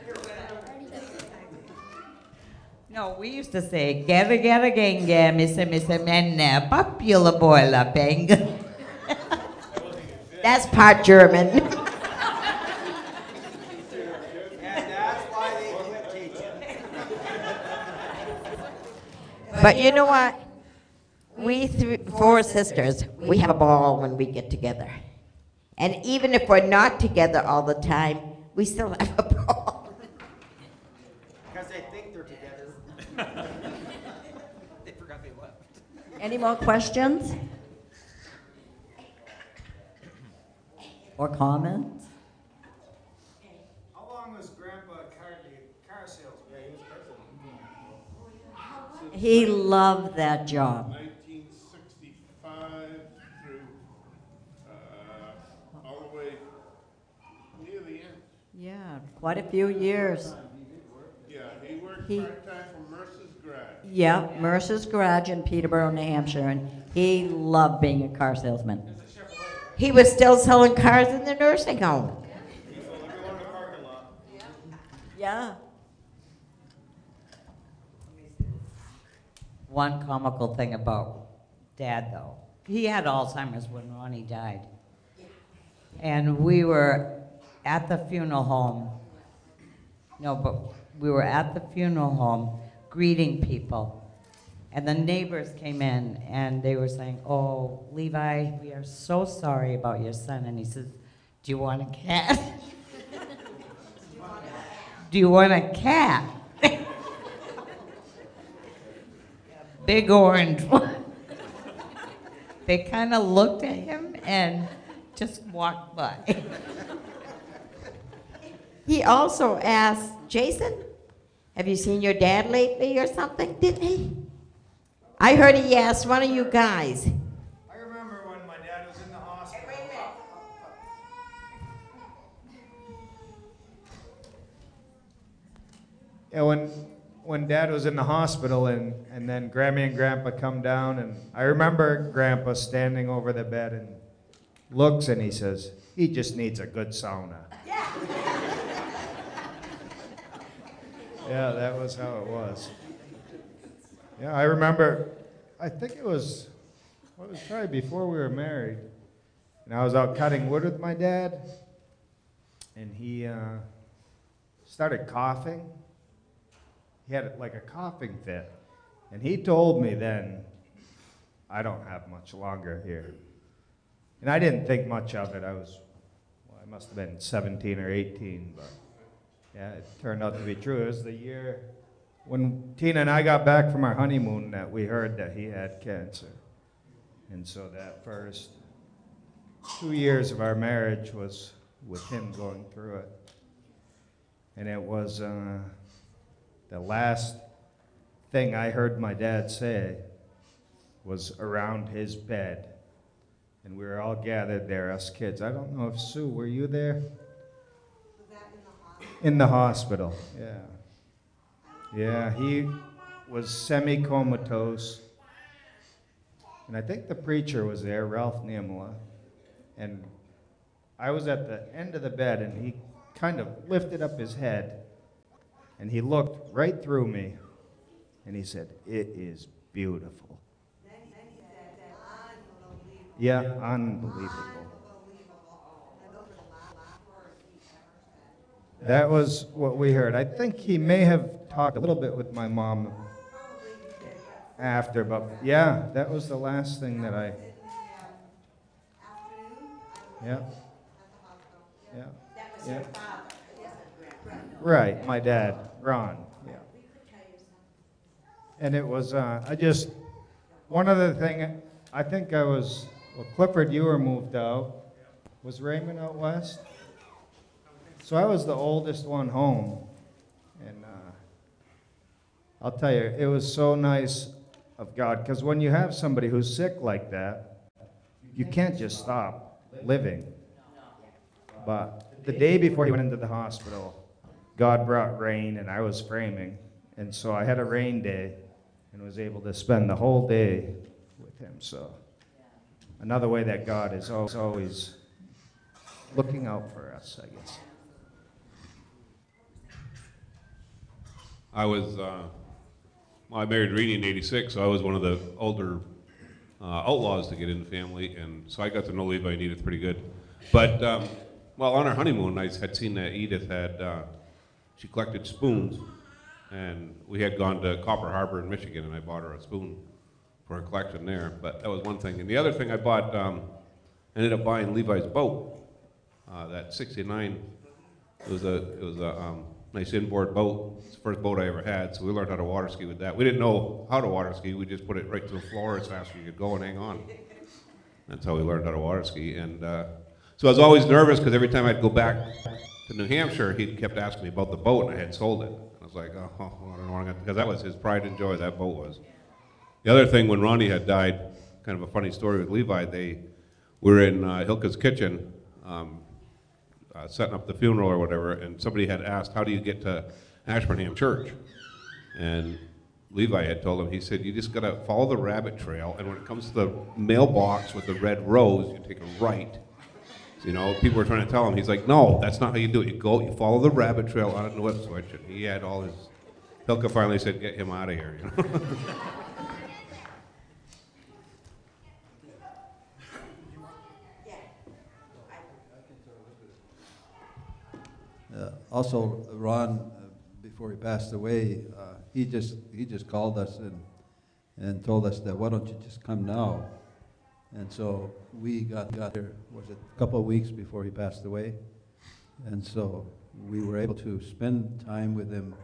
No, we used to say, get a genga, missa menne, papula boila bang. That's part German. But you know what? We four sisters, we have a ball when we get together. And even if we're not together all the time, we still have a ball. Because they think they're together. They forgot they left. Any more questions? Or comments? How long was Grandpa car salesman? He loved that job. 1965 through all the way near the end. Yeah, quite a few years. Yeah, he worked He- part-time for Mercer's Garage. Yeah, Mercer's Garage in Peterborough, New Hampshire, and he loved being a car salesman. He was still selling cars in the nursing home. Yeah. One comical thing about Dad, though, he had Alzheimer's when Ronnie died. And we were at the funeral home. No, but we were at the funeral home greeting people. And the neighbors came in and they were saying, oh, Levi, we are so sorry about your son. And he says, do you want a cat? Do you want a cat? Big orange one. They kind of looked at him and just walked by. He also asked, Jason, have you seen your dad lately or something, didn't he? I heard he asked one of you guys. I remember when my dad was in the hospital. Yeah, when Dad was in the hospital and then Grammy and Grandpa come down, and I remember Grandpa standing over the bed and looks and he says, he just needs a good sauna. Yeah, that was how it was. Yeah, I remember, I think it was probably before we were married. And I was out cutting wood with my dad, and he started coughing. He had like a coughing fit. And he told me then, I don't have much longer here. And I didn't think much of it. I must have been 17 or 18, but yeah, it turned out to be true. It was the year when Tina and I got back from our honeymoon that we heard that he had cancer. And so that first 2 years of our marriage was with him going through it. And it was the last thing I heard my dad say was around his bed. And we were all gathered there, us kids. I don't know if Sue, were you there? Was that in the hospital? In the hospital, yeah. Yeah, he was semi-comatose. And I think the preacher was there, Ralph Niemela. And I was at the end of the bed, and he kind of lifted up his head, and he looked right through me, and he said, "It is beautiful." Yeah, unbelievable. That was what we heard. I think he may have talked a little bit with my mom after, but yeah, that was the last thing that I... Yeah. Yeah. Yeah. Right, my dad, Ron. Yeah. And it was, one other thing, I think I was, well, Clifford, you were moved out. Was Raymond out west? So I was the oldest one home. And I'll tell you, it was so nice of God, because when you have somebody who's sick like that, you can't just stop living. But the day before he went into the hospital, God brought rain, and I was framing. And so I had a rain day and was able to spend the whole day with him. So another way that God is always looking out for us, I guess. I was, I married Renee in '86, so I was one of the older outlaws to get in the family, and so I got to know Levi and Edith pretty good. But well, on our honeymoon, I had seen that Edith had, she collected spoons, and we had gone to Copper Harbor in Michigan, and I bought her a spoon for her collection there. But that was one thing. And the other thing I bought, ended up buying Levi's boat, that '69. It was a nice inboard boat. It's the first boat I ever had, so we learned how to water ski with that. We didn't know how to water ski. We just put it right to the floor as fast as you could go and hang on. That's how we learned how to water ski. And so I was always nervous because every time I'd go back to New Hampshire, he kept asking me about the boat, and I had sold it. I was like, oh, I don't know what I'm gonna, because that was his pride and joy, that boat was. The other thing, when Ronnie had died, kind of a funny story with Levi, they were in Hilka's kitchen, setting up the funeral or whatever, and somebody had asked, how do you get to Ashburnham Church? And Levi had told him, he said, you just gotta follow the rabbit trail, and when it comes to the mailbox with the red rose, you take a right. So, you know, people were trying to tell him, he's like, no, that's not how you do it. You follow the rabbit trail out of the whip switch, and he had all his, Hilka finally said, get him out of here, you know. Also, Ron, before he passed away, he just called us and told us that, why don't you just come now? And so we got there, was it a couple of weeks before he passed away? And so we were able to spend time with him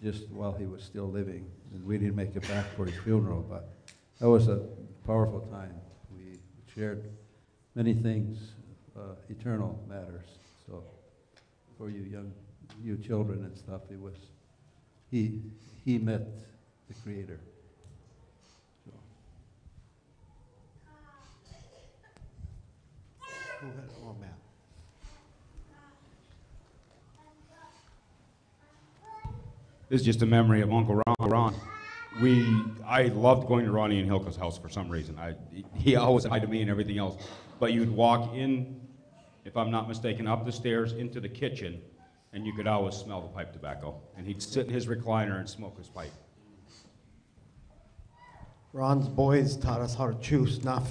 just while he was still living. And we didn't make it back for his funeral, but that was a powerful time. We shared many things, eternal matters. So for you children and stuff, it was, he met the Creator. So. Oh, man. This is just a memory of Uncle Ron. I loved going to Ronnie and Hilka's house for some reason. He always said hi to me and everything else. But you'd walk in, if I'm not mistaken, up the stairs into the kitchen, and you could always smell the pipe tobacco. And he'd sit in his recliner and smoke his pipe. Ron's boys taught us how to chew snuff.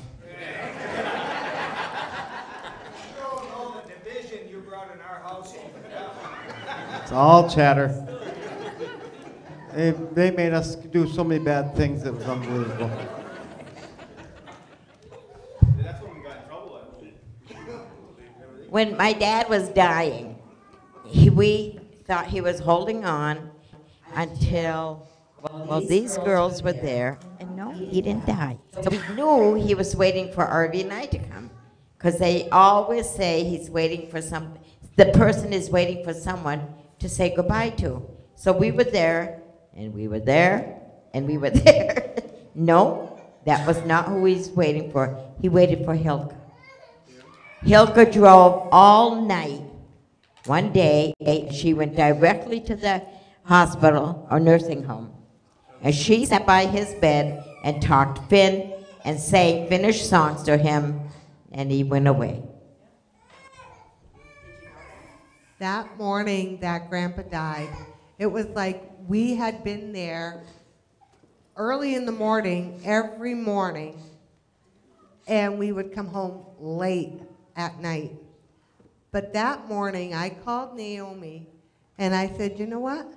It's all chatter. They made us do so many bad things, it was unbelievable. When my dad was dying, we thought he was holding on until, well, these girls were there, and no, he didn't die. So we knew he was waiting for Arvie and I to come, because they always say he's waiting for the person is waiting for someone to say goodbye to. So we were there, and we were there, and we were there. No, that was not who he's waiting for. He waited for Hilka. Hilka drove all night. One day, she went directly to the hospital or nursing home. And she sat by his bed and talked Finn and sang Finnish songs to him, and he went away. That morning that Grandpa died, it was like we had been there early in the morning, every morning, and we would come home late at night. But that morning, I called Naomi, and I said, you know what?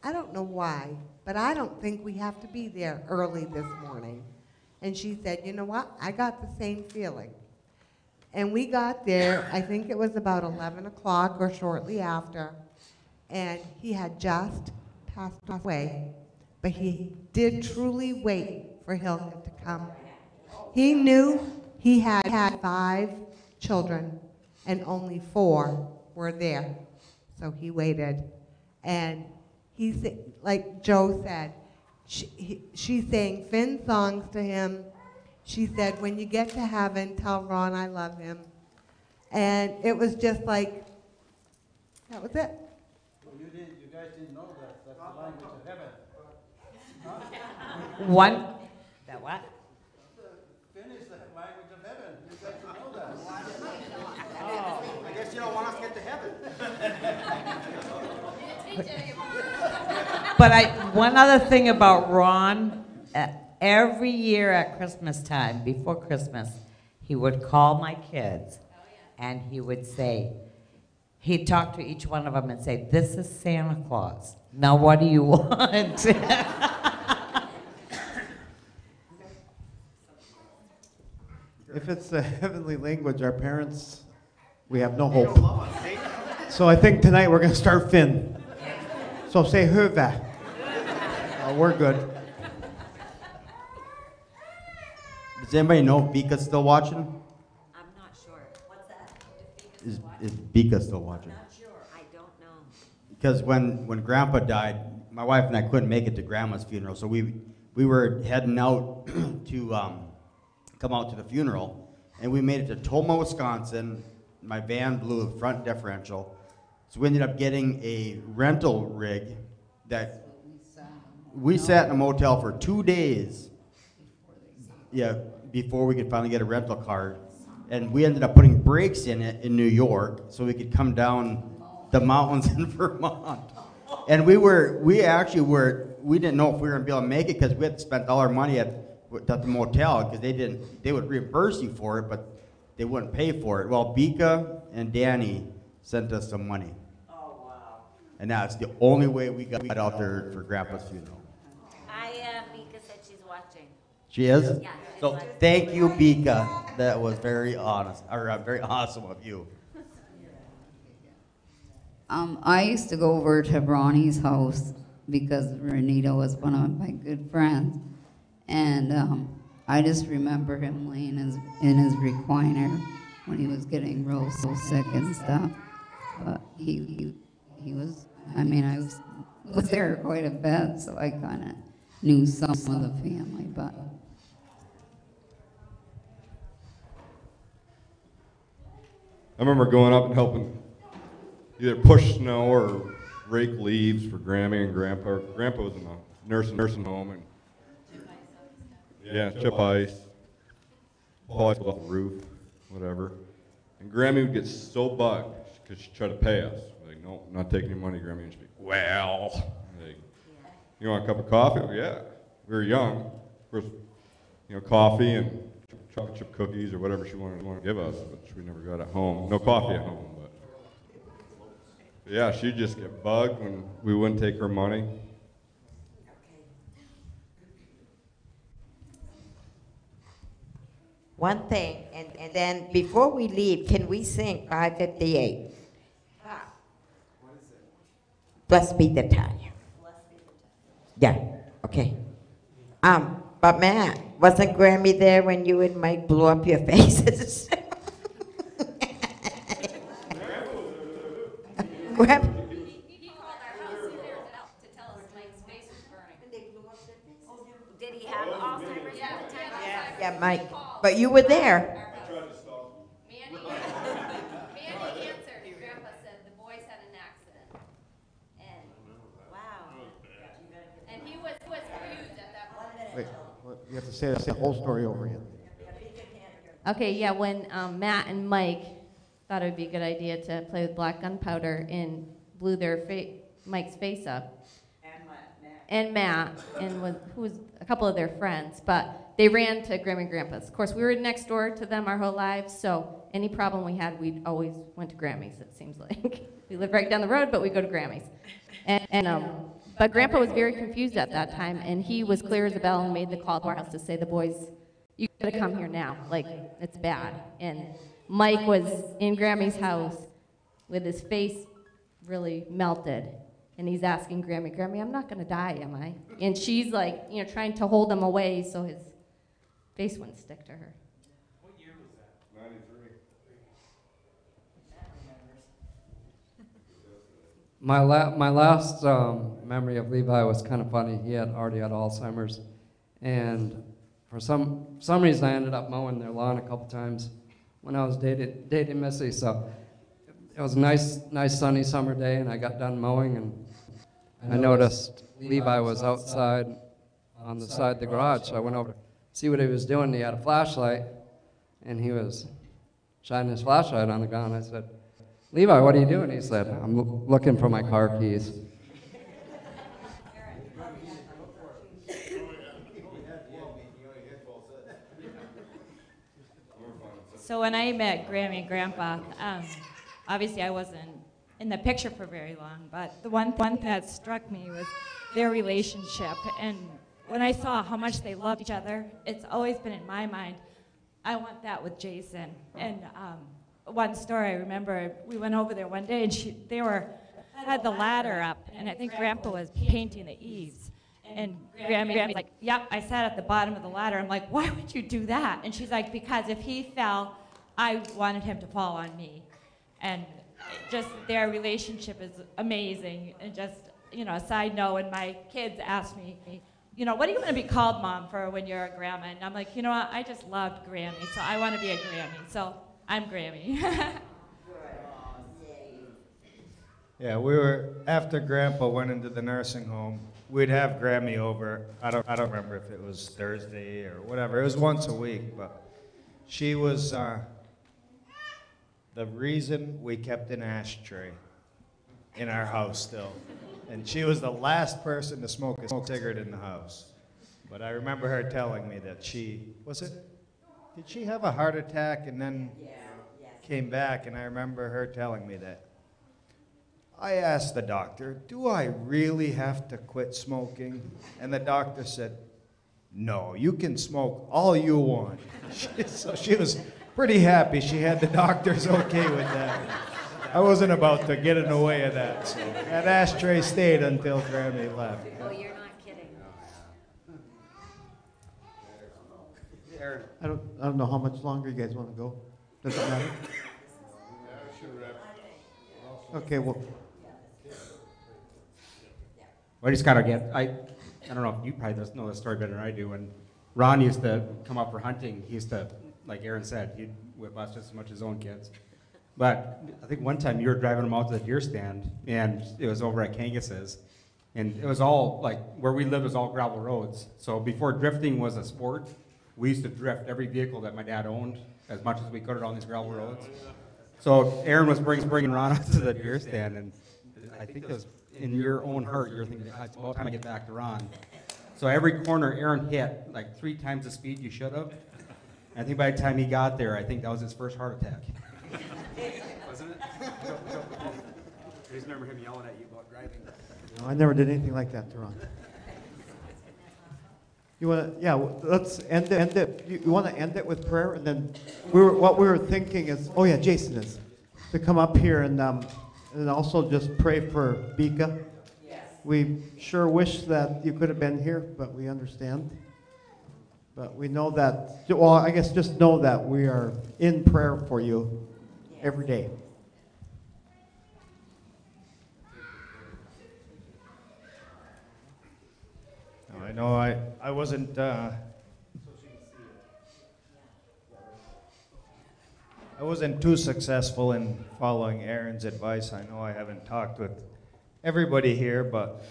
I don't know why, but I don't think we have to be there early this morning. And she said, you know what? I got the same feeling. And we got there, I think it was about 11 o'clock or shortly after, and he had just passed away. But he did truly wait for Hilda to come. He knew he had 5 children, and only 4 were there. So he waited. And he, like Joe said, she sang Finn songs to him. She said, when you get to heaven, tell Ron I love him. And it was just like, that was it. Well, you guys didn't know that. That's the language of heaven. Huh? One, that what? Finn is the language of heaven. You guys didn't know that. Oh, I guess you don't want us to get to heaven. But one other thing about Ron, every year at Christmas time, before Christmas, he would call my kids and he would say, he'd talk to each one of them and say, this is Santa Claus. Now what do you want? If it's the heavenly language, our parents, we have no hope. So I think tonight we're going to start Finn. So say hyvä. We're good. Does anybody know if Vika's still watching? I'm not sure. What's that? Is Vika still watching? Not sure. I don't know. Because when Grandpa died, my wife and I couldn't make it to Grandma's funeral, so we were heading out to come out to the funeral, and we made it to Toma, Wisconsin. My van blew the front differential, so we ended up getting a rental rig that we sat in a motel for 2 days. Yeah, before we could finally get a rental car. And we ended up putting brakes in it in New York so we could come down the mountains in Vermont. And we didn't know if we were gonna be able to make it because we had spent all our money at the motel because they would reimburse you for it, but they wouldn't pay for it. Well, Bika and Danny sent us some money. Oh, wow. And that's the only way we got out there for Grandpa's funeral. Mika said she's watching. She is? Yeah. So thank you, Bika. That was very honest, or very awesome of you. I used to go over to Ronnie's house because Renita was one of my good friends. And I just remember him laying in his recliner when he was getting real so sick and stuff. But he was, I mean, I was there quite a bit, so I kind of knew some of the family, but. I remember going up and helping either push snow or rake leaves for Grammy and Grandpa. Grandpa was in a nursing home, and yeah, chip ice, polish off the roof, whatever. And Grammy would get so bugged because she'd try to pay us. Like, no, I'm not taking your money, Grammy. And she'd be, well, like, you want a cup of coffee? Oh, yeah. We were young. Of course, coffee and chocolate chip cookies or whatever she wanted to give us, which we never got at home. No coffee at home, but yeah, she'd just get bugged when we wouldn't take her money. One thing, and then before we leave, can we sing 558? Blessed be the time. Yeah, okay. But Matt, wasn't Grammy there when you and Mike blew up your faces? Grab. Did he have Alzheimer's at the time? Yeah, Mike, but you were there. Mandy answered, Grandpa said the boys had an accident. Wow. You have to say the whole story over again. Okay, yeah, when Matt and Mike thought it would be a good idea to play with black gunpowder and blew Mike's face up. And Matt, and who was a couple of their friends, but they ran to Grandma and Grandpa's. Of course, we were next door to them our whole lives, so any problem we had, we always went to Grammy's, it seems like. We live right down the road, but we go to Grammy's. But Grandpa was very confused at that time, and he was clear as a bell and made the call to our house to say, the boys, you gotta come here now, like, it's bad. And Mike was in Grammy's house with his face really melted. And he's asking Grammy, I'm not gonna die, am I? And she's like, trying to hold him away so his face wouldn't stick to her. What year was that? 93. My last memory of Levi was kind of funny. He had already had Alzheimer's, and for some reason I ended up mowing their lawn a couple times when I was dating Missy. So it was a nice sunny summer day, and I got done mowing, and I noticed Levi was outside on the side of the garage. So I went over to see what he was doing. He had a flashlight, and he was shining his flashlight on the ground. I said, Levi, what are you doing? He said, I'm looking for my car keys. So when I met Grammy and Grandpa, obviously I wasn't in the picture for very long, but the one that struck me was their relationship. And when I saw how much they loved each other, it's always been in my mind, I want that with Jason. And one story I remember, we went over there one day and they had the ladder up, and I think Grandpa was painting the eaves. And Grammy's like, yep, I sat at the bottom of the ladder. I'm like, why would you do that? And she's like, because if he fell, I wanted him to fall on me. And just their relationship is amazing. And just, a side note, when my kids ask me, what are you going to be called, Mom, for when you're a grandma? And I'm like, what, I just loved Grammy, so I want to be a Grammy. So I'm Grammy. Yeah, after Grandpa went into the nursing home, we'd have Grammy over. I don't remember if it was Thursday or whatever. It was once a week, but she was the reason we kept an ashtray in our house still. And she was the last person to smoke a cigarette in the house. But I remember her telling me that did she have a heart attack and then came back? And I remember her telling me that. I asked the doctor, do I really have to quit smoking? And the doctor said, no, you can smoke all you want. So she was pretty happy she had the doctors okay with that. I wasn't about to get in the way of that. So that ashtray stayed until Grammy left. Oh, you're not kidding. I don't know how much longer you guys want to go. Does it matter? Okay, well. Well, I just gotta I don't know if you probably know the story better than I do. When Ron used to come up for hunting, he used to, like Aaron said, he'd whip us just as much as his own kids. But I think one time you were driving him out to the deer stand, and it was over at Kangus's, and it was all, like, where we lived was all gravel roads. So before drifting was a sport, we used to drift every vehicle that my dad owned as much as we could on these gravel roads. So Aaron was bringing Ron out to the deer stand, and I think it was in your own heart, you're thinking, it's about time I get back to Ron. So every corner Aaron hit, like 3 times the speed you should have. And I think by the time he got there, I think that was his first heart attack. Wasn't it? I just remember him yelling at you about driving. No, I never did anything like that to Ron. You want to, let's end it. You want to end it with prayer? And then what we were thinking is, Jason is, to come up here and also just pray for Bika. Yes. We sure wish that you could have been here, but we understand. But we know that, I guess just know that we are in prayer for you every day. I know I wasn't I wasn't too successful in following Aaron's advice. I know I haven't talked with everybody here, but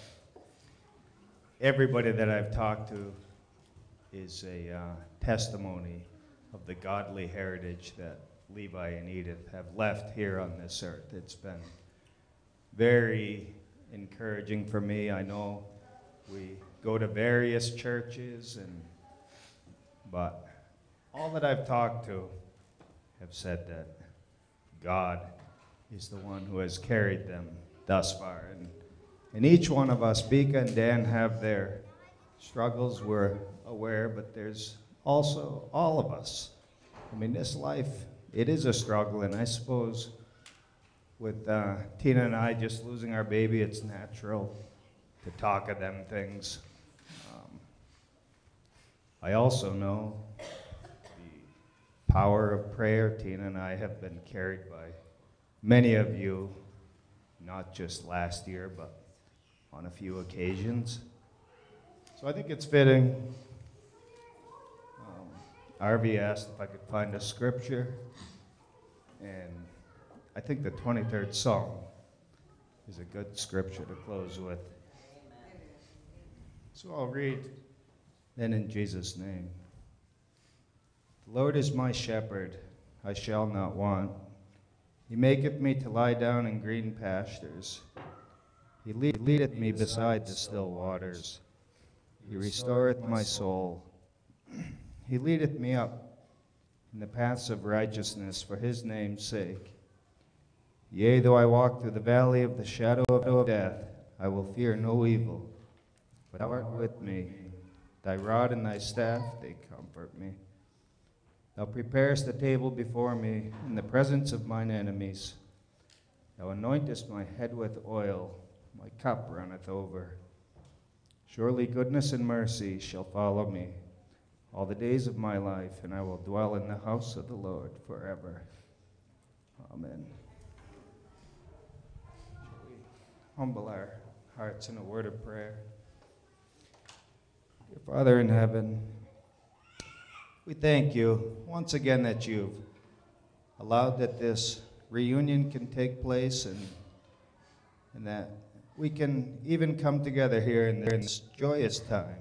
everybody that I've talked to is a testimony of the godly heritage that Levi and Edith have left here on this earth. It's been very encouraging for me. I know we go to various churches, but all that I've talked to have said that God is the one who has carried them thus far. And each one of us, Bika and Dan, have their struggles, we're aware, but there's also all of us. I mean, this life, it is a struggle, and I suppose with Tina and I just losing our baby, it's natural to talk of them things. I also know the power of prayer. Tina and I have been carried by many of you, not just last year, but on a few occasions. So I think it's fitting. Arvi asked if I could find a scripture, and I think the 23rd Psalm is a good scripture to close with. So I'll read then in Jesus' name. The Lord is my shepherd, I shall not want. He maketh me to lie down in green pastures. He leadeth me beside the still waters. He restoreth my soul. He leadeth me up in the paths of righteousness for his name's sake. Yea, though I walk through the valley of the shadow of death, I will fear no evil. For thou art with me. Thy rod and thy staff, they comfort me. Thou preparest the table before me in the presence of mine enemies. Thou anointest my head with oil, my cup runneth over. Surely goodness and mercy shall follow me all the days of my life, and I will dwell in the house of the Lord forever. Amen. Shall we humble our hearts in a word of prayer? Dear Father in heaven, we thank you once again that you've allowed that this reunion can take place, and that we can even come together here in this joyous time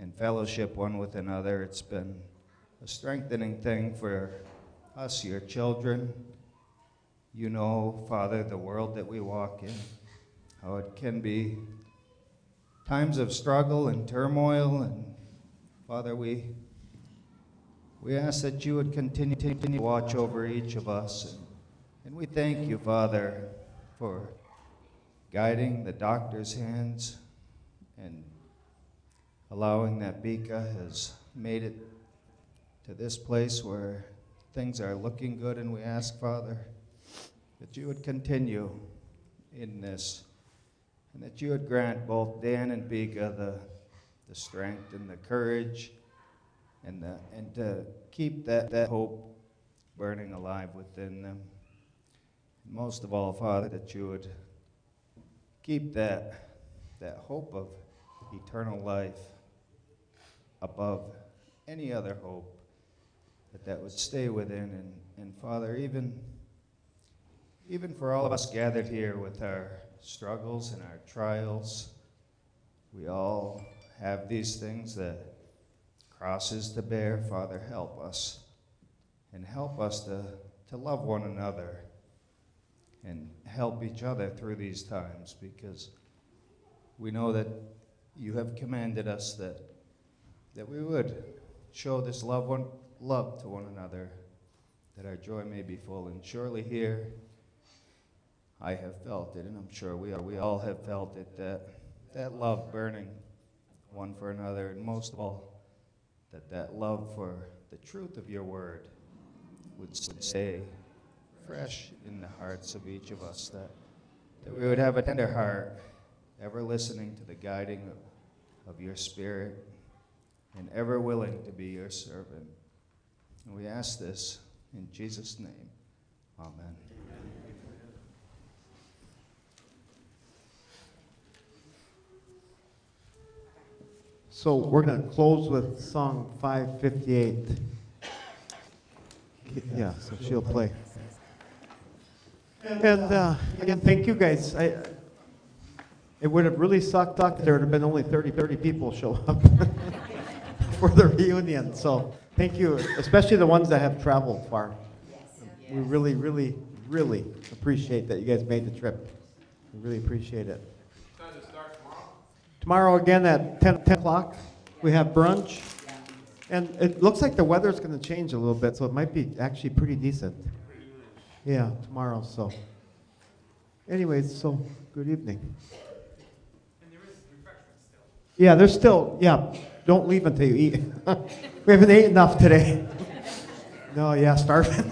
and fellowship one with another. It's been a strengthening thing for us, your children. You know, Father, the world that we walk in, how it can be times of struggle and turmoil, and Father, we ask that you would continue to watch over each of us, and we thank you, Father, for guiding the doctor's hands and allowing that Bika has made it to this place where things are looking good, and we ask, Father, that you would continue in this, and that you would grant both Dan and Bika the strength and the courage and to keep that hope burning alive within them. And most of all, Father, that you would keep that hope of eternal life above any other hope, that would stay within. And Father, even for all of us gathered here with our struggles and our trials, we all have these things, that crosses to bear. Father, help us, and help us to love one another and help each other through these times, because we know that you have commanded us that we would show this love to one another, that our joy may be full. And surely here I have felt it, and I'm sure we all have felt it, that love burning one for another, and most of all, that love for the truth of your word would stay fresh in the hearts of each of us, that we would have a tender heart, ever listening to the guiding of your Spirit, and ever willing to be your servant. And we ask this in Jesus' name. Amen. So we're going to close with song 558. Yeah, so she'll play. And again, thank you guys. It would have really sucked if there would have been only 30 people show up. for the reunion. So thank you, especially the ones that have traveled far. We really, really, really appreciate that you guys made the trip. We really appreciate it. Tomorrow again at 10 o'clock, we have brunch. And it looks like the weather's going to change a little bit, so it might be actually pretty decent. Yeah, tomorrow, so. Anyways, so good evening. And there is refreshments still. Yeah, there's still, yeah, don't leave until you eat. We haven't ate enough today. No, yeah, starving.